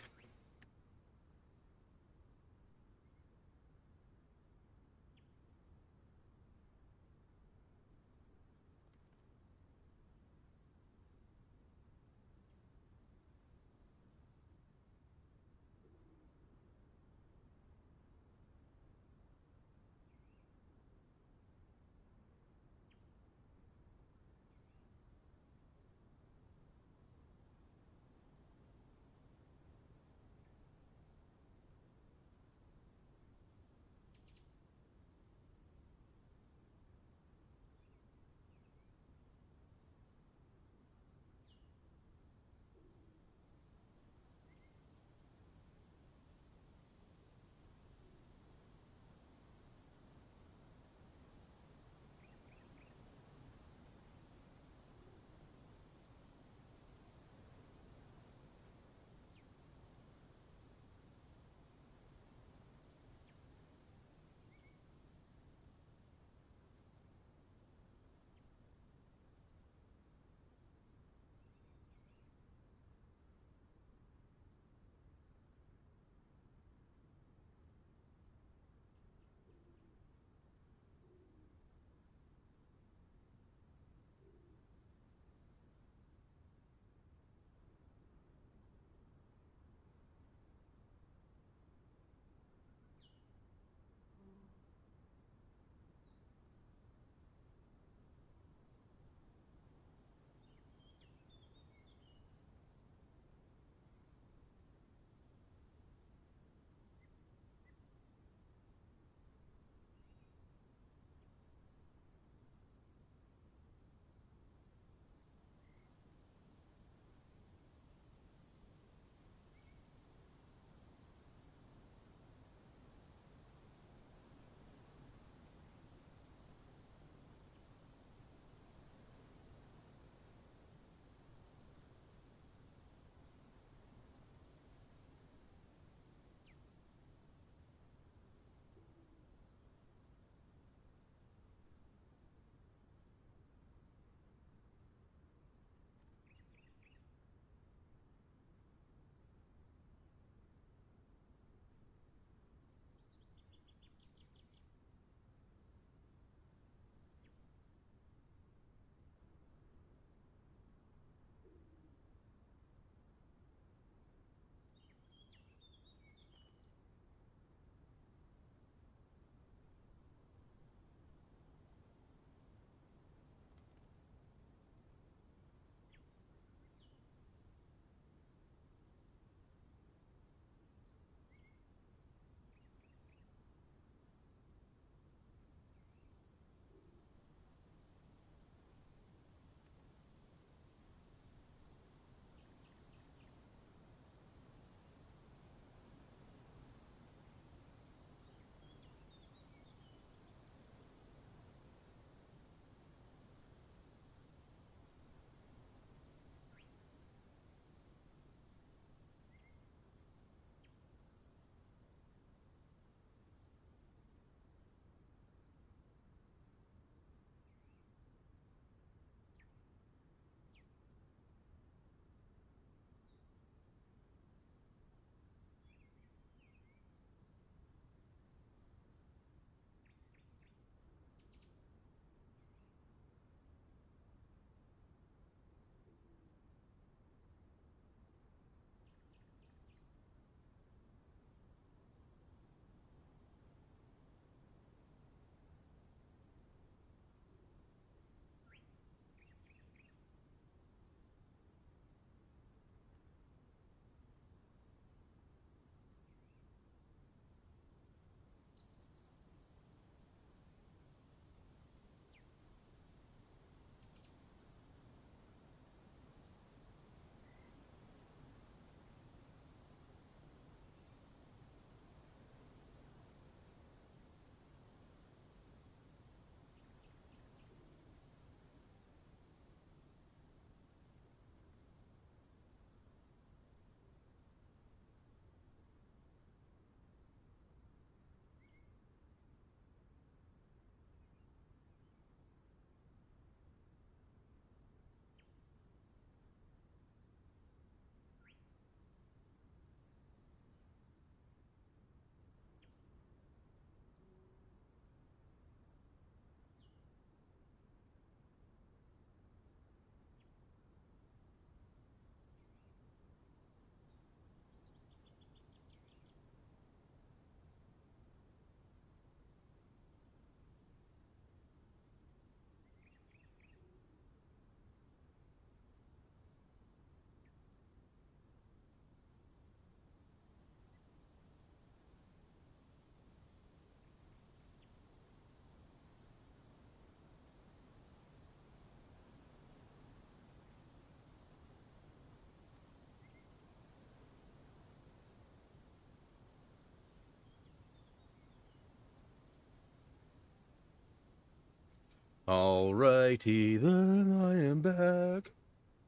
Alrighty then, I am back.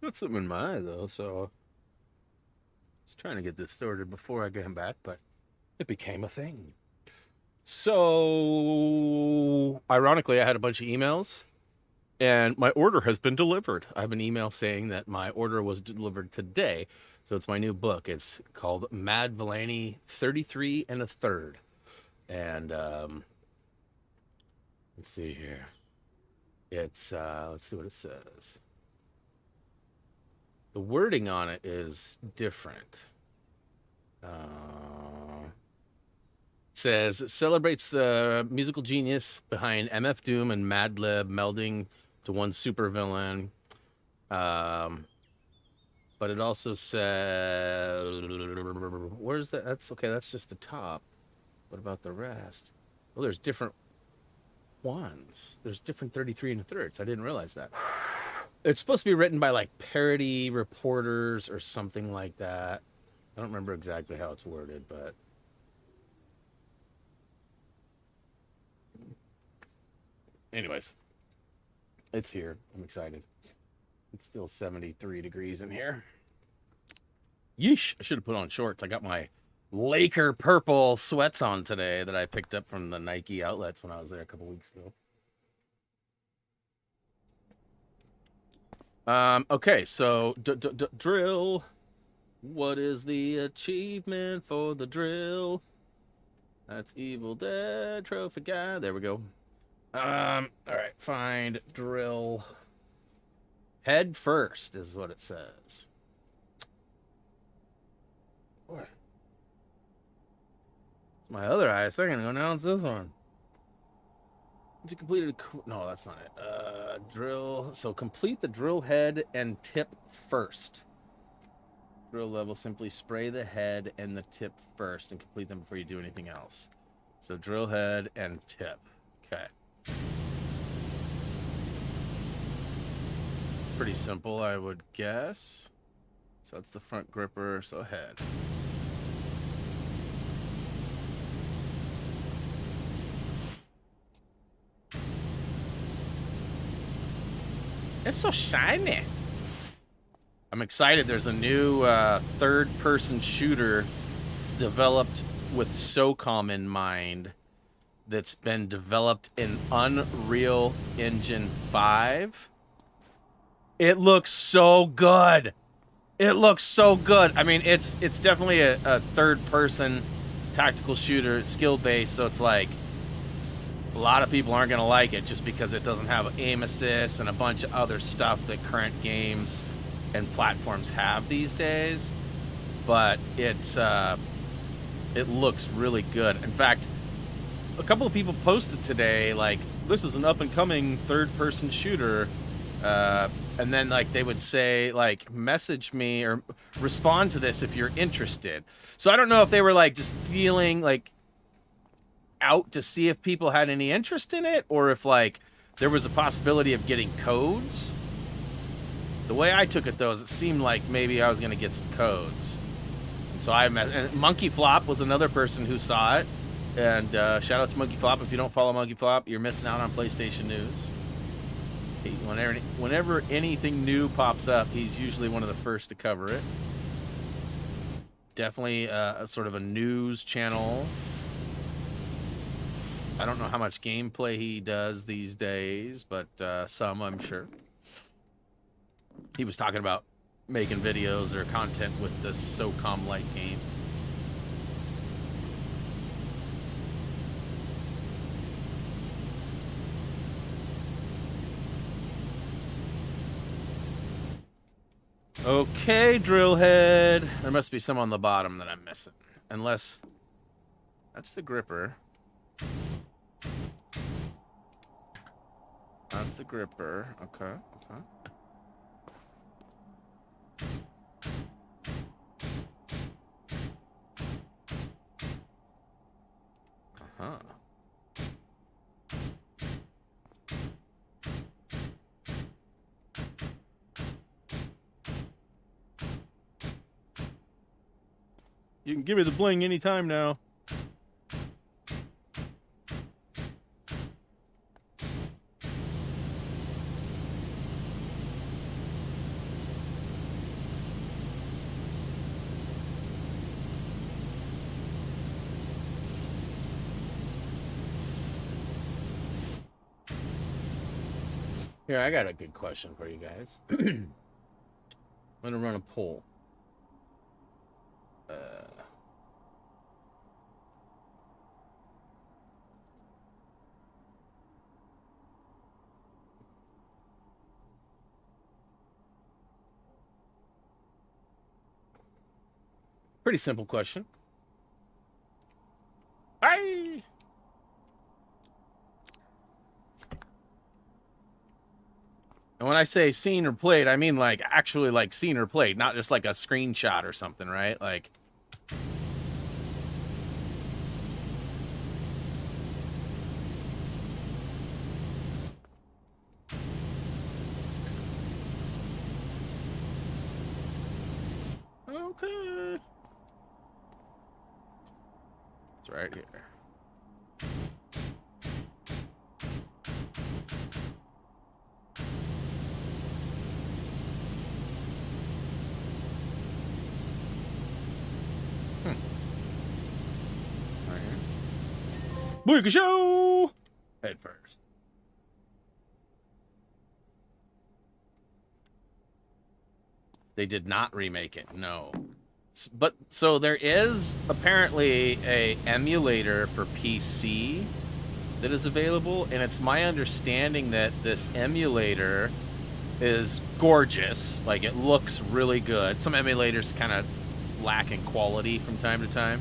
Got something in my eye though, so I was trying to get this sorted before I came back, but it became a thing. So, ironically, I had a bunch of emails, and my order has been delivered. I have an email saying that my order was delivered today. So it's my new book. It's called Mad Villani 33 and a Third. And let's see here. It's let's see what it says. The wording on it is different. It says it celebrates the musical genius behind MF Doom and Madlib melding to one supervillain. But it also says, where's that? That's okay. That's just the top. What about the rest? Well, there's different ones. There's different 33 and a thirds. I didn't realize that. It's supposed to be written by like parody reporters or something like that. I don't remember exactly how it's worded, but anyways, it's here. I'm excited. It's still 73 degrees in here. Yeesh, I should have put on shorts. I got my Laker purple sweats on today that I picked up from the Nike outlets when I was there a couple weeks ago. Okay, so drill. What is the achievement for the drill? That's Evil Dead trophy guy. There we go. All right, find drill. Head first is what it says. Boy. My other eye a second ago. Now it's this one. You completed a... No, that's not it. Drill. So complete the drill head and tip first. Drill level, simply spray the head and the tip first and complete them before you do anything else. So drill head and tip. Okay. Pretty simple, I would guess. So that's the front gripper, so head. It's so shiny. I'm excited. There's a new third-person shooter developed with Socom in mind that's been developed in Unreal Engine 5. It looks so good. It looks so good. I mean, it's definitely a third-person tactical shooter, skill-based, so it's like a lot of people aren't going to like it just because it doesn't have aim assist and a bunch of other stuff that current games and platforms have these days. But it's it looks really good. In fact, a couple of people posted today, like, this is an up-and-coming third-person shooter, and then, like, they would say, like, message me or respond to this if you're interested. So I don't know if they were, like, just feeling, like, out to see if people had any interest in it, or if, like, there was a possibility of getting codes. The way I took it, though, is it seemed like maybe I was going to get some codes. And so I met... And Monkey Flop was another person who saw it. And shout out to Monkey Flop. If you don't follow Monkey Flop, you're missing out on PlayStation news. Whenever anything new pops up, he's usually one of the first to cover it. Definitely a sort of a news channel. I don't know how much gameplay he does these days, but some, I'm sure. He was talking about making videos or content with this Socom light game. Okay, drill head. There must be some on the bottom that I'm missing. Unless... That's the gripper. That's the gripper. Okay, okay. Uh-huh. You can give me the bling anytime now. Here, I got a good question for you guys. I'm gonna run a poll. Uh, Pretty simple question. Bye. And when I say seen or played, I mean like actually like seen or played, not just like a screenshot or something, right? Like. Okay. It's right here. Booyaka Show! Head first. They did not remake it, no. But, so there is apparently a emulator for PC that is available, and it's my understanding that this emulator is gorgeous. Like, it looks really good. Some emulators kind of lack in quality from time to time.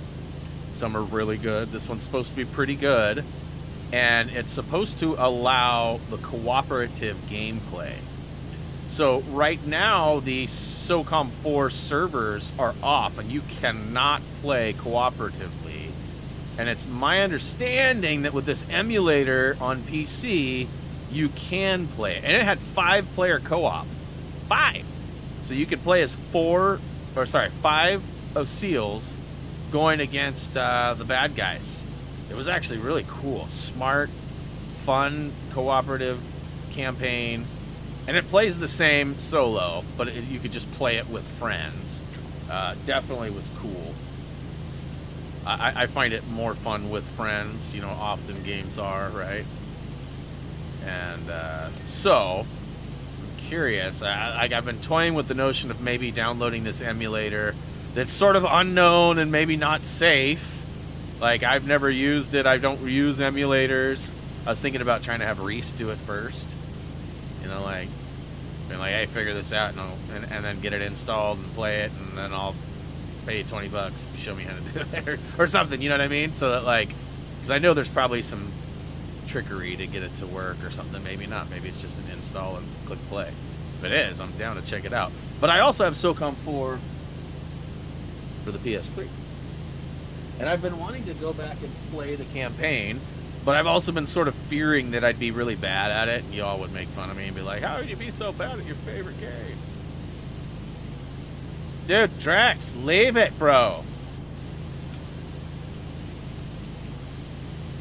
Some are really good. This one's supposed to be pretty good. And it's supposed to allow the cooperative gameplay. So right now, the Socom 4 servers are off, and you cannot play cooperatively. And it's my understanding that with this emulator on PC, you can play it. And it had 5-player co-op. 5! So you could play as 5 of SEALs going against the bad guys. It was actually really cool. Smart, fun, cooperative campaign. And it plays the same solo, but you could just play it with friends. Definitely was cool. I find it more fun with friends, you know, often games are, right? And so, I'm curious. I've been toying with the notion of maybe downloading this emulator that's sort of unknown and maybe not safe. Like, I've never used it. I don't use emulators. I was thinking about trying to have Reese do it first. You know, like, being like, hey, figure this out, and then get it installed and play it, and then I'll pay you $20 if you show me how to do it, or something, you know what I mean? So that, like, because I know there's probably some trickery to get it to work or something. Maybe not. Maybe it's just an install and click play. If it is, I'm down to check it out. But I also have Socom 4 for the PS3. And I've been wanting to go back and play the campaign, but I've also been sort of fearing that I'd be really bad at it, and y'all would make fun of me and be like, how would you be so bad at your favorite game? Dude, Drax, leave it, bro.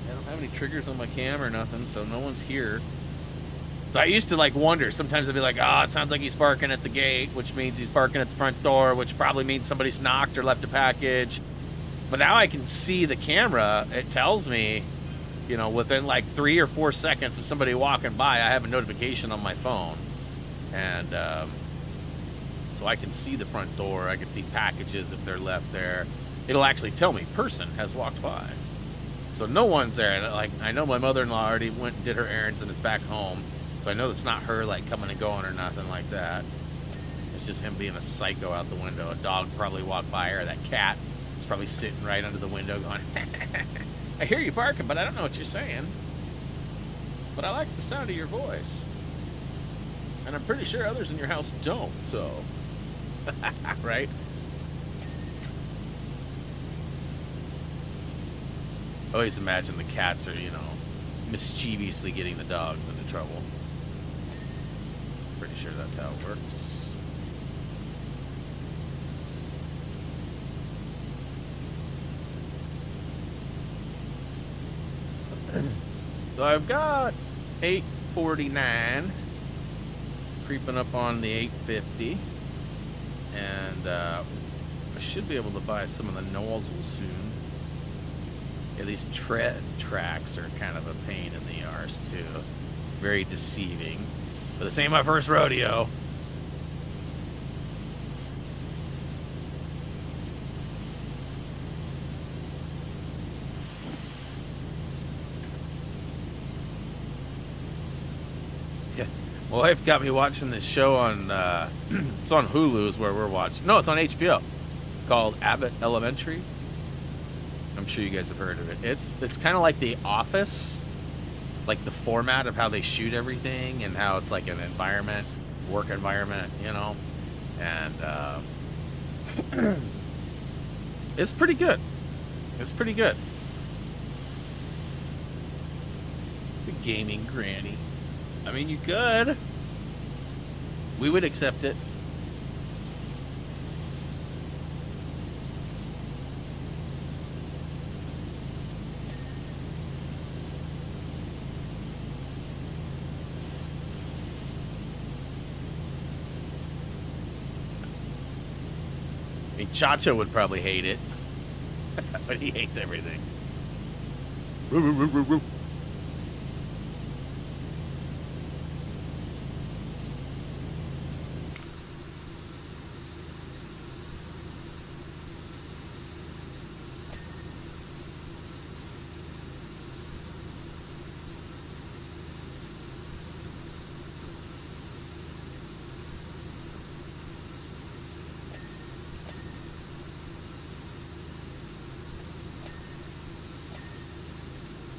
I don't have any triggers on my cam or nothing, so no one's here. So I used to, like, wonder. Sometimes I'd be like, oh, it sounds like he's barking at the gate, which means he's barking at the front door, which probably means somebody's knocked or left a package. But now I can see the camera. It tells me, you know, within, like, 3 or 4 seconds of somebody walking by, I have a notification on my phone. And so I can see the front door. I can see packages if they're left there. It'll actually tell me, person has walked by. So no one's there. And, like, I know my mother-in-law already went and did her errands and is back home. So I know it's not her, like, coming and going or nothing like that. It's just him being a psycho out the window. A dog probably walked by, or that cat is probably sitting right under the window going, I hear you barking, but I don't know what you're saying. But I like the sound of your voice. And I'm pretty sure others in your house don't, so. Right? I always imagine the cats are, you know, mischievously getting the dogs into trouble. Pretty sure that's how it works. So I've got 849 creeping up on the 850, and I should be able to buy some of the nozzles soon. Yeah, these tread tracks are kind of a pain in the arse too. Very deceiving. But this ain't my first rodeo. Yeah. My wife got me watching this show on, it's on Hulu is where we're watching. No, it's on HBO. Called Abbott Elementary. I'm sure you guys have heard of it. It's kind of like The Office, like the format of how they shoot everything and how it's like an environment, work environment, you know. And it's pretty good. It's pretty good. The gaming granny. I mean, you could. We would accept it. I mean, Chacho would probably hate it, but he hates everything. Roo, roo, roo, roo, roo.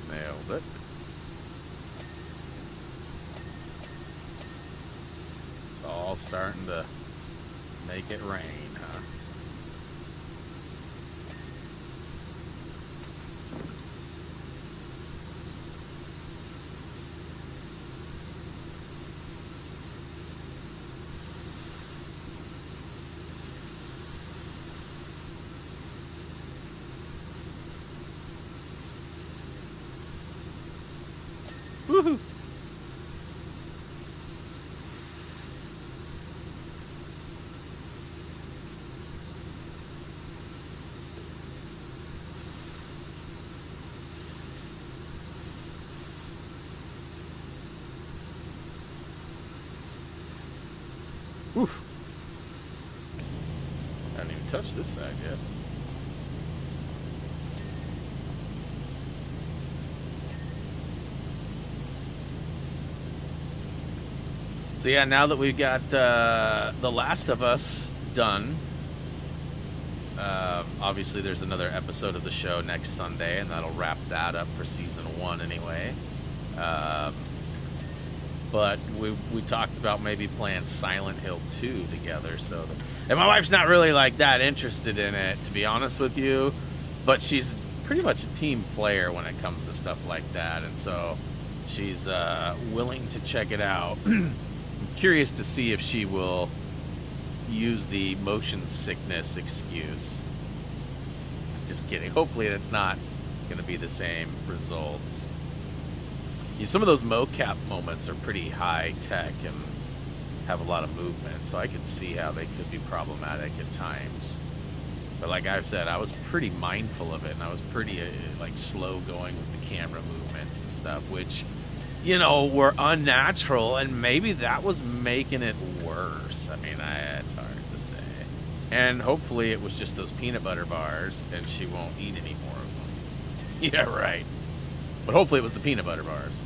Nailed it. It's all starting to make it rain, huh? Woohoo! Oof. I haven't even touched this side yet. So yeah, now that we've got The Last of Us done, obviously there's another episode of the show next Sunday, and that'll wrap that up for season 1 anyway. But we talked about maybe playing Silent Hill 2 together. And my wife's not really like that interested in it, to be honest with you, but she's pretty much a team player when it comes to stuff like that, and so she's willing to check it out. Curious to see if she will use the motion sickness excuse. Just kidding. Hopefully that's not going to be the same results. Some of those mocap moments are pretty high tech and have a lot of movement, so I could see how they could be problematic at times. But like I've said, I was pretty mindful of it, and I was pretty like slow going with the camera movements and stuff, which, you know, were unnatural, and maybe that was making it worse. I mean, it's hard to say. And hopefully it was just those peanut butter bars, and she won't eat any more of them. Yeah, right. But hopefully it was the peanut butter bars.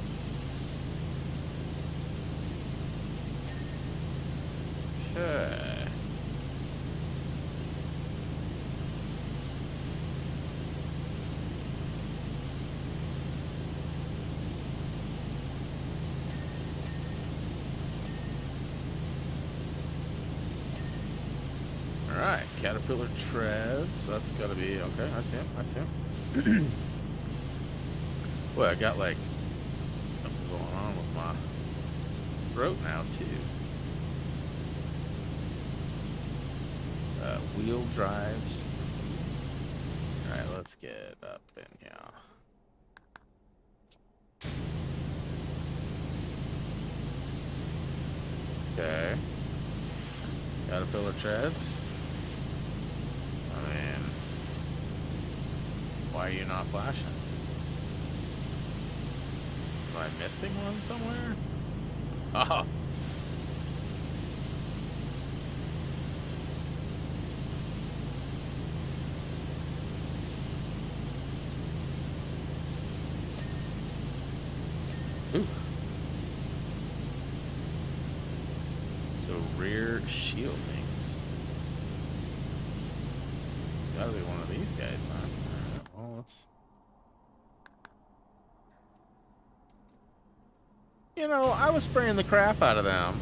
Okay. Alright, caterpillar treads. That's gotta be okay. I see him. I see him. Boy, I got like something going on with my throat now too. Wheel drives. Alright, let's get up in here. Okay. Caterpillar treads. I mean, why are you not flashing? Am I missing one somewhere? Oh, So rear shieldings. It's gotta be one of these guys, huh? Alright, well, let's... You know, I was spraying the crap out of them.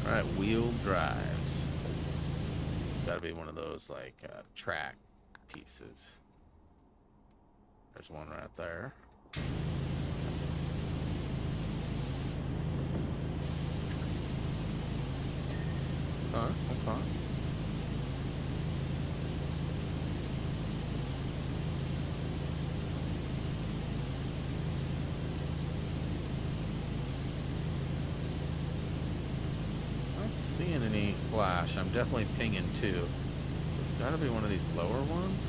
Alright, wheel drives. Gotta be one of those, like, track pieces. There's one right there. Okay. Not seeing any flash. I'm definitely pinging too. So it's gotta be one of these lower ones.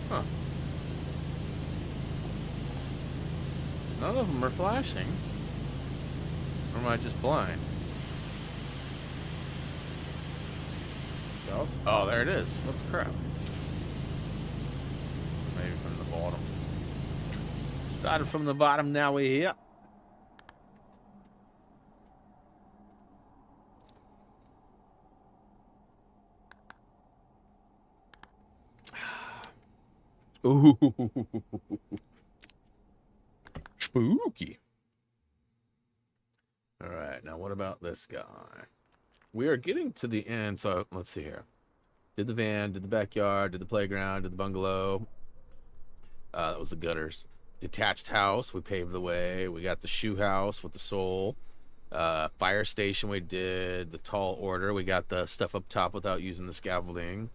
Huh. None of them are flashing. Or am I just blind? Oh, there it is. What the crap? So maybe from the bottom. Started from the bottom, now we're here. Ooh. Spooky. All right, now what about this guy? We are getting to the end, so let's see here. Did the van, did the backyard, did the playground, did the bungalow. That was the gutters. Detached house, we paved the way. We got the shoe house with the sole. Fire station, we did the tall order. We got the stuff up top without using the scaffolding.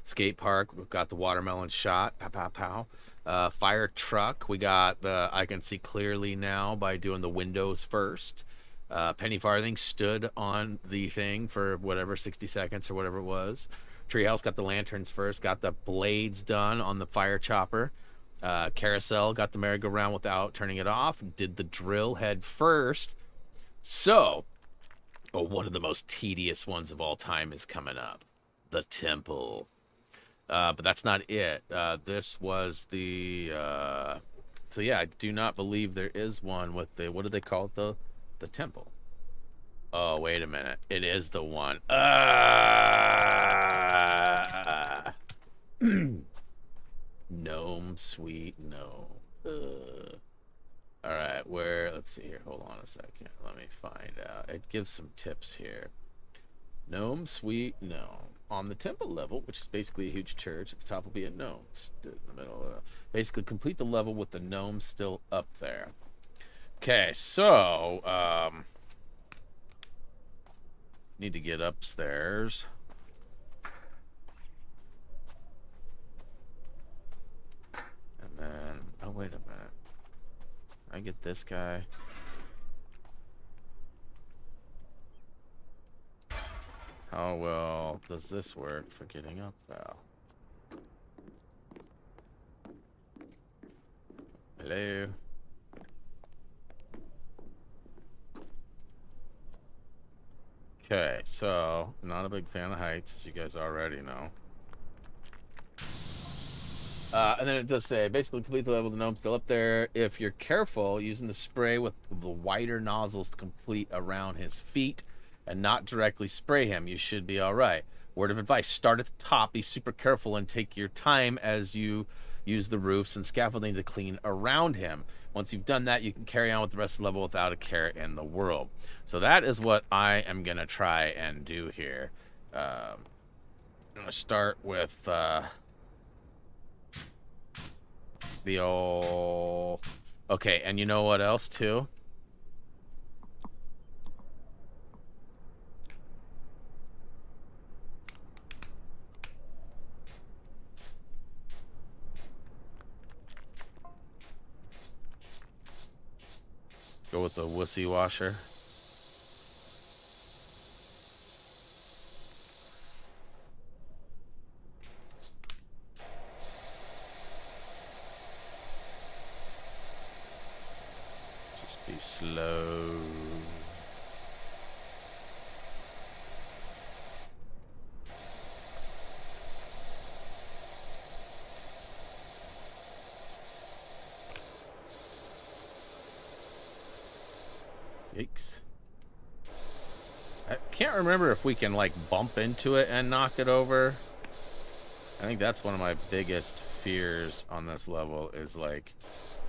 Skate park, we've got the watermelon shot. Pow, pow, pow. Fire truck, we got the I can see clearly now by doing the windows first. Penny farthing stood on the thing for whatever 60 seconds or whatever it was. Treehouse got the lanterns first, got the blades done on the fire chopper. Carousel got the merry-go-round without turning it off. Did the drill head first. So, one of the most tedious ones of all time is coming up. The temple. But that's not it. This was the... So yeah, I do not believe there is one with the... What do they call it? The temple. Oh, wait a minute. It is the one. Gnome, sweet gnome. Alright, where... Let's see here. Hold on a second. Let me find out. It gives some tips here. Gnome, sweet gnome. On the temple level, which is basically a huge church, at the top will be a gnome stood in the middle. Basically, complete the level with the gnome still up there. Okay, so, need to get upstairs. And then, oh, wait a minute. I get this guy. How well does this work for getting up, though? Hello? Okay, so, not a big fan of heights, as you guys already know. And then it does say, basically complete the level, the gnome's still up there. If you're careful, using the spray with the wider nozzles to complete around his feet and not directly spray him, you should be all right. Word of advice, start at the top, be super careful, and take your time as you use the roofs and scaffolding to clean around him. Once you've done that, you can carry on with the rest of the level without a care in the world. So that is what I am going to try and do here. I'm going to start with the old... Okay, and you know what else, too? Go with the wussy washer. Just be slow. Yikes. I can't remember if we can, like, bump into it and knock it over. I think that's one of my biggest fears on this level is, like,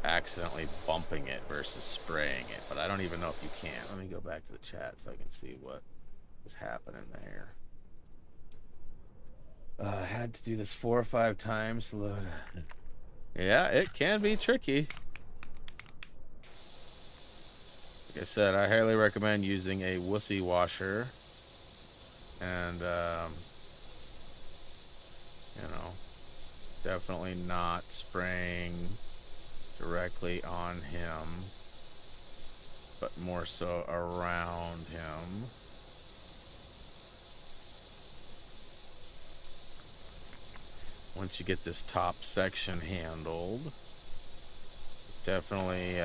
accidentally bumping it versus spraying it. But I don't even know if you can. Let me go back to the chat so I can see what is happening there. I had to do this 4 or 5 times. Yeah, it can be tricky. Like I said, I highly recommend using a wussy washer and, you know, definitely not spraying directly on him, but more so around him. Once you get this top section handled, it definitely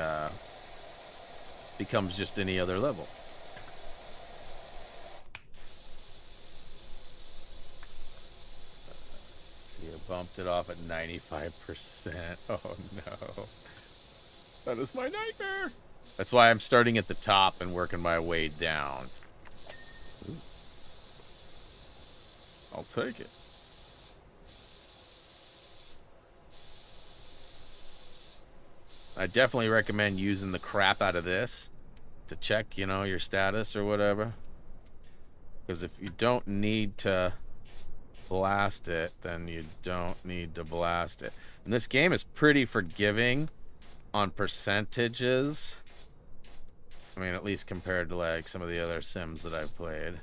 becomes just any other level. So you bumped it off at 95%. Oh no. That is my nightmare. That's why I'm starting at the top and working my way down. Ooh. I'll take it. I definitely recommend using the crap out of this to check, you know, your status or whatever. Because if you don't need to blast it, then you don't need to blast it. And this game is pretty forgiving on percentages. I mean, at least compared to, like, some of the other Sims that I've played.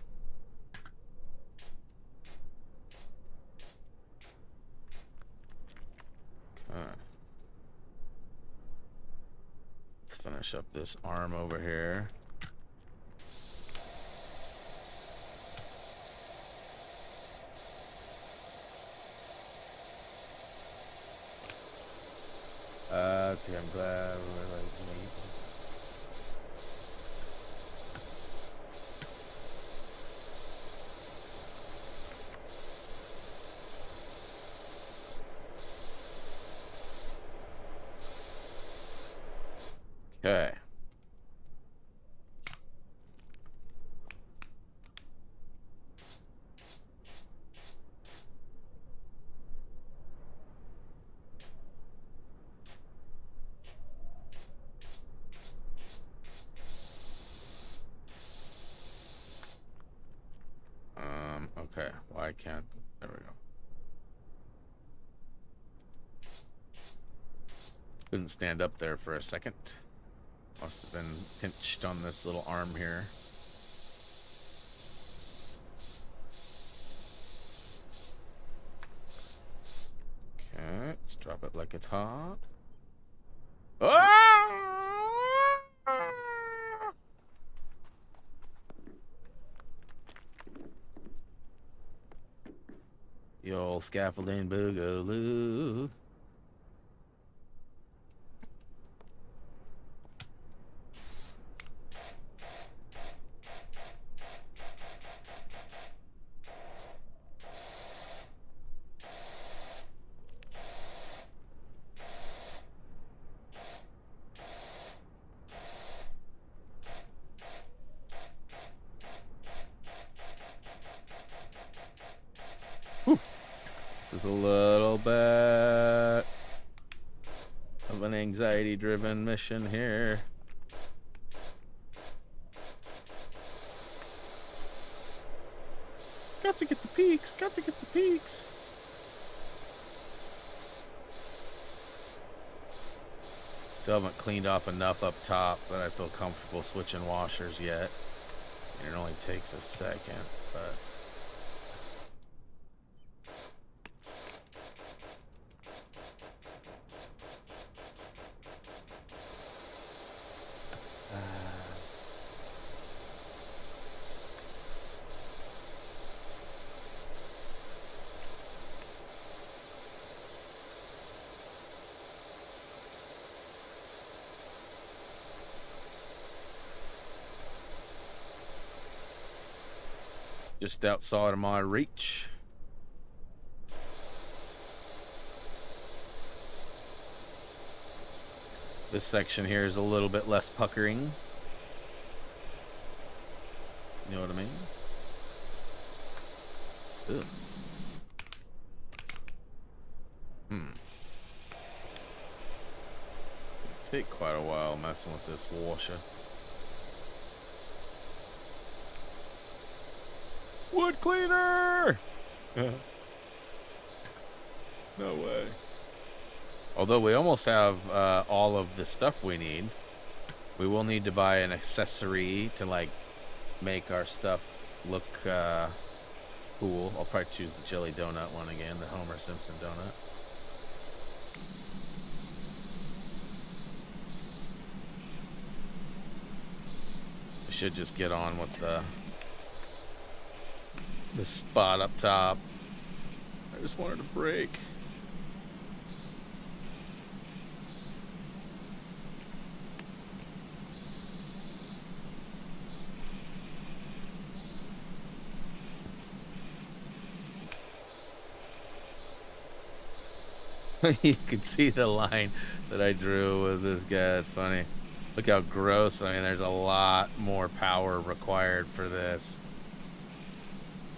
Okay. Let's finish up this arm over here. See, I'm glad we're like me. Okay. Okay. Why can't... There we go. Couldn't stand up there for a second. Must have been pinched on this little arm here. Okay, let's drop it like it's hot. Ah! The old scaffolding boogaloo. This is a little bit of an anxiety-driven mission here. Got to get the peaks, got to get the peaks. Still haven't cleaned off enough up top that I feel comfortable switching washers yet. And it only takes a second, but... Just outside of my reach. This section here is a little bit less puckering. You know what I mean? Ugh. Take quite a while messing with this washer. Wood cleaner! No way. Although we almost have all of the stuff we need, we will need to buy an accessory to like make our stuff look cool. I'll probably choose the jelly donut one again, the Homer Simpson donut. I should just get on with the spot up top. I just wanted to break. You can see the line that I drew with this guy. That's funny. Look how gross. I mean, there's a lot more power required for this.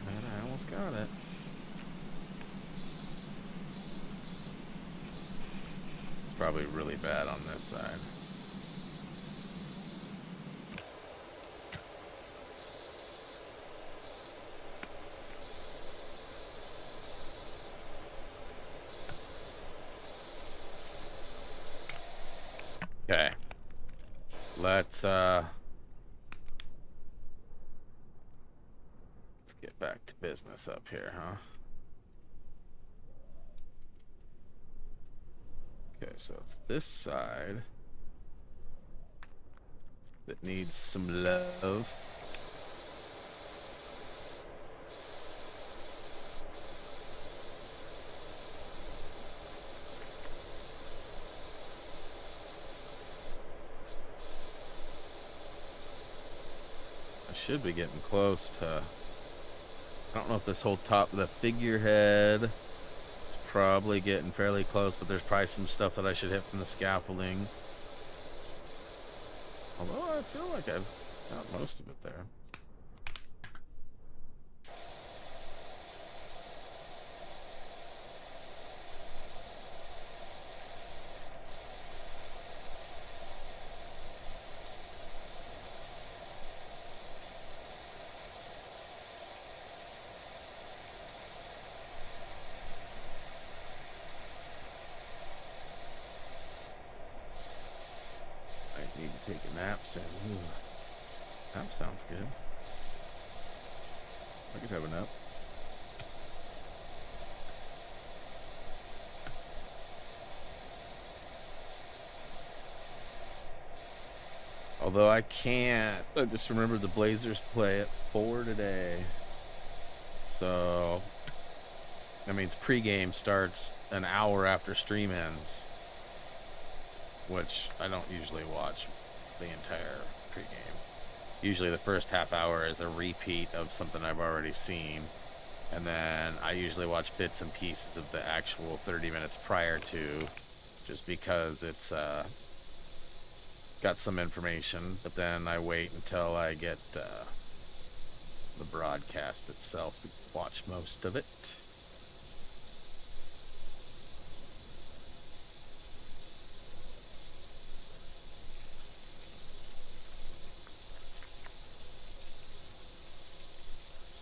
And I almost got it. It's probably really bad on this side. Okay. Let's get back to business up here, huh? Okay, so it's this side that needs some love. Should be getting close to, I don't know if this whole top of the figurehead is probably getting fairly close, but there's probably some stuff that I should hit from the scaffolding. Although I feel like I've got most of it there. Need to take a nap soon. Ooh. Nap sounds good. I could have a nap. Although I can't. I just remember the Blazers play at 4 today. So that means pregame starts an hour after stream ends, which I don't usually watch the entire pregame. Usually the first half hour is a repeat of something I've already seen, and then I usually watch bits and pieces of the actual 30 minutes prior to, just because it's got some information, but then I wait until I get the broadcast itself to watch most of it.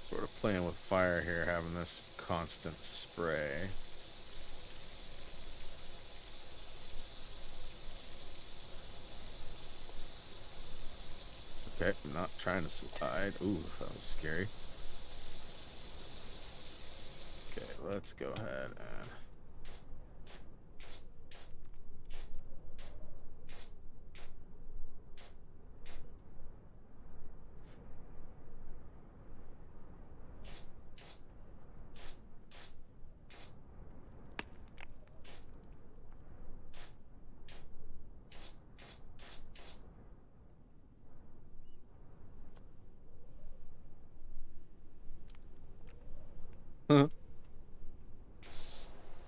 Sort of playing with fire here, having this constant spray. Okay, I'm not trying to slide. Ooh, that was scary. Okay, let's go ahead and...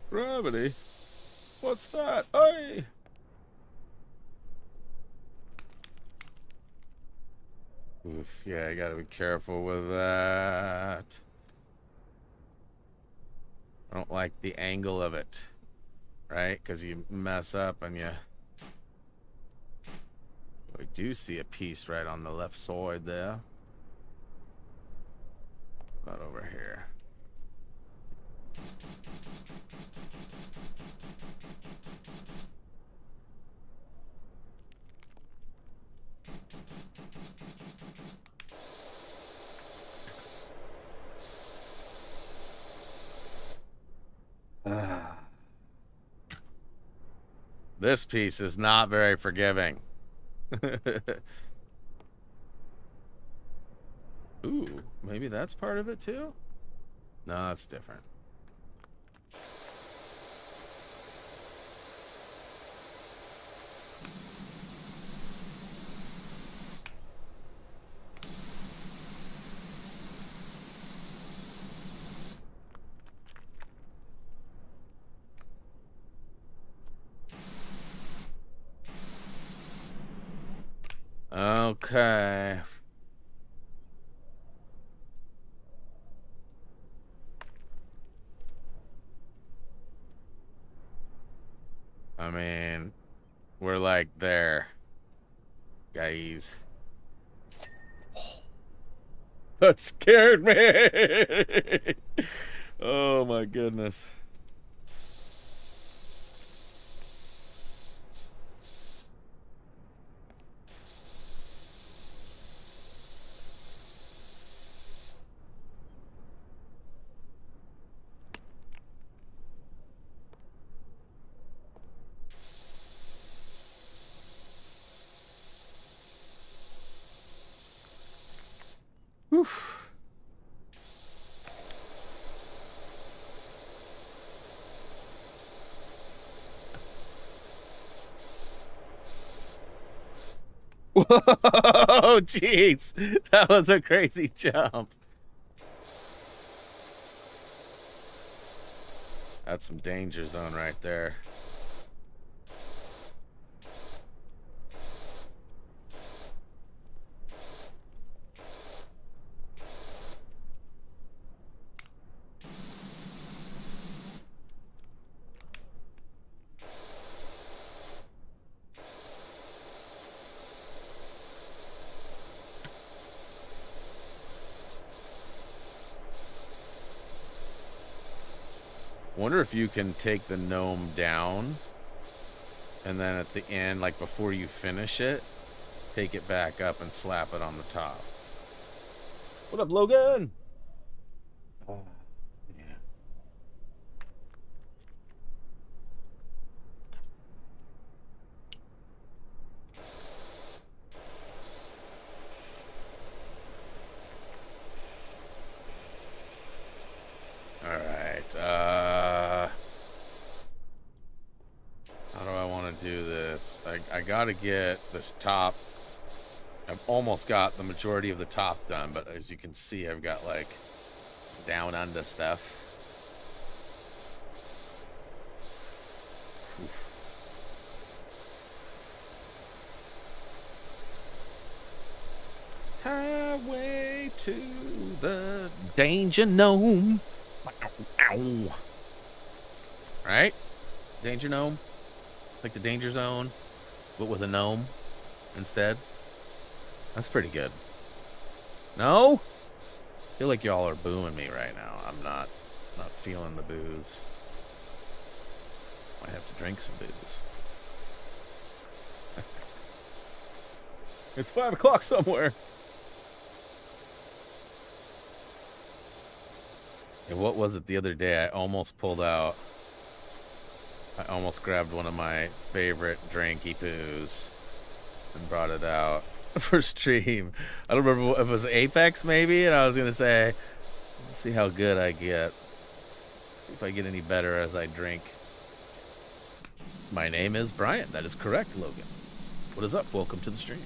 Gravity? What's that? Hey! Oof, yeah, I gotta be careful with that. I don't like the angle of it, right? Because you mess up and you... We do see a piece right on the left side there. Not over here. This piece is not very forgiving. Ooh, maybe that's part of it too? No, it's different. Okay. I mean, we're like there, guys. That scared me! Oh my goodness. Whew. Whoa, jeez. That was a crazy jump. That's some danger zone right there. Wonder if you can take the gnome down and then at the end, like before you finish it, take it back up and slap it on the top. What up, Logan? Oh, yeah. All right. How do I want to do this? I got to get this top. I've almost got the majority of the top done, but as you can see, I've got like some down under stuff. Oof. Highway to the danger gnome. Ow. Right? Danger gnome? Like the danger zone, but with a gnome instead. That's pretty good. No? I feel like y'all are booing me right now. I'm not feeling the booze. Might have to drink some booze. It's 5 o'clock somewhere. And what was it the other day? I almost pulled out. I almost grabbed one of my favorite drinky poos and brought it out for stream. I don't remember if it was Apex maybe, and I was gonna say, let's see how good I get. See if I get any better as I drink. My name is Brian. That is correct, Logan. What is up? Welcome to the stream.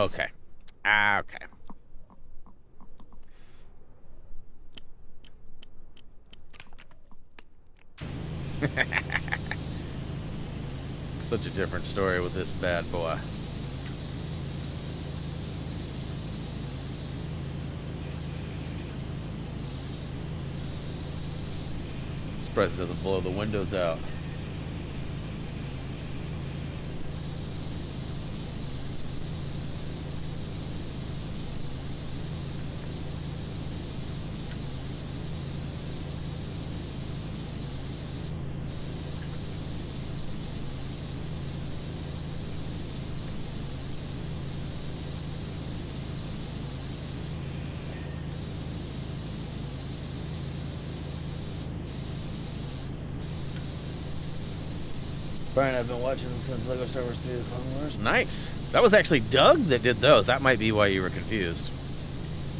Okay. Okay. Such a different story with this bad boy. Surprised it doesn't blow the windows out. Brian, I've been watching since Lego Star Wars 3: The Clone Wars. Nice. That was actually Doug that did those. That might be why you were confused.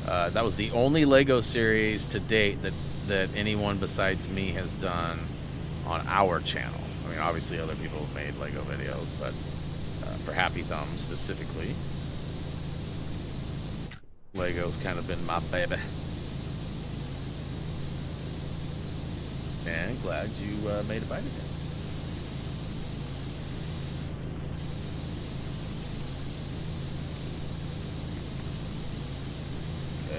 That was the only Lego series to date that anyone besides me has done on our channel. I mean, obviously other people have made Lego videos, but for Happy Thumb specifically, Lego's kind of been my baby. And glad you made it by today.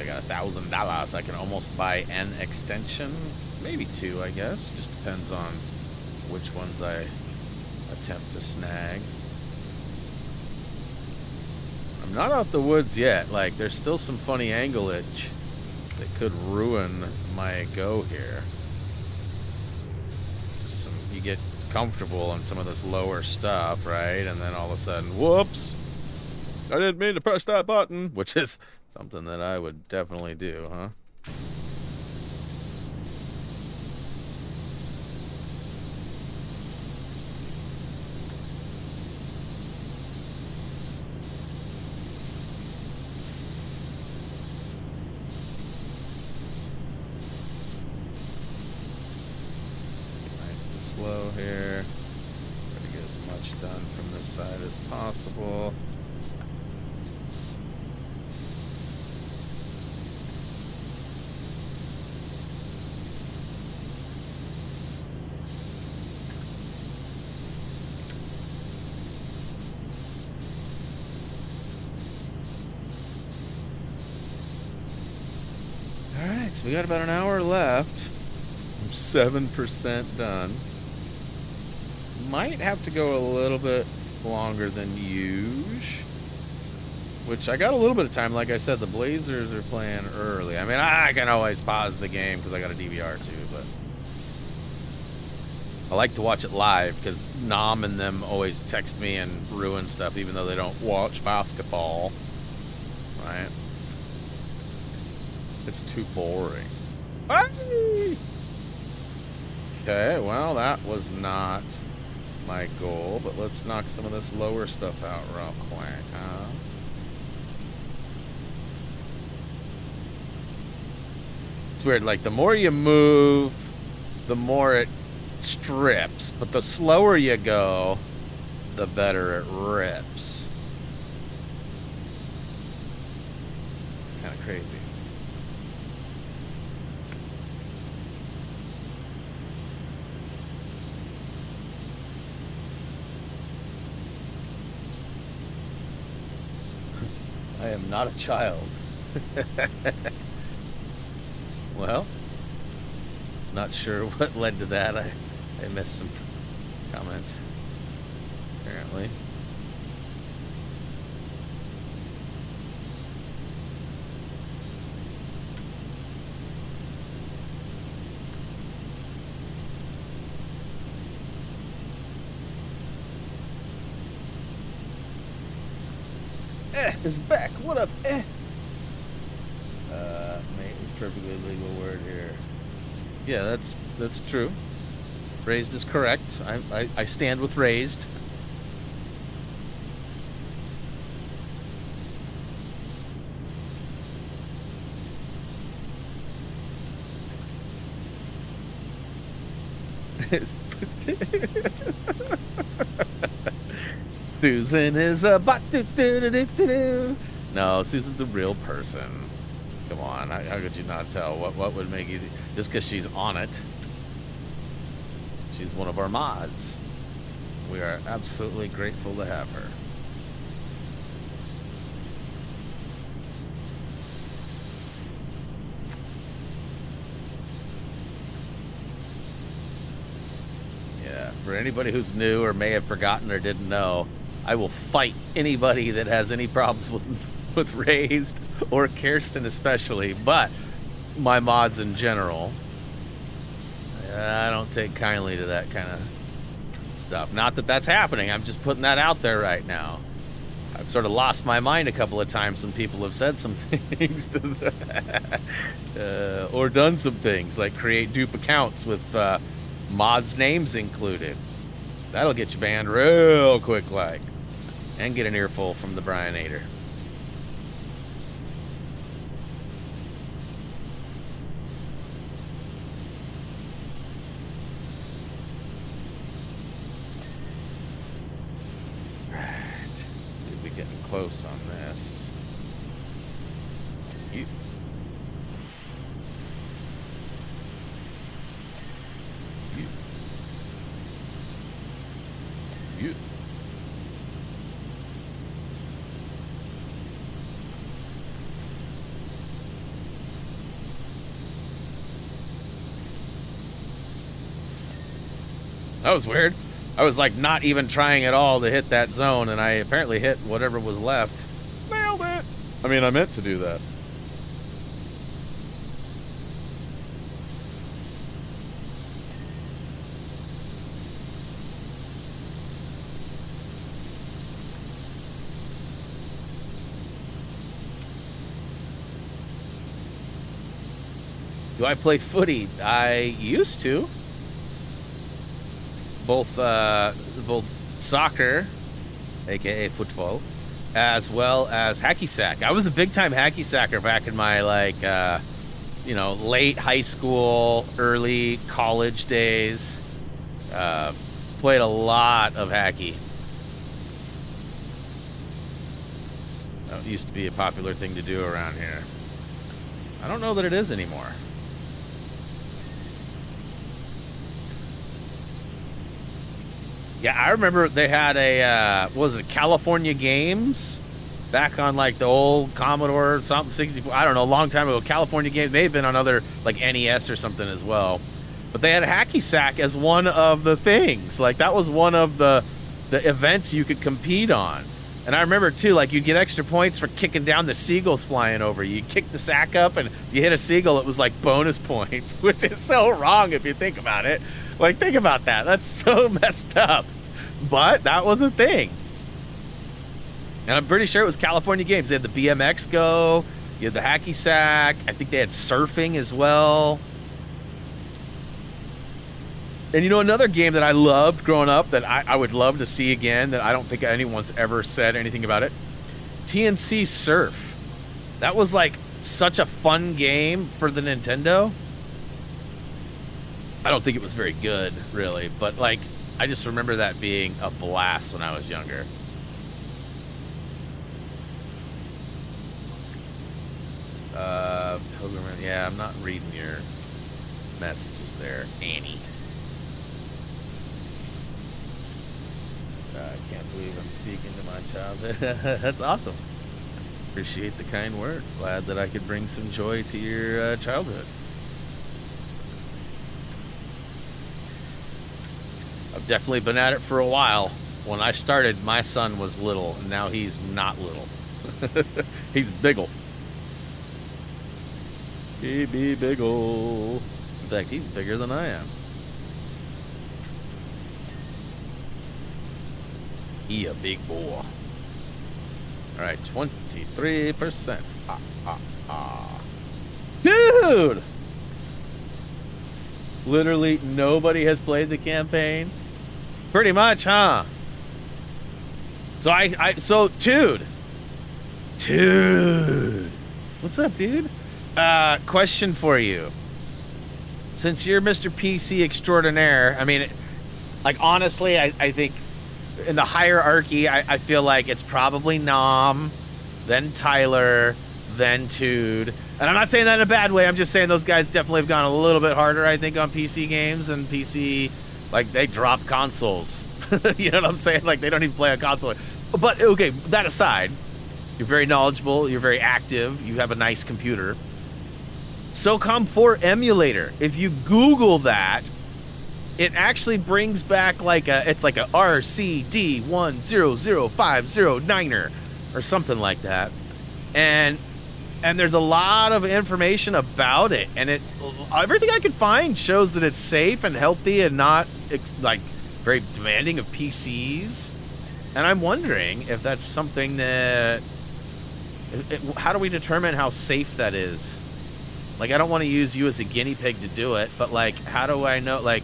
I got $1,000. I can almost buy an extension, maybe two, I guess. Just depends on which ones I attempt to snag. I'm not out the woods yet. Like, there's still some funny anglage that could ruin my go here. You get comfortable on some of this lower stuff, right? And then all of a sudden, whoops! I didn't mean to press that button, which is something that I would definitely do, huh? Nice and slow here. Try to get as much done from this side as possible. Alright, so we got about an hour left. I'm 7% done. Might have to go a little bit longer than usual. Which I got a little bit of time. Like I said, the Blazers are playing early. I mean, I can always pause the game because I got a DVR too, but I like to watch it live because Nam and them always text me and ruin stuff even though they don't watch basketball. Right? It's too boring. Hey! Okay, well, that was not my goal, but let's knock some of this lower stuff out real quick, huh? It's weird, like, the more you move, the more it strips, but the slower you go, the better it rips. It's kind of crazy. I am not a child. Well, not sure what led to that. I missed some comments, apparently. Is back. What up, Mate is perfectly legal word here. Yeah, that's true. Raised is correct. I stand with raised. Susan is a bot. No, Susan's a real person. Come on, how could you not tell? What would make you... Just because she's on it. She's one of our mods. We are absolutely grateful to have her. Yeah, for anybody who's new or may have forgotten or didn't know, I will fight anybody that has any problems with Raised or Kirsten especially, but my mods in general, I don't take kindly to that kind of stuff. Not that that's happening, I'm just putting that out there right now. I've sort of lost my mind a couple of times when people have said some things to or done some things like create dupe accounts with mods' names included. That'll get you banned real quick like. And get an earful from the Brianator. Getting close on this. You. That was weird. I was like not even trying at all to hit that zone, and I apparently hit whatever was left. Nailed it! I mean, I meant to do that. Do I play footy? I used to. Both soccer, aka football, as well as hacky sack. I was a big time hacky sacker back in my late high school, early college days. Played a lot of hacky. That used to be a popular thing to do around here. I don't know that it is anymore. Yeah, I remember they had a, California Games back on like the old Commodore something 64. I don't know, a long time ago. California Games may have been on other like NES or something as well. But they had a hacky sack as one of the things. Like that was one of the events you could compete on. And I remember too, like you'd get extra points for kicking down the seagulls flying over you. You kick the sack up and you hit a seagull, it was like bonus points, which is so wrong if you think about it. Like, think about that. That's so messed up. But that was a thing. And I'm pretty sure it was California Games. They had the BMX Go. You had the hacky sack. I think they had surfing as well. And you know, another game that I loved growing up that I would love to see again, that I don't think anyone's ever said anything about it, TNC Surf. That was like such a fun game for the Nintendo. I don't think it was very good, really, but like I just remember that being a blast when I was younger. Pilgrim, yeah, I'm not reading your messages there, Annie. I can't believe I'm speaking to my child. That's awesome. Appreciate the kind words. Glad that I could bring some joy to your childhood. I've definitely been at it for a while. When I started, my son was little, and now he's not little. He's biggle. He be biggle. In fact, he's bigger than I am. He a big boy. Alright, 23%. Dude! Literally nobody has played the campaign. Pretty much, huh? So dude. What's up, dude? Question for you. Since you're Mr. PC extraordinaire, I mean, like, honestly, I think in the hierarchy, I feel like it's probably Nom, then Tyler, then Tude. And I'm not saying that in a bad way. I'm just saying those guys definitely have gone a little bit harder, I think, on PC games. And PC, like, they drop consoles. You know what I'm saying? Like, they don't even play a console. But, okay, that aside, you're very knowledgeable. You're very active. You have a nice computer. Socom 4 emulator. If you Google that, it actually brings back like it's like a RCD10050 or something like that. And there's a lot of information about it, and everything I could find shows that it's safe and healthy and not like very demanding of PCs. And I'm wondering if that's something that how do we determine how safe that is? Like, I don't want to use you as a guinea pig to do it, but like, how do I know? Like,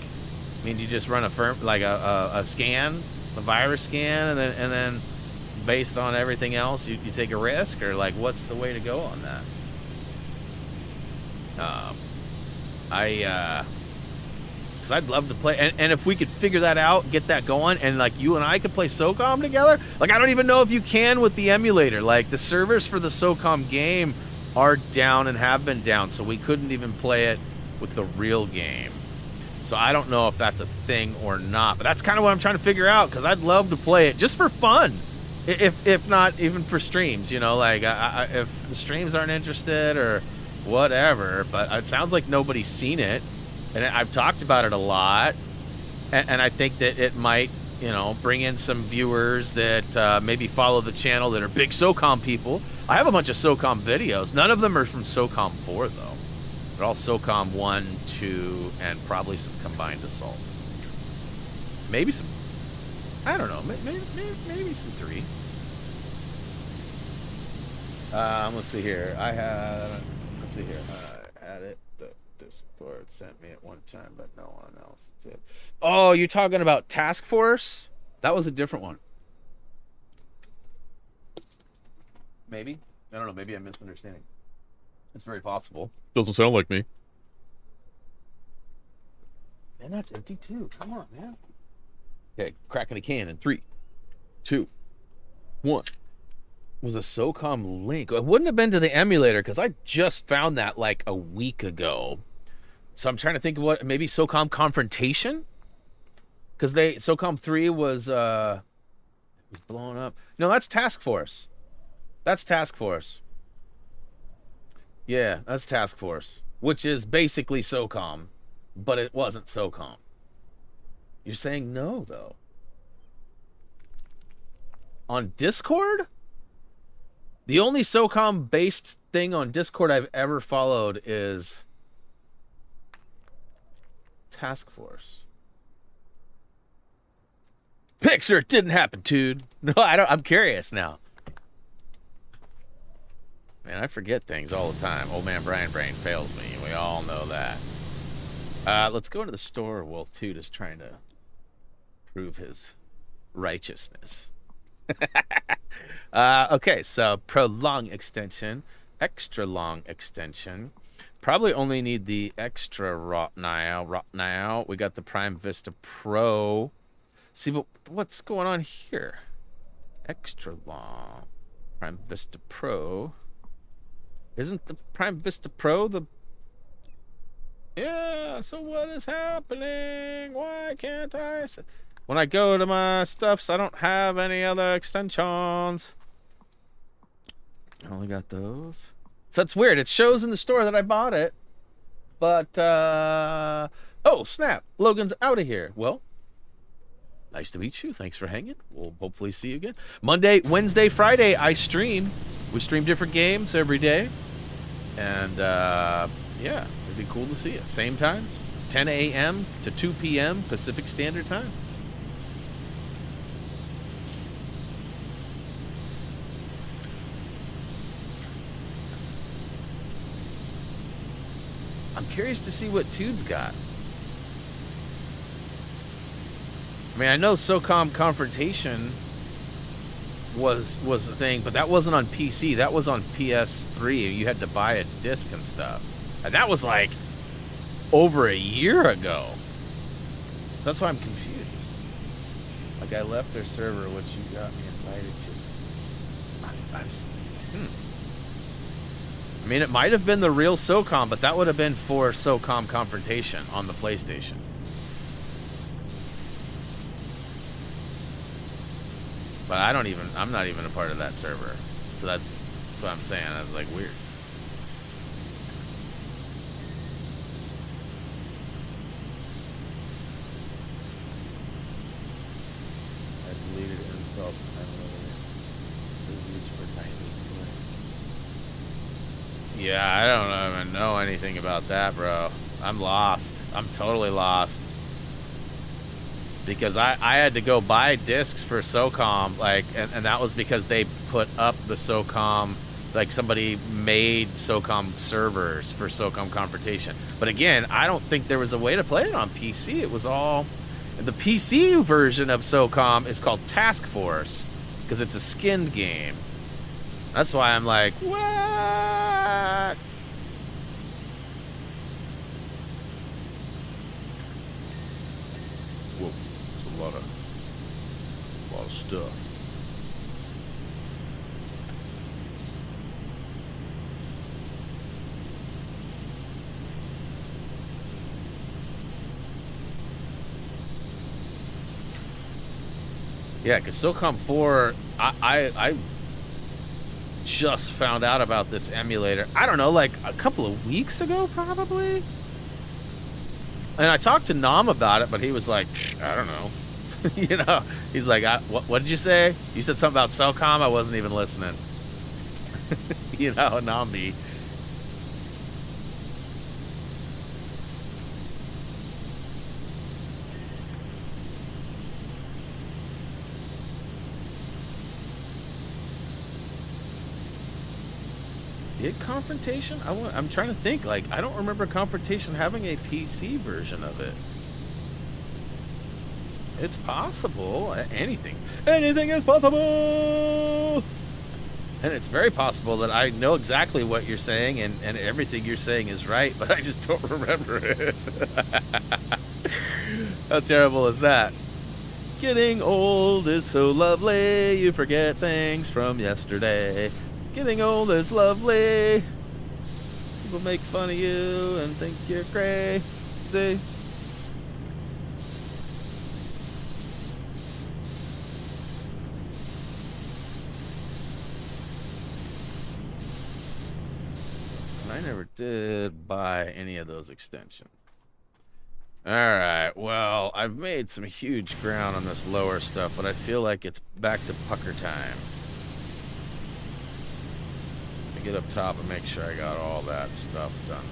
I mean, you just run a scan, a virus scan, and then based on everything else, you take a risk, or like, what's the way to go on that? Because I'd love to play, and if we could figure that out, get that going, and like you and I could play Socom together. Like, I don't even know if you can with the emulator. Like, the servers for the Socom game are down and have been down, so we couldn't even play it with the real game. So I don't know if that's a thing or not, but that's kind of what I'm trying to figure out, because I'd love to play it just for fun, if not even for streams, you know, like if the streams aren't interested or whatever. But it sounds like nobody's seen it, and I've talked about it a lot, and I think that it might, you know, bring in some viewers that maybe follow the channel that are big Socom people. I have a bunch of Socom videos. None of them are from Socom 4, though. They're all Socom 1, 2, and probably some combined assault. Maybe some, I don't know, maybe some 3. Let's see here. Let's see here. Add it. The Discord sent me at one time, but no one else did. Oh, you're talking about Task Force? That was a different one. Maybe? I don't know. Maybe I'm misunderstanding. It's very possible. Doesn't sound like me. Man, that's empty too. Come on, man. Okay, cracking a can in 3, 2, 1. Was a Socom link. It wouldn't have been to the emulator, because I just found that like a week ago. So I'm trying to think of what, maybe Socom Confrontation? Because Socom 3 was blown up. No, that's Task Force. That's Task Force. Yeah, that's Task Force, which is basically Socom, but it wasn't Socom. You're saying no, though. On Discord? The only Socom-based thing on Discord I've ever followed is Task Force. Pixar, it didn't happen, dude. No, I don't. I'm curious now. Man, I forget things all the time. Old man Brian Brain fails me. We all know that. Let's go to the store while Toot is trying to prove his righteousness. Okay, so prolong extension, extra long extension. Probably only need the extra rot now. We got the Prime Vista Pro. See, but what's going on here? Extra long. Prime Vista Pro. Isn't the Prime Vista Pro the... Yeah, so what is happening? Why can't I... When I go to my stuffs, I don't have any other extensions. I only got those. So that's weird. It shows in the store that I bought it. But, oh, snap. Logan's out of here. Well, nice to meet you. Thanks for hanging. We'll hopefully see you again. Monday, Wednesday, Friday, I stream. We stream different games every day. And, yeah, it'd be cool to see you. Same times, 10 a.m. to 2 p.m. Pacific Standard Time. I'm curious to see what Tude's got. I mean, I know Socom Confrontation was a thing, but that wasn't on PC. That was on PS3. You had to buy a disc and stuff. And that was like over a year ago. So that's why I'm confused. Like I left their server, which you got me invited to. I mean, it might have been the real Socom, but that would have been for Socom Confrontation on the PlayStation. But I'm not even a part of that server. So that's what I'm saying. That's like weird. I deleted and installed reviews for 90. Yeah, I don't even know anything about that, bro. I'm lost. I'm totally lost. Because I had to go buy discs for Socom, like, and that was because they put up the Socom, like somebody made Socom servers for Socom Confrontation. But again, I don't think there was a way to play it on PC. It was all, the PC version of Socom is called Task Force because it's a skinned game. That's why I'm like, what? Whoa. A lot of stuff. Yeah, because SOCOM 4, I just found out about this emulator. I don't know, like a couple of weeks ago, probably. And I talked to Nam about it, but he was like, I don't know. You know, he's like, what did you say? You said something about Socom? I wasn't even listening. You know, Nambi. Did Confrontation? I'm trying to think. Like, I don't remember Confrontation having a PC version of it. It's possible. Anything is possible. And it's very possible that I know exactly what you're saying, and everything you're saying is right, but I just don't remember it. How terrible is that? Getting old is so lovely. You forget things from yesterday. Getting old is lovely. People make fun of you and think you're crazy. I never did buy any of those extensions. Alright, well, I've made some huge ground on this lower stuff, but I feel like it's back to pucker time. Let me get up top and make sure I got all that stuff done.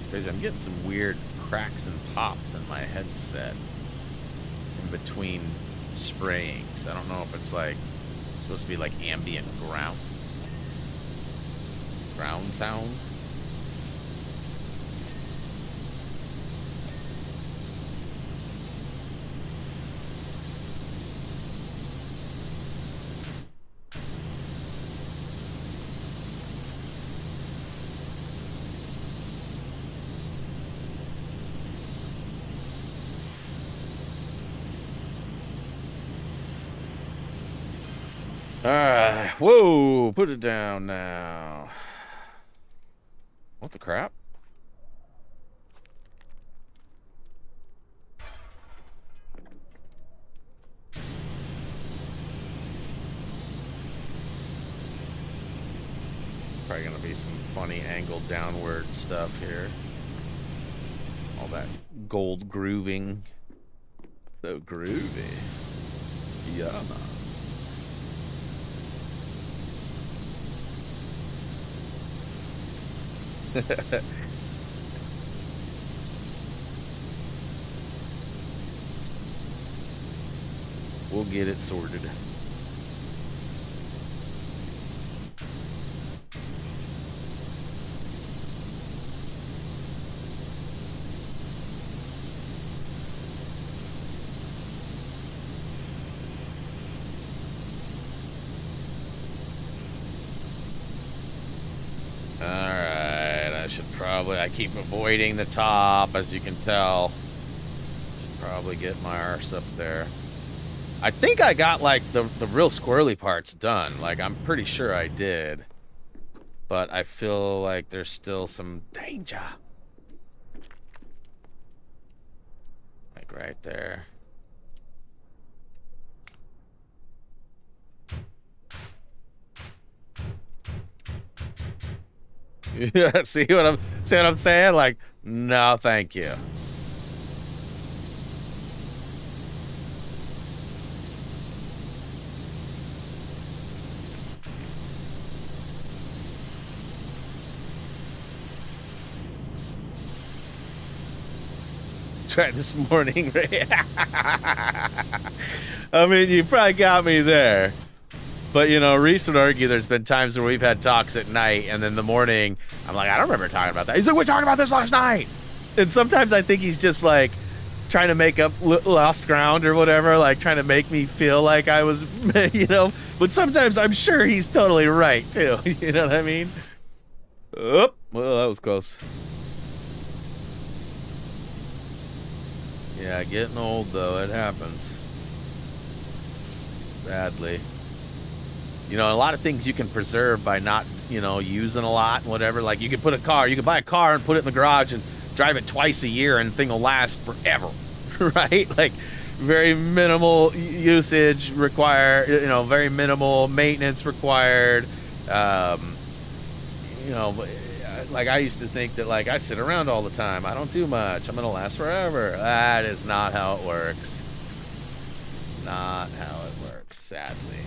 Crazy, I'm getting some weird cracks and pops in my headset in between spraying. So I don't know if it's like supposed to be like ambient ground sound. Alright, whoa, put it down now. What the crap? Probably gonna be some funny angled downward stuff here. All that gold grooving. So groovy. Yeah. We'll get it sorted. All Probably, I keep avoiding the top, as you can tell. Should probably get my arse up there. I think I got, like, the real squirrely parts done. Like, I'm pretty sure I did. But I feel like there's still some danger. Like, right there. Yeah, see what I'm saying? Like, no, thank you. Tried this morning. I mean, you probably got me there. But, you know, Reese would argue there's been times where we've had talks at night, and then in the morning, I'm like, I don't remember talking about that. He's like, we talked about this last night. And sometimes I think he's just, like, trying to make up lost ground or whatever, like, trying to make me feel like I was, you know. But sometimes I'm sure he's totally right, too. You know what I mean? Oh, well, that was close. Yeah, getting old, though. It happens. Sadly. You know, a lot of things you can preserve by not, you know, using a lot and whatever. Like, you could buy a car and put it in the garage and drive it twice a year and the thing will last forever, right? Like, very minimal usage required, you know, very minimal maintenance required. You know, like, I used to think that, like, I sit around all the time. I don't do much. I'm going to last forever. That is not how it works. It's not how it works, sadly.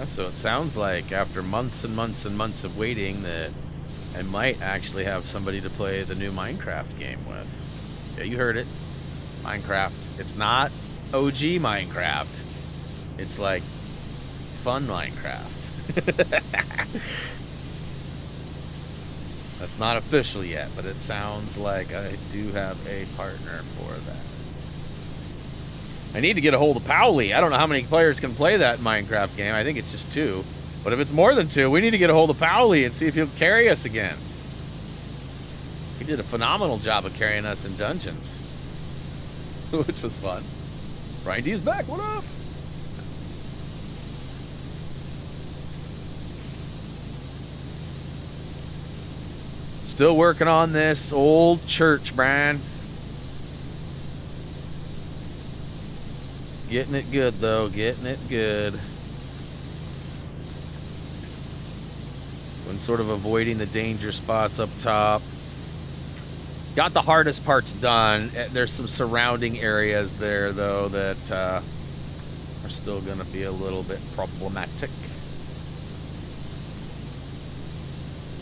So it sounds like after months and months and months of waiting that I might actually have somebody to play the new Minecraft game with. Yeah, you heard it. Minecraft. It's not OG Minecraft. It's like fun Minecraft. That's not official yet, but it sounds like I do have a partner for that. I need to get a hold of Powley. I don't know how many players can play that Minecraft game. I think it's just 2. But if it's more than 2, we need to get a hold of Powley and see if he'll carry us again. He did a phenomenal job of carrying us in dungeons, which was fun. Grindy's back. What up? Still working on this old church, Brian. Getting it good, though. Getting it good. When sort of avoiding the danger spots up top. Got the hardest parts done. There's some surrounding areas there, though, that are still going to be a little bit problematic.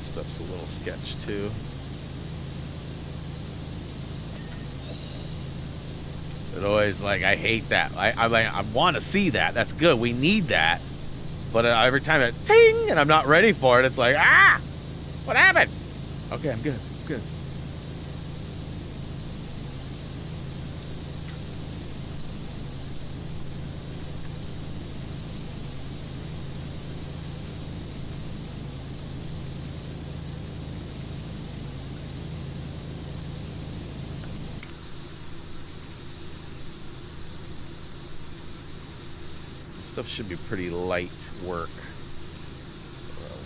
Stuff's a little sketch, too. It always, like, I hate that. I want to see that. That's good. We need that. But every time it ting and I'm not ready for it, it's like, ah! What happened? Okay, I'm good. I'm good. Stuff should be pretty light work.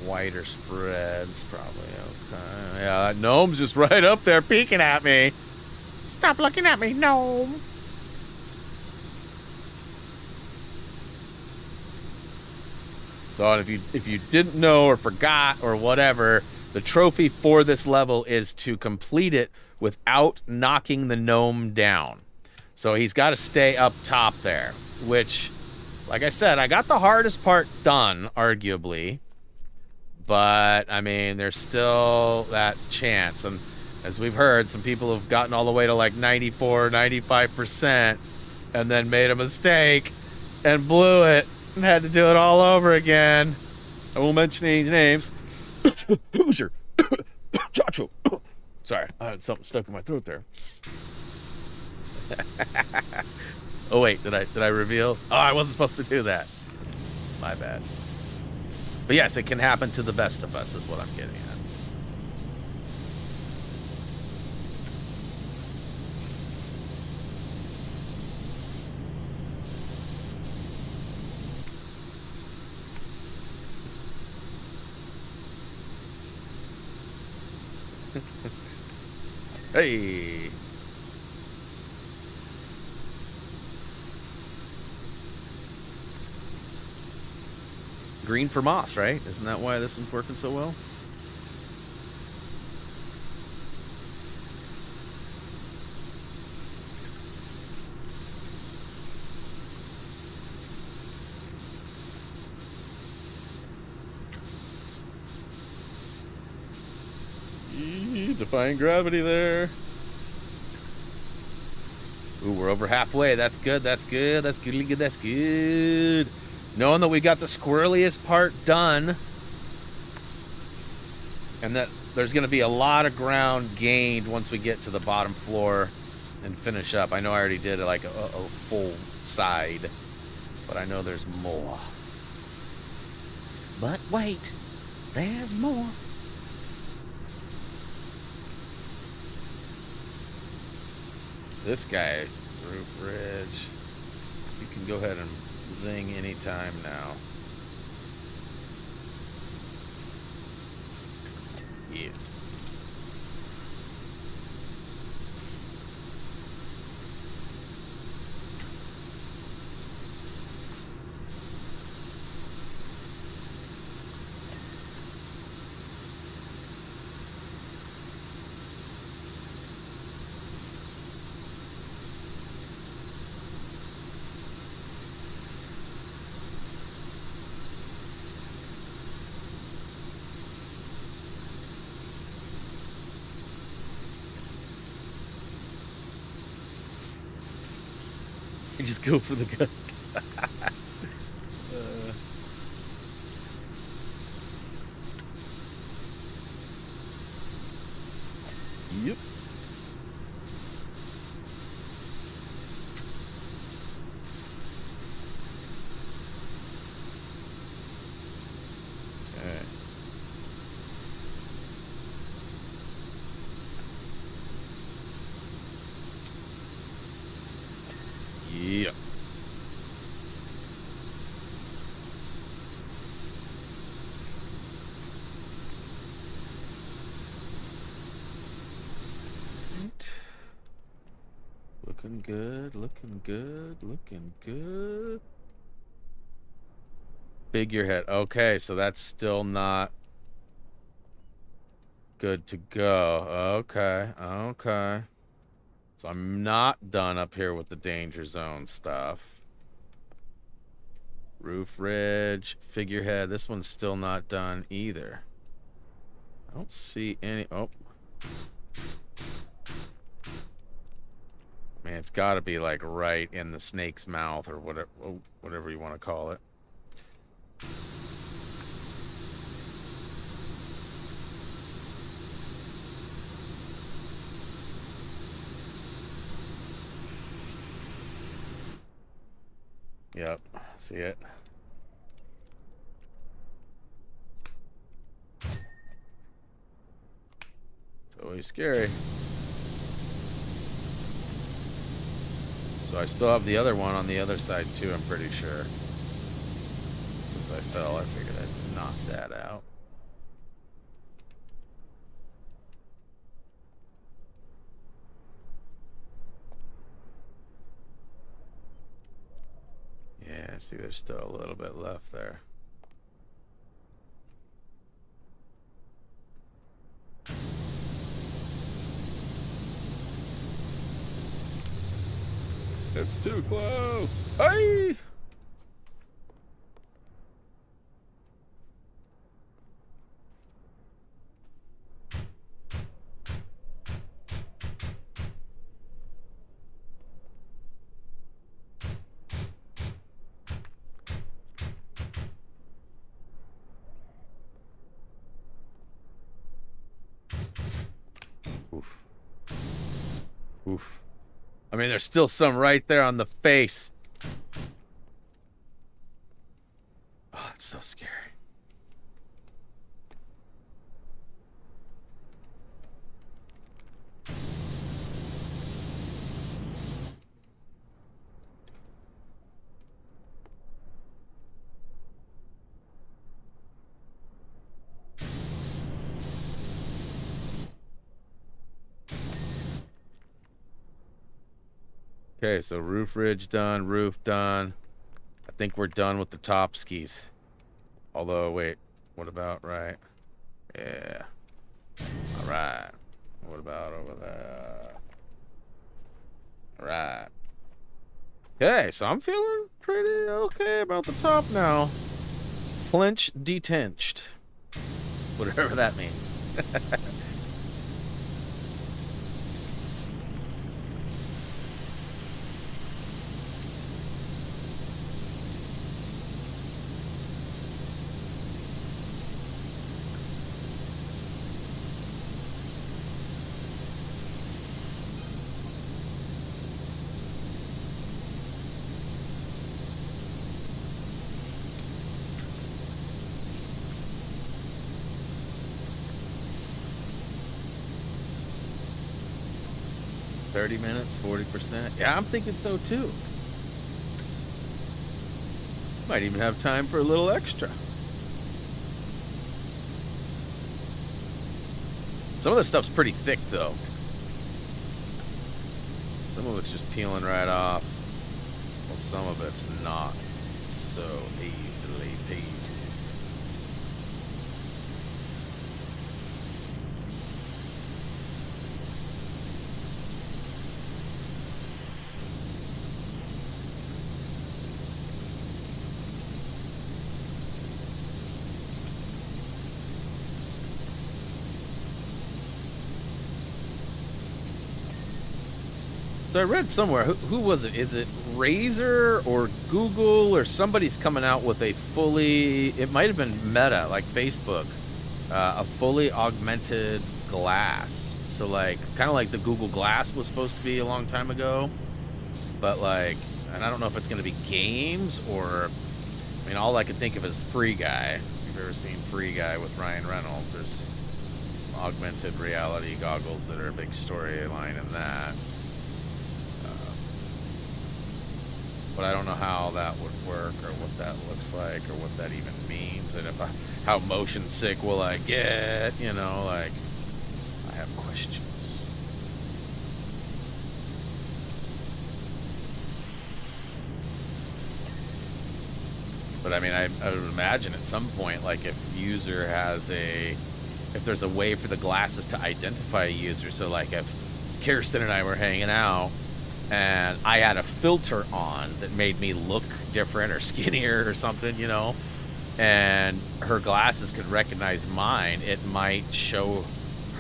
Wider spreads, probably okay. Yeah, that gnome's just right up there peeking at me. Stop looking at me, gnome. So if you didn't know or forgot or whatever, the trophy for this level is to complete it without knocking the gnome down. So he's got to stay up top there, which, like I said, I got the hardest part done, arguably. But, I mean, there's still that chance. And as we've heard, some people have gotten all the way to like 94, 95% and then made a mistake and blew it. and had to do it all over again. I won't mention any names. Hoosier. Chacho. Sorry, I had something stuck in my throat there. Oh wait, did I reveal? Oh, I wasn't supposed to do that. My bad. But yes, it can happen to the best of us, is what I'm getting at. Hey. Green for moss, right? Isn't that why this one's working so well? Defying gravity there. Ooh, we're over halfway. That's good. That's good. That's good. That's good. Knowing that we got the squirreliest part done, and that there's going to be a lot of ground gained once we get to the bottom floor and finish up. I know I already did like a full side, but I know there's more. But wait, there's more. This guy's roof ridge. You can go ahead and zing anytime now. Yeah. You just go for the gust. Yep. Okay. Yep. Looking good, looking good, looking good. Figurehead. Okay, so that's still not good to go. Okay, okay. So I'm not done up here with the danger zone stuff. Roof ridge, figurehead. This one's still not done either. I don't see any. Oh. Man, it's got to be like right in the snake's mouth or whatever you want to call it. Yep, see it. It's always scary. So I still have the other one on the other side too, I'm pretty sure. Since I fell, I figured I'd knock that out. Yeah, see there's still a little bit left there. It's too close. Hey! Oof. I mean, there's still some right there on the face. Oh, it's so scary. Okay, so roof ridge done, roof done. I think we're done with the top skis. Although, wait, what about right? Yeah. All right. What about over there? All right. Okay, so I'm feeling pretty okay about the top now. Clinch detenched. Whatever that means. 30 minutes, 40%. Yeah, I'm thinking so too. Might even have time for a little extra. Some of this stuff's pretty thick though. Some of it's just peeling right off. Well, some of it's not so easily peasy. So I read somewhere, who was it? Is it Razer or Google or somebody's coming out with a fully, it might have been Meta, like Facebook, a fully augmented glass. So like, kind of like the Google Glass was supposed to be a long time ago. But like, and I don't know if it's going to be games or, I mean, all I could think of is Free Guy. If you've ever seen Free Guy with Ryan Reynolds, there's augmented reality goggles that are a big storyline in that. But I don't know how that would work or what that looks like or what that even means. And how motion sick will I get? You know, like, I have questions. But I mean, I would imagine at some point, like if user has if there's a way for the glasses to identify a user. So like if Kirsten and I were hanging out, and I had a filter on that made me look different or skinnier or something, you know, and her glasses could recognize mine, it might show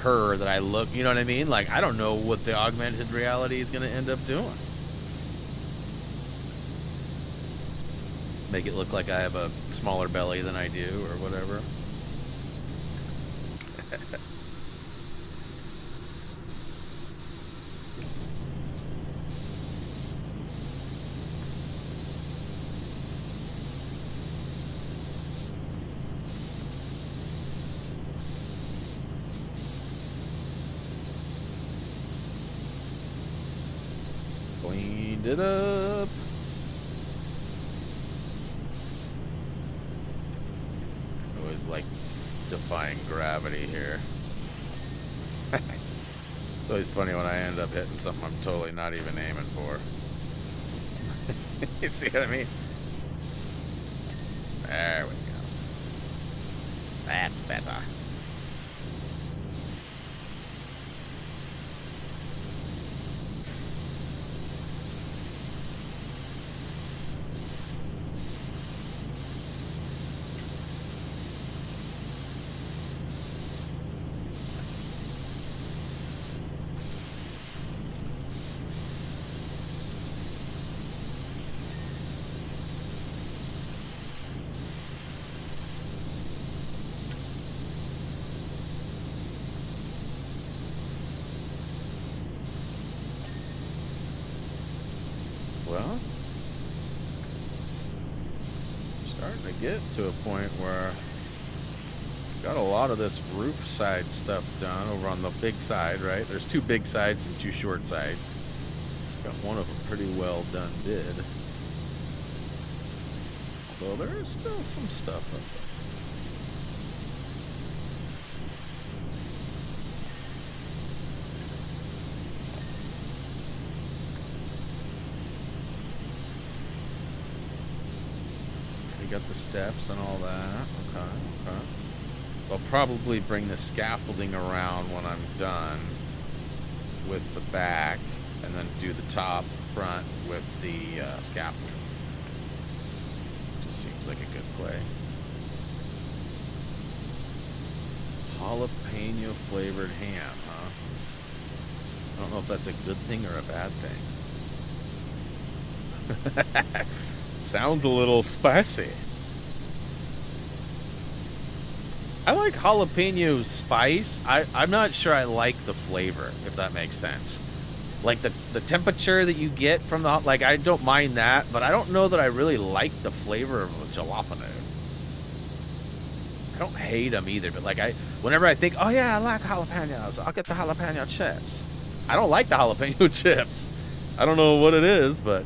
her that I look, you know what I mean? Like, I don't know what the augmented reality is going to end up doing. Make it look like I have a smaller belly than I do or whatever. Cleaned it up. Always like defying gravity here. It's always funny when I end up hitting something I'm totally not even aiming for. You see what I mean? There we go. That's better. Well, starting to get to a point where got a lot of this roof side stuff done over on the big side, right? There's 2 big sides and 2 short sides. Got one of them pretty well done did. Although there is still some stuff up there. We got the steps and all that. Okay. I'll probably bring the scaffolding around when I'm done with the back, and then do the top front with the scaffolding. Just seems like a good play. Jalapeno flavored ham, huh? I don't know if that's a good thing or a bad thing. Sounds a little spicy. I like jalapeno spice. I'm not sure I like the flavor, if that makes sense. Like the temperature that you get from the, like, I don't mind that, but I don't know that I really like the flavor of a jalapeno. I don't hate them either, but like whenever I think, oh yeah, I like jalapenos, I'll get the jalapeno chips. I don't like the jalapeno chips. I don't know what it is, but.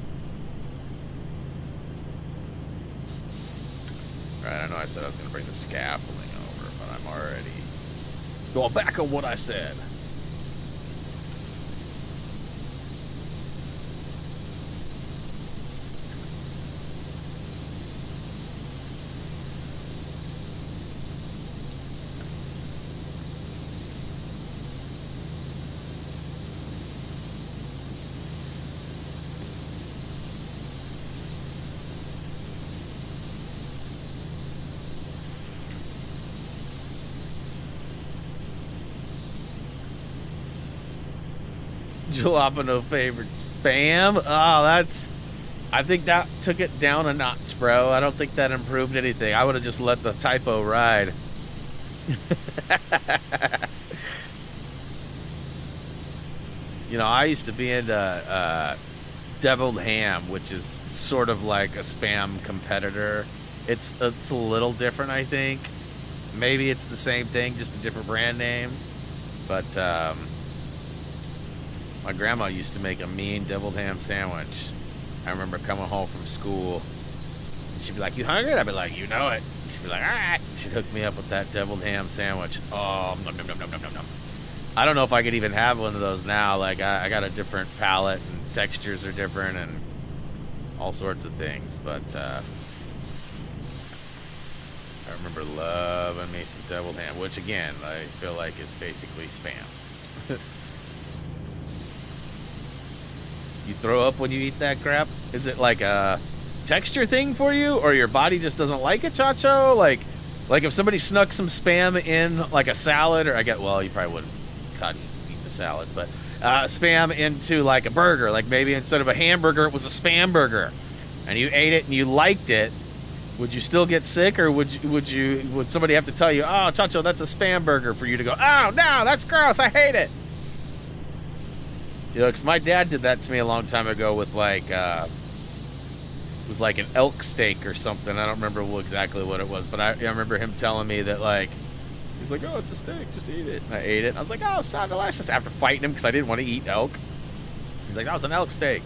Alright, I know I said I was going to bring the scaffolding over, but I'm already going back on what I said. Jalapeno favorite spam. Oh, I think that took it down a notch, bro. I don't think that improved anything. I would have just let the typo ride. You know, I used to be into deviled ham, which is sort of like a spam competitor. It's a little different, I think. Maybe it's the same thing, just a different brand name. But my grandma used to make a mean deviled ham sandwich. I remember coming home from school, and she'd be like, "You hungry?" I'd be like, "You know it." She'd be like, "All right." She'd hook me up with that deviled ham sandwich. Oh, nom, nom, nom, nom, nom, nom, nom. I don't know if I could even have one of those now. Like, I got a different palate, and textures are different, and all sorts of things. But I remember loving me some deviled ham, which, again, I feel like is basically spam. You throw up when you eat that crap? Is it like a texture thing for you, or your body just doesn't like it, Chacho? Like if somebody snuck some spam in like a salad, or well, you probably wouldn't eat the salad, but spam into like a burger, like maybe instead of a hamburger, it was a spam burger, and you ate it and you liked it. Would you still get sick, or would somebody have to tell you, "Oh, Chacho, that's a spam burger," for you to go, "Oh no, that's gross, I hate it"? You know, because my dad did that to me a long time ago with like, it was like an elk steak or something. I don't remember exactly what it was, but I remember him telling me that, like, he's like, "Oh, it's a steak, just eat it." And I ate it, and I was like, "Oh, so delicious," after fighting him because I didn't want to eat elk. He's like, "That was an elk steak."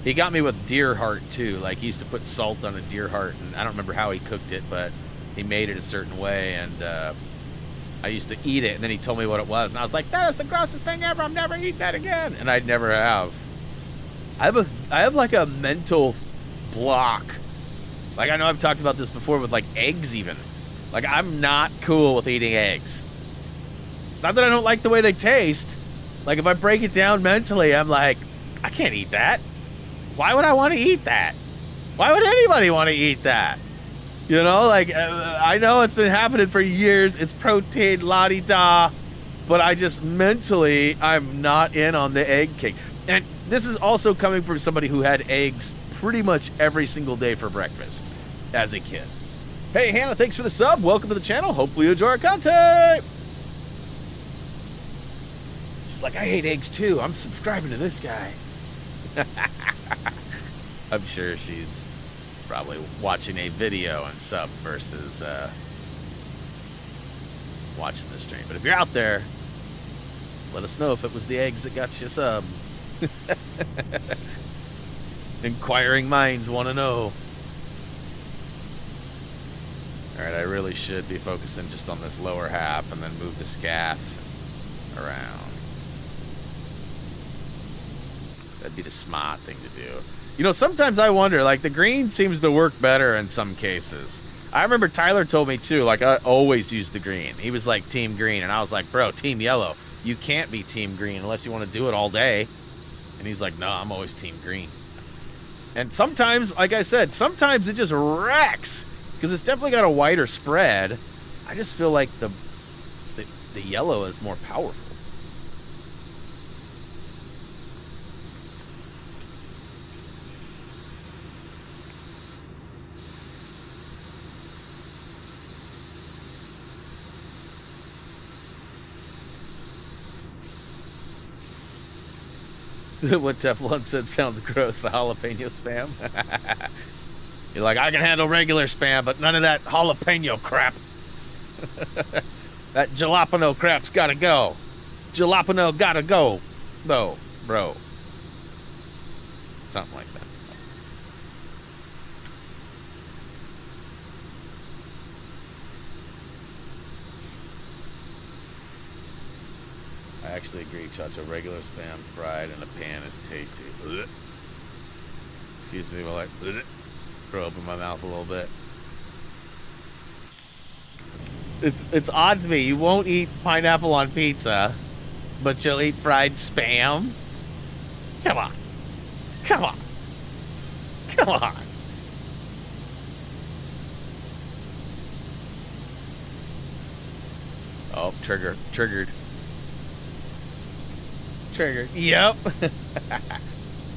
He got me with deer heart too. Like, he used to put salt on a deer heart, and I don't remember how he cooked it, but he made it a certain way, and I used to eat it, and then he told me what it was, and I was like, "That is the grossest thing ever. I'm never eating that again." And I'd never have. I have like a mental block. Like, I know I've talked about this before with like eggs even. Like, I'm not cool with eating eggs. It's not that I don't like the way they taste. Like, if I break it down mentally, I'm like, I can't eat that. Why would I want to eat that? Why would anybody want to eat that? You know, like, I know it's been happening for years. It's protein, la-di-da. But I just mentally, I'm not in on the egg cake. And this is also coming from somebody who had eggs pretty much every single day for breakfast as a kid. Hey, Hannah, thanks for the sub. Welcome to the channel. Hopefully you enjoy our content. She's like, "I hate eggs too. I'm subscribing to this guy." I'm sure she's probably watching a video and sub versus watching the stream. But if you're out there, let us know if it was the eggs that got you sub. Inquiring minds want to know. Alright, I really should be focusing just on this lower half and then move the scaff around. That'd be the smart thing to do. You know, sometimes I wonder, like, the green seems to work better in some cases. I remember Tyler told me, too, like, I always use the green. He was like, team green, and I was like, bro, team yellow. You can't be team green unless you want to do it all day. And he's like, no, I'm always team green. And sometimes, like I said, sometimes it just wrecks. Because it's definitely got a wider spread. I just feel like the yellow is more powerful. What Teflon said sounds gross, the jalapeno spam. You're like, I can handle regular spam, but none of that jalapeno crap. That jalapeno crap's gotta go. Jalapeno gotta go, though, bro. Something like that. I actually agree, Chacho. Regular spam fried in a pan is tasty. Excuse me while I throw open my mouth a little bit. It's odd to me. You won't eat pineapple on pizza, but you'll eat fried spam? Come on. Come on. Come on. Oh, triggered. Triggered. Yep.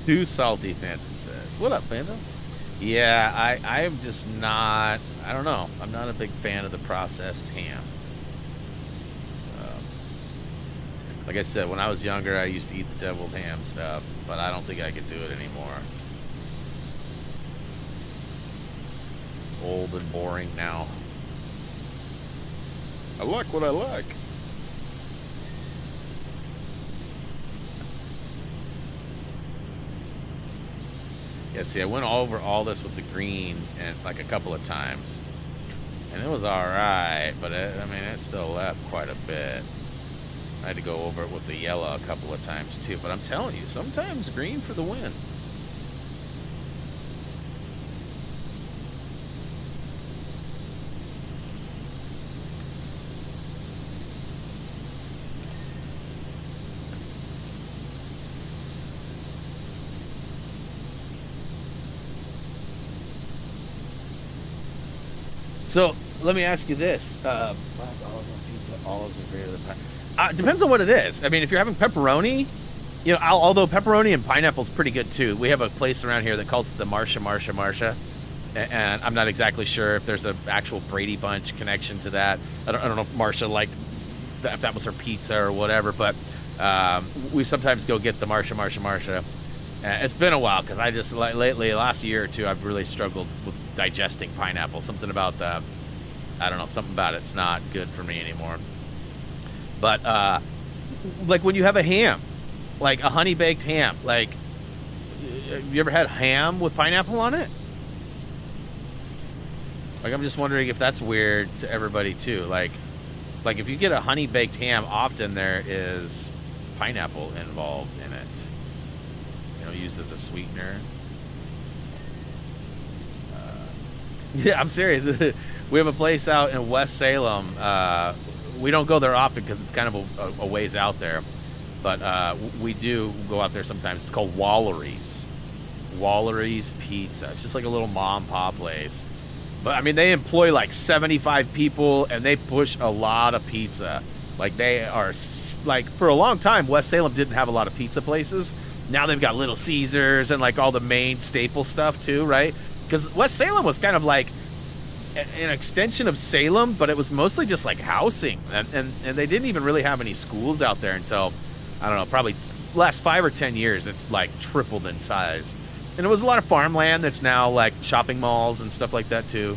Too salty, Phantom says. What up, Phantom? Yeah, I am just not, I don't know. I'm not a big fan of the processed ham. Like I said, when I was younger, I used to eat the deviled ham stuff, but I don't think I could do it anymore. Old and boring now. I like what I like. Yeah, see, I went over all this with the green and like a couple of times, and it was all right, but I mean, it still left quite a bit. I had to go over it with the yellow a couple of times too, but I'm telling you, sometimes green for the win. So let me ask you this: olives are greater than pineapple. Depends on what it is. I mean, if you're having pepperoni, you know, although pepperoni and pineapple is pretty good too. We have a place around here that calls it the Marsha, and I'm not exactly sure if there's an actual Brady Bunch connection to that. I don't know if Marsha liked if that was her pizza or whatever, but we sometimes go get the Marsha. It's been a while because I just lately, last year or two, I've really struggled with digesting pineapple. Something about the, I don't know, something about it's not good for me anymore. But like when you have a ham, like a honey baked ham, like have you ever had ham with pineapple on it? Like I'm just wondering if that's weird to everybody too. Like if you get a honey baked ham, often there is pineapple involved in it. You know, used as a sweetener. Yeah, I'm serious. We have a place out in West Salem. We don't go there often because it's kind of a ways out there. But we do go out there sometimes. It's called Wallery's. Wallery's Pizza. It's just like a little mom and pop place. But, I mean, they employ like 75 people, and they push a lot of pizza. Like, they are, like, for a long time, West Salem didn't have a lot of pizza places. Now they've got Little Caesars and, like, all the main staple stuff, too, right? Because West Salem was kind of like an extension of Salem, but it was mostly just, like, housing. And they didn't even really have any schools out there until, I don't know, probably last 5 or 10 years. It's, like, tripled in size. And it was a lot of farmland that's now like shopping malls and stuff like that too.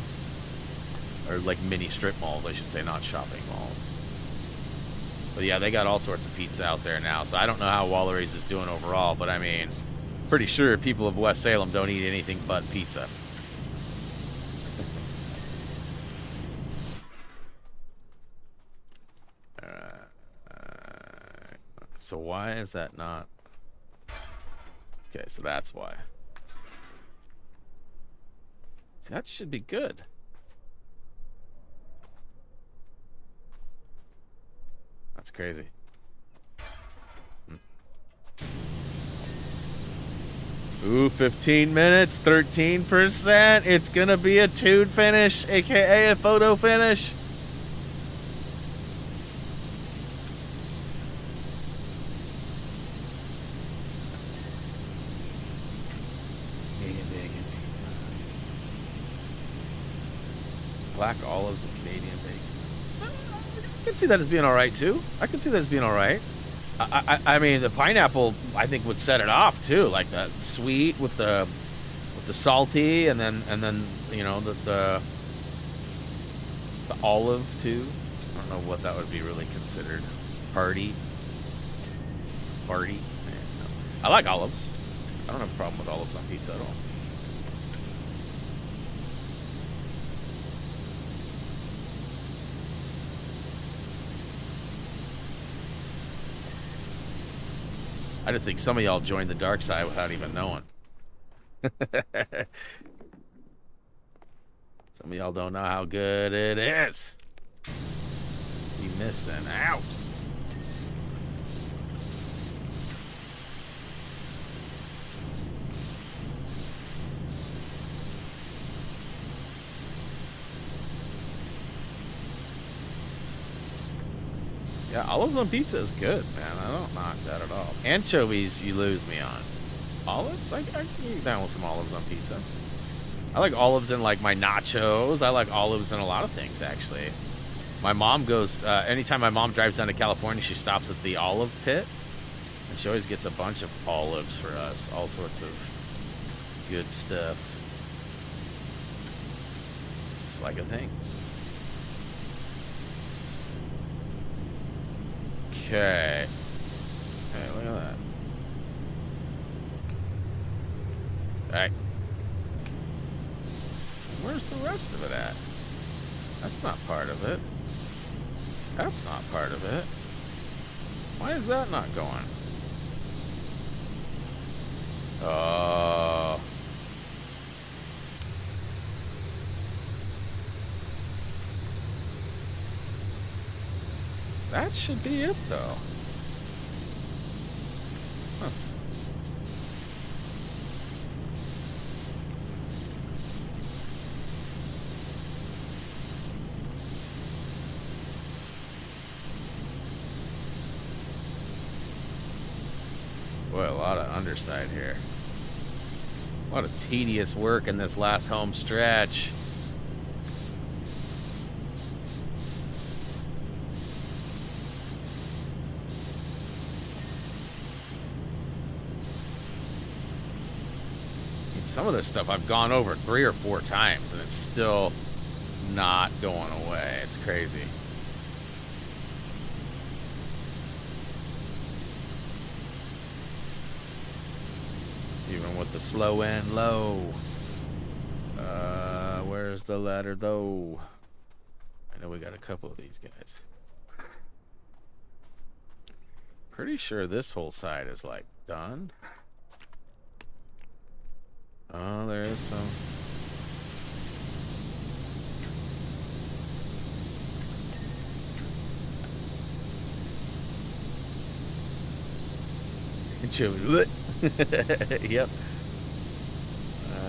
Or like mini strip malls, I should say, not shopping malls. But yeah, they got all sorts of pizza out there now. So I don't know how Wallery's is doing overall, but I mean, pretty sure people of West Salem don't eat anything but pizza. So why is that not? Okay, so that's why. See, that should be good. That's crazy. Ooh, 15 minutes, 13%. It's gonna be a tood finish, aka a photo finish. Black olives and Canadian bacon. I can see that as being all right too. I can see that as being all right. I mean, the pineapple I think would set it off too, like that sweet with the salty, and then you know the olive too. I don't know what that would be really considered. Party. I like olives. I don't have a problem with olives on pizza at all. I just think some of y'all joined the dark side without even knowing. Some of y'all don't know how good it is. You missing out. Yeah, olives on pizza is good, man. I don't knock that at all. Anchovies, you lose me on. Olives? I can get down with some olives on pizza. I like olives in, like, my nachos. I like olives in a lot of things, actually. My mom goes, anytime my mom drives down to California, she stops at the olive pit. And she always gets a bunch of olives for us. All sorts of good stuff. It's like a thing. Okay. Hey, look at that. Alright. Where's the rest of it at? That's not part of it. That's not part of it. Why is that not going? Oh. That should be it, though. Huh. Boy, a lot of underside here. A lot of tedious work in this last home stretch. Some of this stuff I've gone over 3 or 4 times and it's still not going away. It's crazy. Even with the slow and low. Where's the ladder though? I know we got a couple of these guys. Pretty sure this whole side is like done. Oh, there is some. Yep.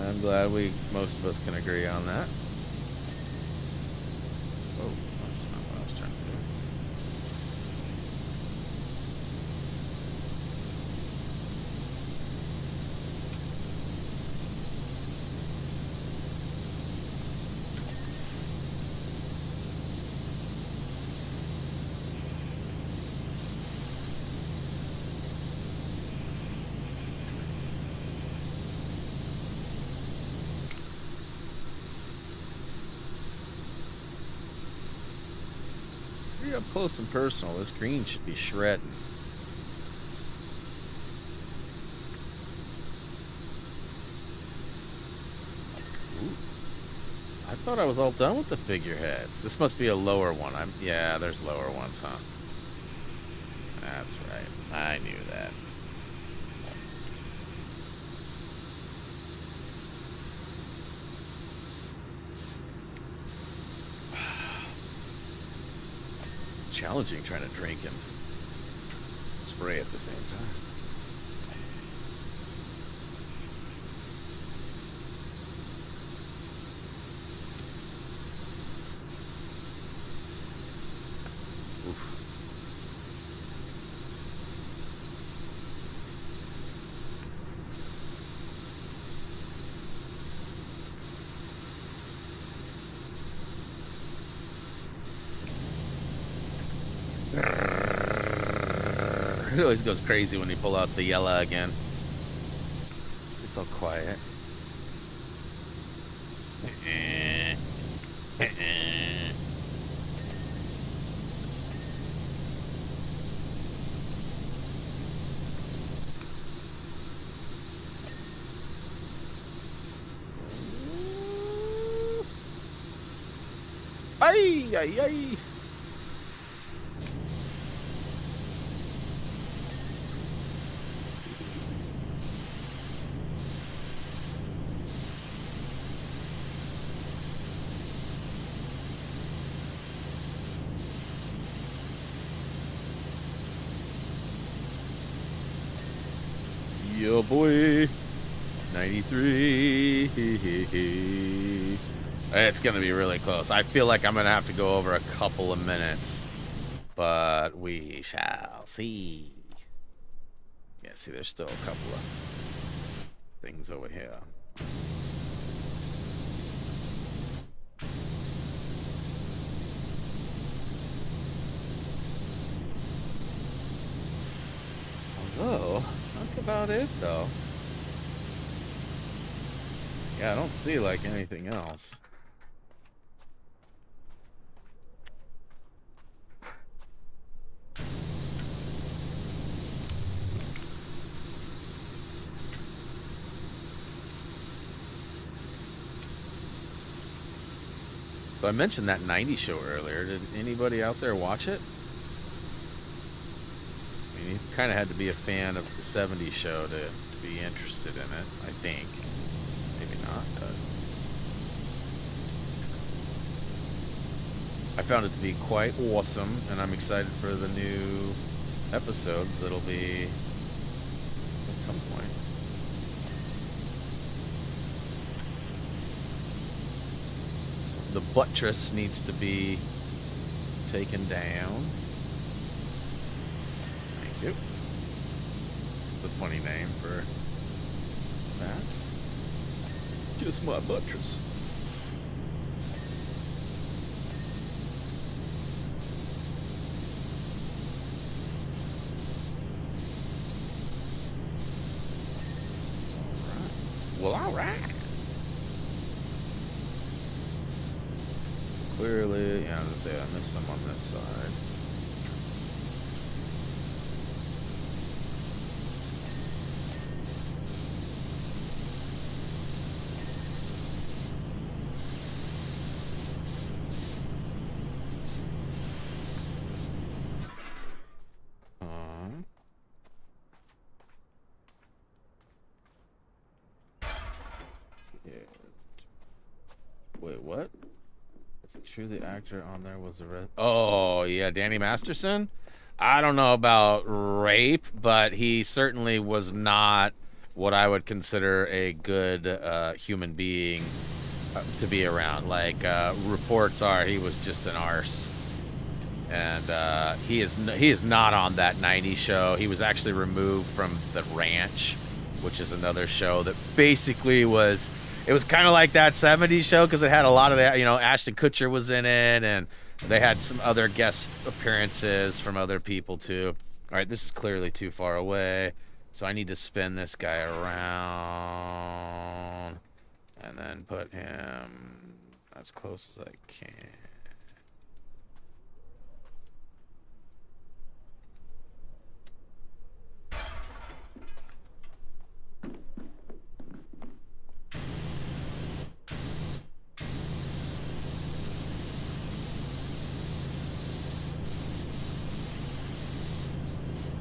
I'm glad most of us can agree on that. Oh, that's not what I was trying to do. up close and personal. This green should be shredding. Ooh. I thought I was all done with the figureheads. This must be a lower one. Yeah, there's lower ones, huh? That's right. I knew that. Challenging trying to drink and spray at the same time. It always goes crazy when you pull out the yellow again. It's all quiet. Ay, ay, ay. Yo, boy. 93. It's going to be really close. I feel like I'm going to have to go over a couple of minutes, but we shall see. Yeah, see, there's still a couple of things over here. Although, that's about it, though. Yeah, I don't see, like, anything else. So I mentioned that 90 show earlier. Did anybody out there watch it? I mean, you kind of had to be a fan of the 70 show to be interested in it, I think. Maybe not, but I found it to be quite awesome, and I'm excited for the new episodes that'll be at some point. So the buttress needs to be taken down. Thank you. It's a funny name for that. Just my buttress. Well, all right. Clearly, yeah, I was gonna say I missed some on this side. Wait, what? Is it true the actor on there was arrested? Oh, yeah, Danny Masterson? I don't know about rape, but he certainly was not what I would consider a good human being to be around. Like, reports are he was just an arse. And he is not on that 90 show. He was actually removed from The Ranch, which is another show that basically was... It was kind of like that 70s show because it had a lot of that, you know, Ashton Kutcher was in it, and they had some other guest appearances from other people, too. All right, this is clearly too far away, so I need to spin this guy around and then put him as close as I can.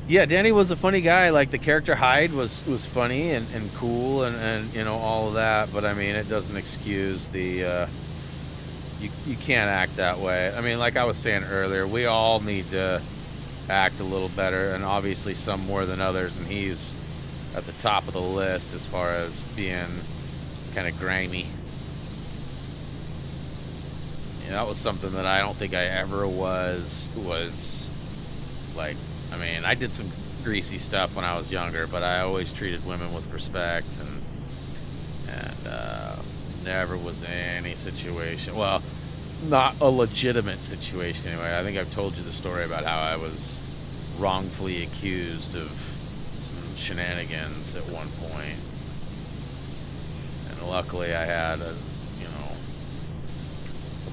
Yeah, Danny was a funny guy. Like the character Hyde was funny and cool and you know all of that. But I mean, it doesn't excuse the you can't act that way. I mean, like I was saying earlier, we all need to act a little better, and obviously some more than others. And he's at the top of the list as far as being kind of grimy. You know, that was something that I don't think I ever was like. I mean, I did some greasy stuff when I was younger, but I always treated women with respect and never was in any situation. Well, not a legitimate situation anyway. I think I've told you the story about how I was wrongfully accused of some shenanigans at one point. And luckily I had a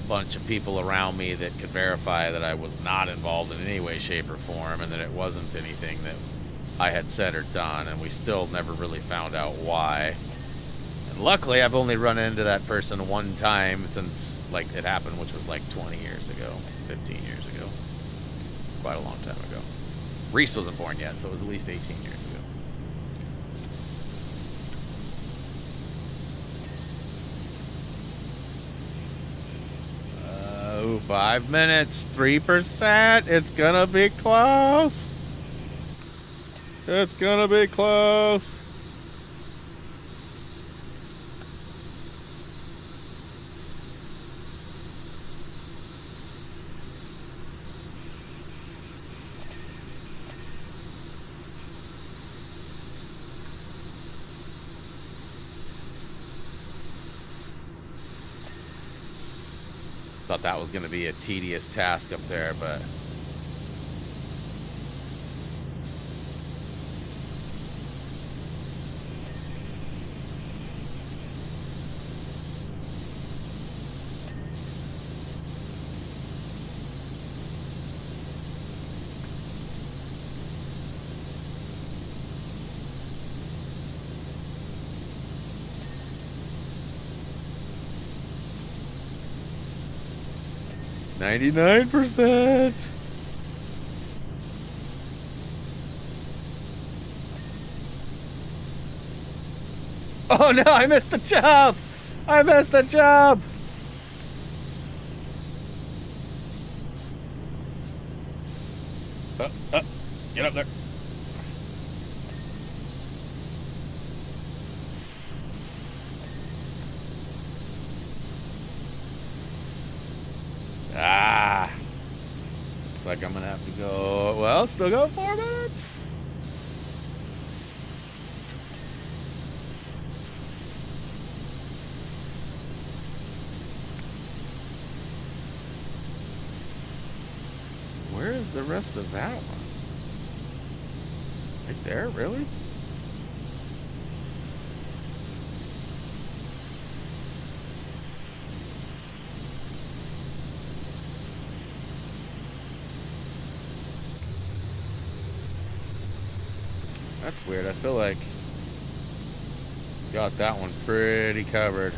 bunch of people around me that could verify that I was not involved in any way, shape, or form, and that it wasn't anything that I had said or done, and we still never really found out why. And luckily, I've only run into that person one time since, like, it happened, which was like 20 years ago, 15 years ago. Quite a long time ago. Reese wasn't born yet, so it was at least 18 years ago. 5 minutes, 3%. It's gonna be close. It's gonna be close. Thought that was going to be a tedious task up there, but %. Oh no, I missed the job! I missed the job! Get up there. Looks like I'm gonna have to go. Well, still got 4 minutes. So where is the rest of that one? Right there, really? That's weird. I feel like got that one pretty covered.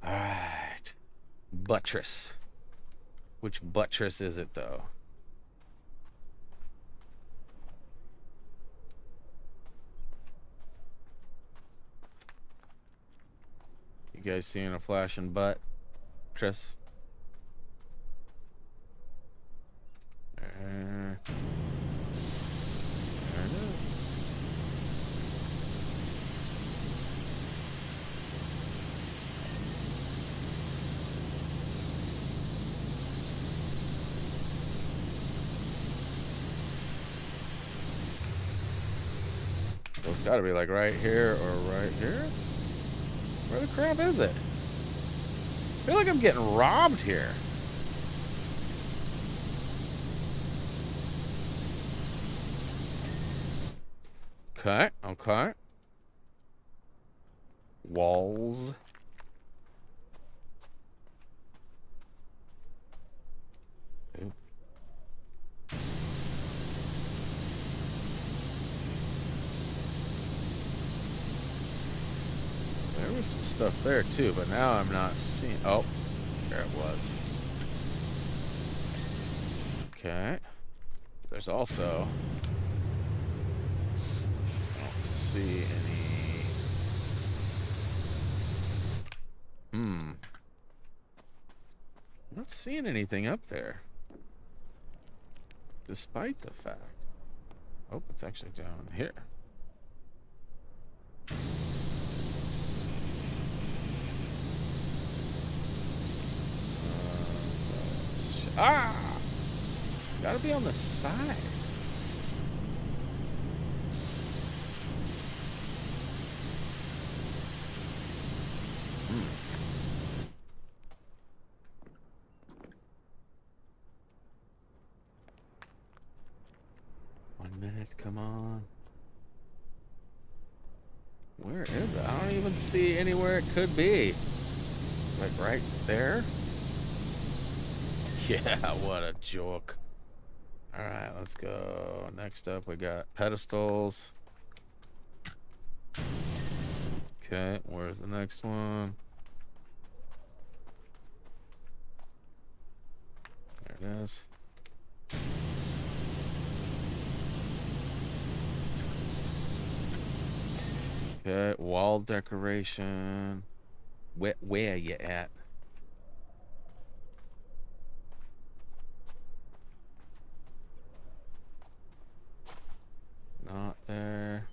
All right. Buttress. Which buttress is it, though? You guys seeing a flashing butt, Triss? There it is. So it's got to be like right here or right here. Where the crap is it? I feel like I'm getting robbed here. Okay, okay. Walls. Oop. There was some stuff there too, but now I'm not seeing. Oh, there it was. Okay. There's also. I don't see any. I'm not seeing anything up there. Despite the fact. Oh, it's actually down here. Gotta be on the side. Come on. Where is it? I don't even see anywhere it could be. Like right there? Yeah, what a joke. Alright, let's go. Next up, we got pedestals. Okay, where's the next one? There it is. Okay, wall decoration. Where you at? Not there.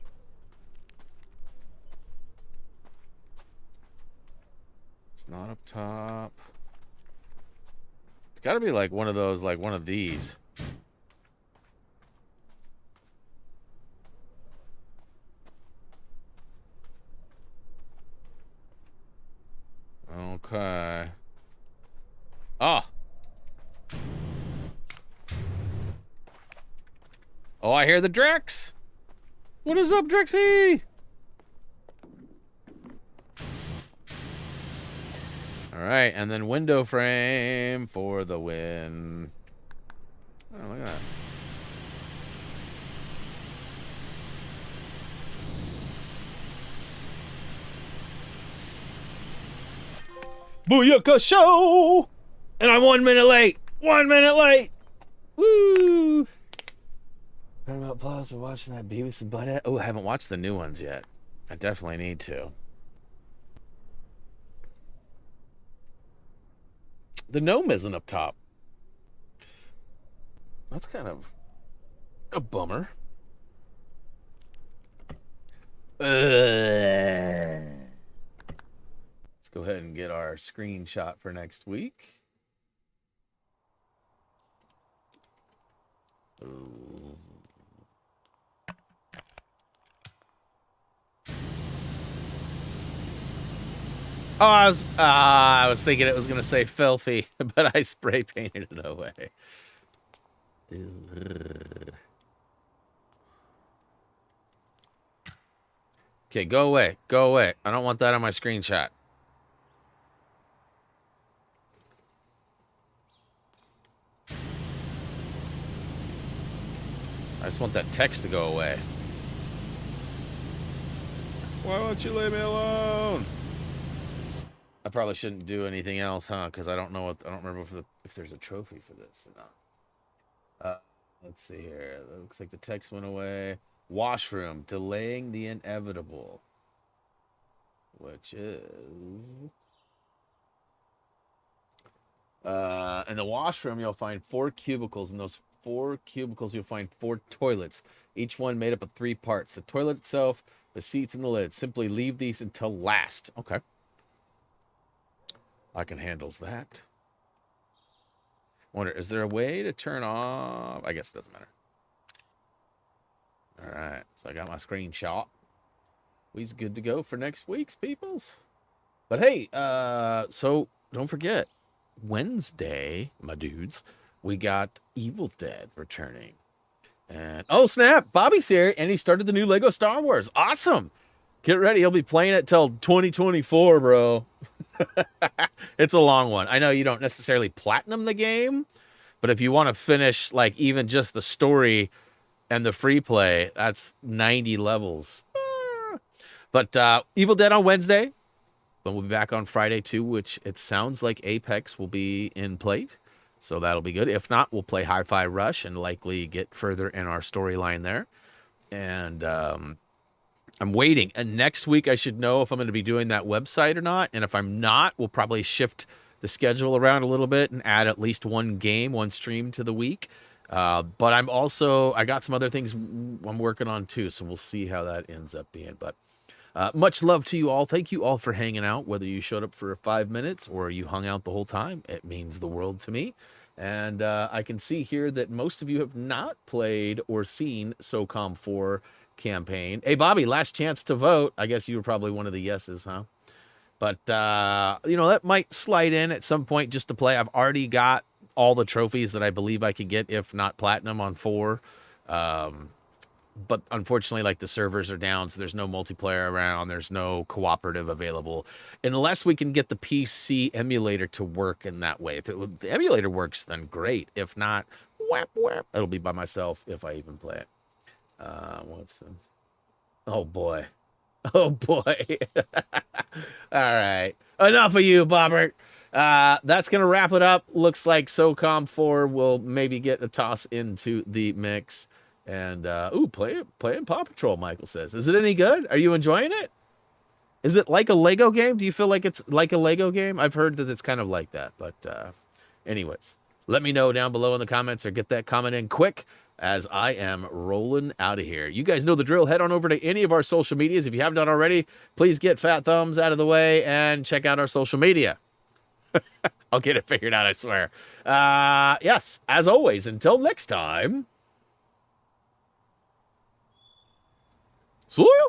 It's not up top. It's got to be like one of those, like one of these. Okay. Ah. Oh, I hear the Drex. What is up, Drexy? All right, and then window frame for the win. Oh, look at that. Booyaka show! And I'm 1 minute late. 1 minute late. Woo! Paramount Plus, we're watching that Beavis and Butthead. Oh, I haven't watched the new ones yet. I definitely need to. The gnome isn't up top. That's kind of a bummer. Go ahead and get our screenshot for next week. Ooh. Oh, I was thinking it was going to say filthy, but I spray painted it away. Okay, go away. Go away. I don't want that on my screenshot. I just want that text to go away. Why won't you leave me alone? I probably shouldn't do anything else, huh? Because I don't know what I don't remember if there's a trophy for this or not. Let's see here. It looks like the text went away. Washroom, delaying the inevitable, which is in the washroom you'll find 4 cubicles. In those 4 cubicles you'll find 4 toilets, each one made up of 3 parts: the toilet itself, the seats, and the lid. Simply leave these until last. Okay, I can handle that. Wonder, is there a way to turn off? I guess it doesn't matter. All right, so I got my screenshot. We's good to go for next week's peoples. But hey, so don't forget, Wednesday, my dudes, we got Evil Dead returning. And oh snap, Bobby's here, and he started the new Lego Star Wars. Awesome. Get ready, he'll be playing it till 2024, bro. It's a long one. I know you don't necessarily platinum the game, but if you want to finish like even just the story and the free play, that's 90 levels. But Evil Dead on Wednesday, But we'll be back on Friday too, which it sounds like Apex will be in place. So that'll be good. If not, we'll play Hi-Fi Rush and likely get further in our storyline there. And I'm waiting. And next week, I should know if I'm going to be doing that website or not. And if I'm not, we'll probably shift the schedule around a little bit and add at least one game, one stream to the week. But I got some other things I'm working on too. So we'll see how that ends up being. But much love to you all. Thank you all for hanging out, whether you showed up for 5 minutes or you hung out the whole time. It means the world to me. And I can see here that most of you have not played or seen Socom 4 campaign. Hey, Bobby, last chance to vote. I guess you were probably one of the yeses, huh? But, that might slide in at some point just to play. I've already got all the trophies that I believe I could get, if not platinum, on 4. But unfortunately, like, the servers are down, so there's no multiplayer around. There's no cooperative available. Unless we can get the PC emulator to work in that way. If the emulator works, then great. If not, it'll be by myself if I even play it. What's this? Oh, boy. Oh, boy. All right. Enough of you, Bobbert. That's going to wrap it up. Looks like Socom 4 will maybe get a toss into the mix. And, playing Paw Patrol, Michael says. Is it any good? Are you enjoying it? Is it like a Lego game? Do you feel like it's like a Lego game? I've heard that it's kind of like that. But anyways, let me know down below in the comments or get that comment in quick as I am rolling out of here. You guys know the drill. Head on over to any of our social medias. If you haven't done already, please get Fat Thumbs out of the way and check out our social media. I'll get it figured out, I swear. Yes, as always, until next time. See ya.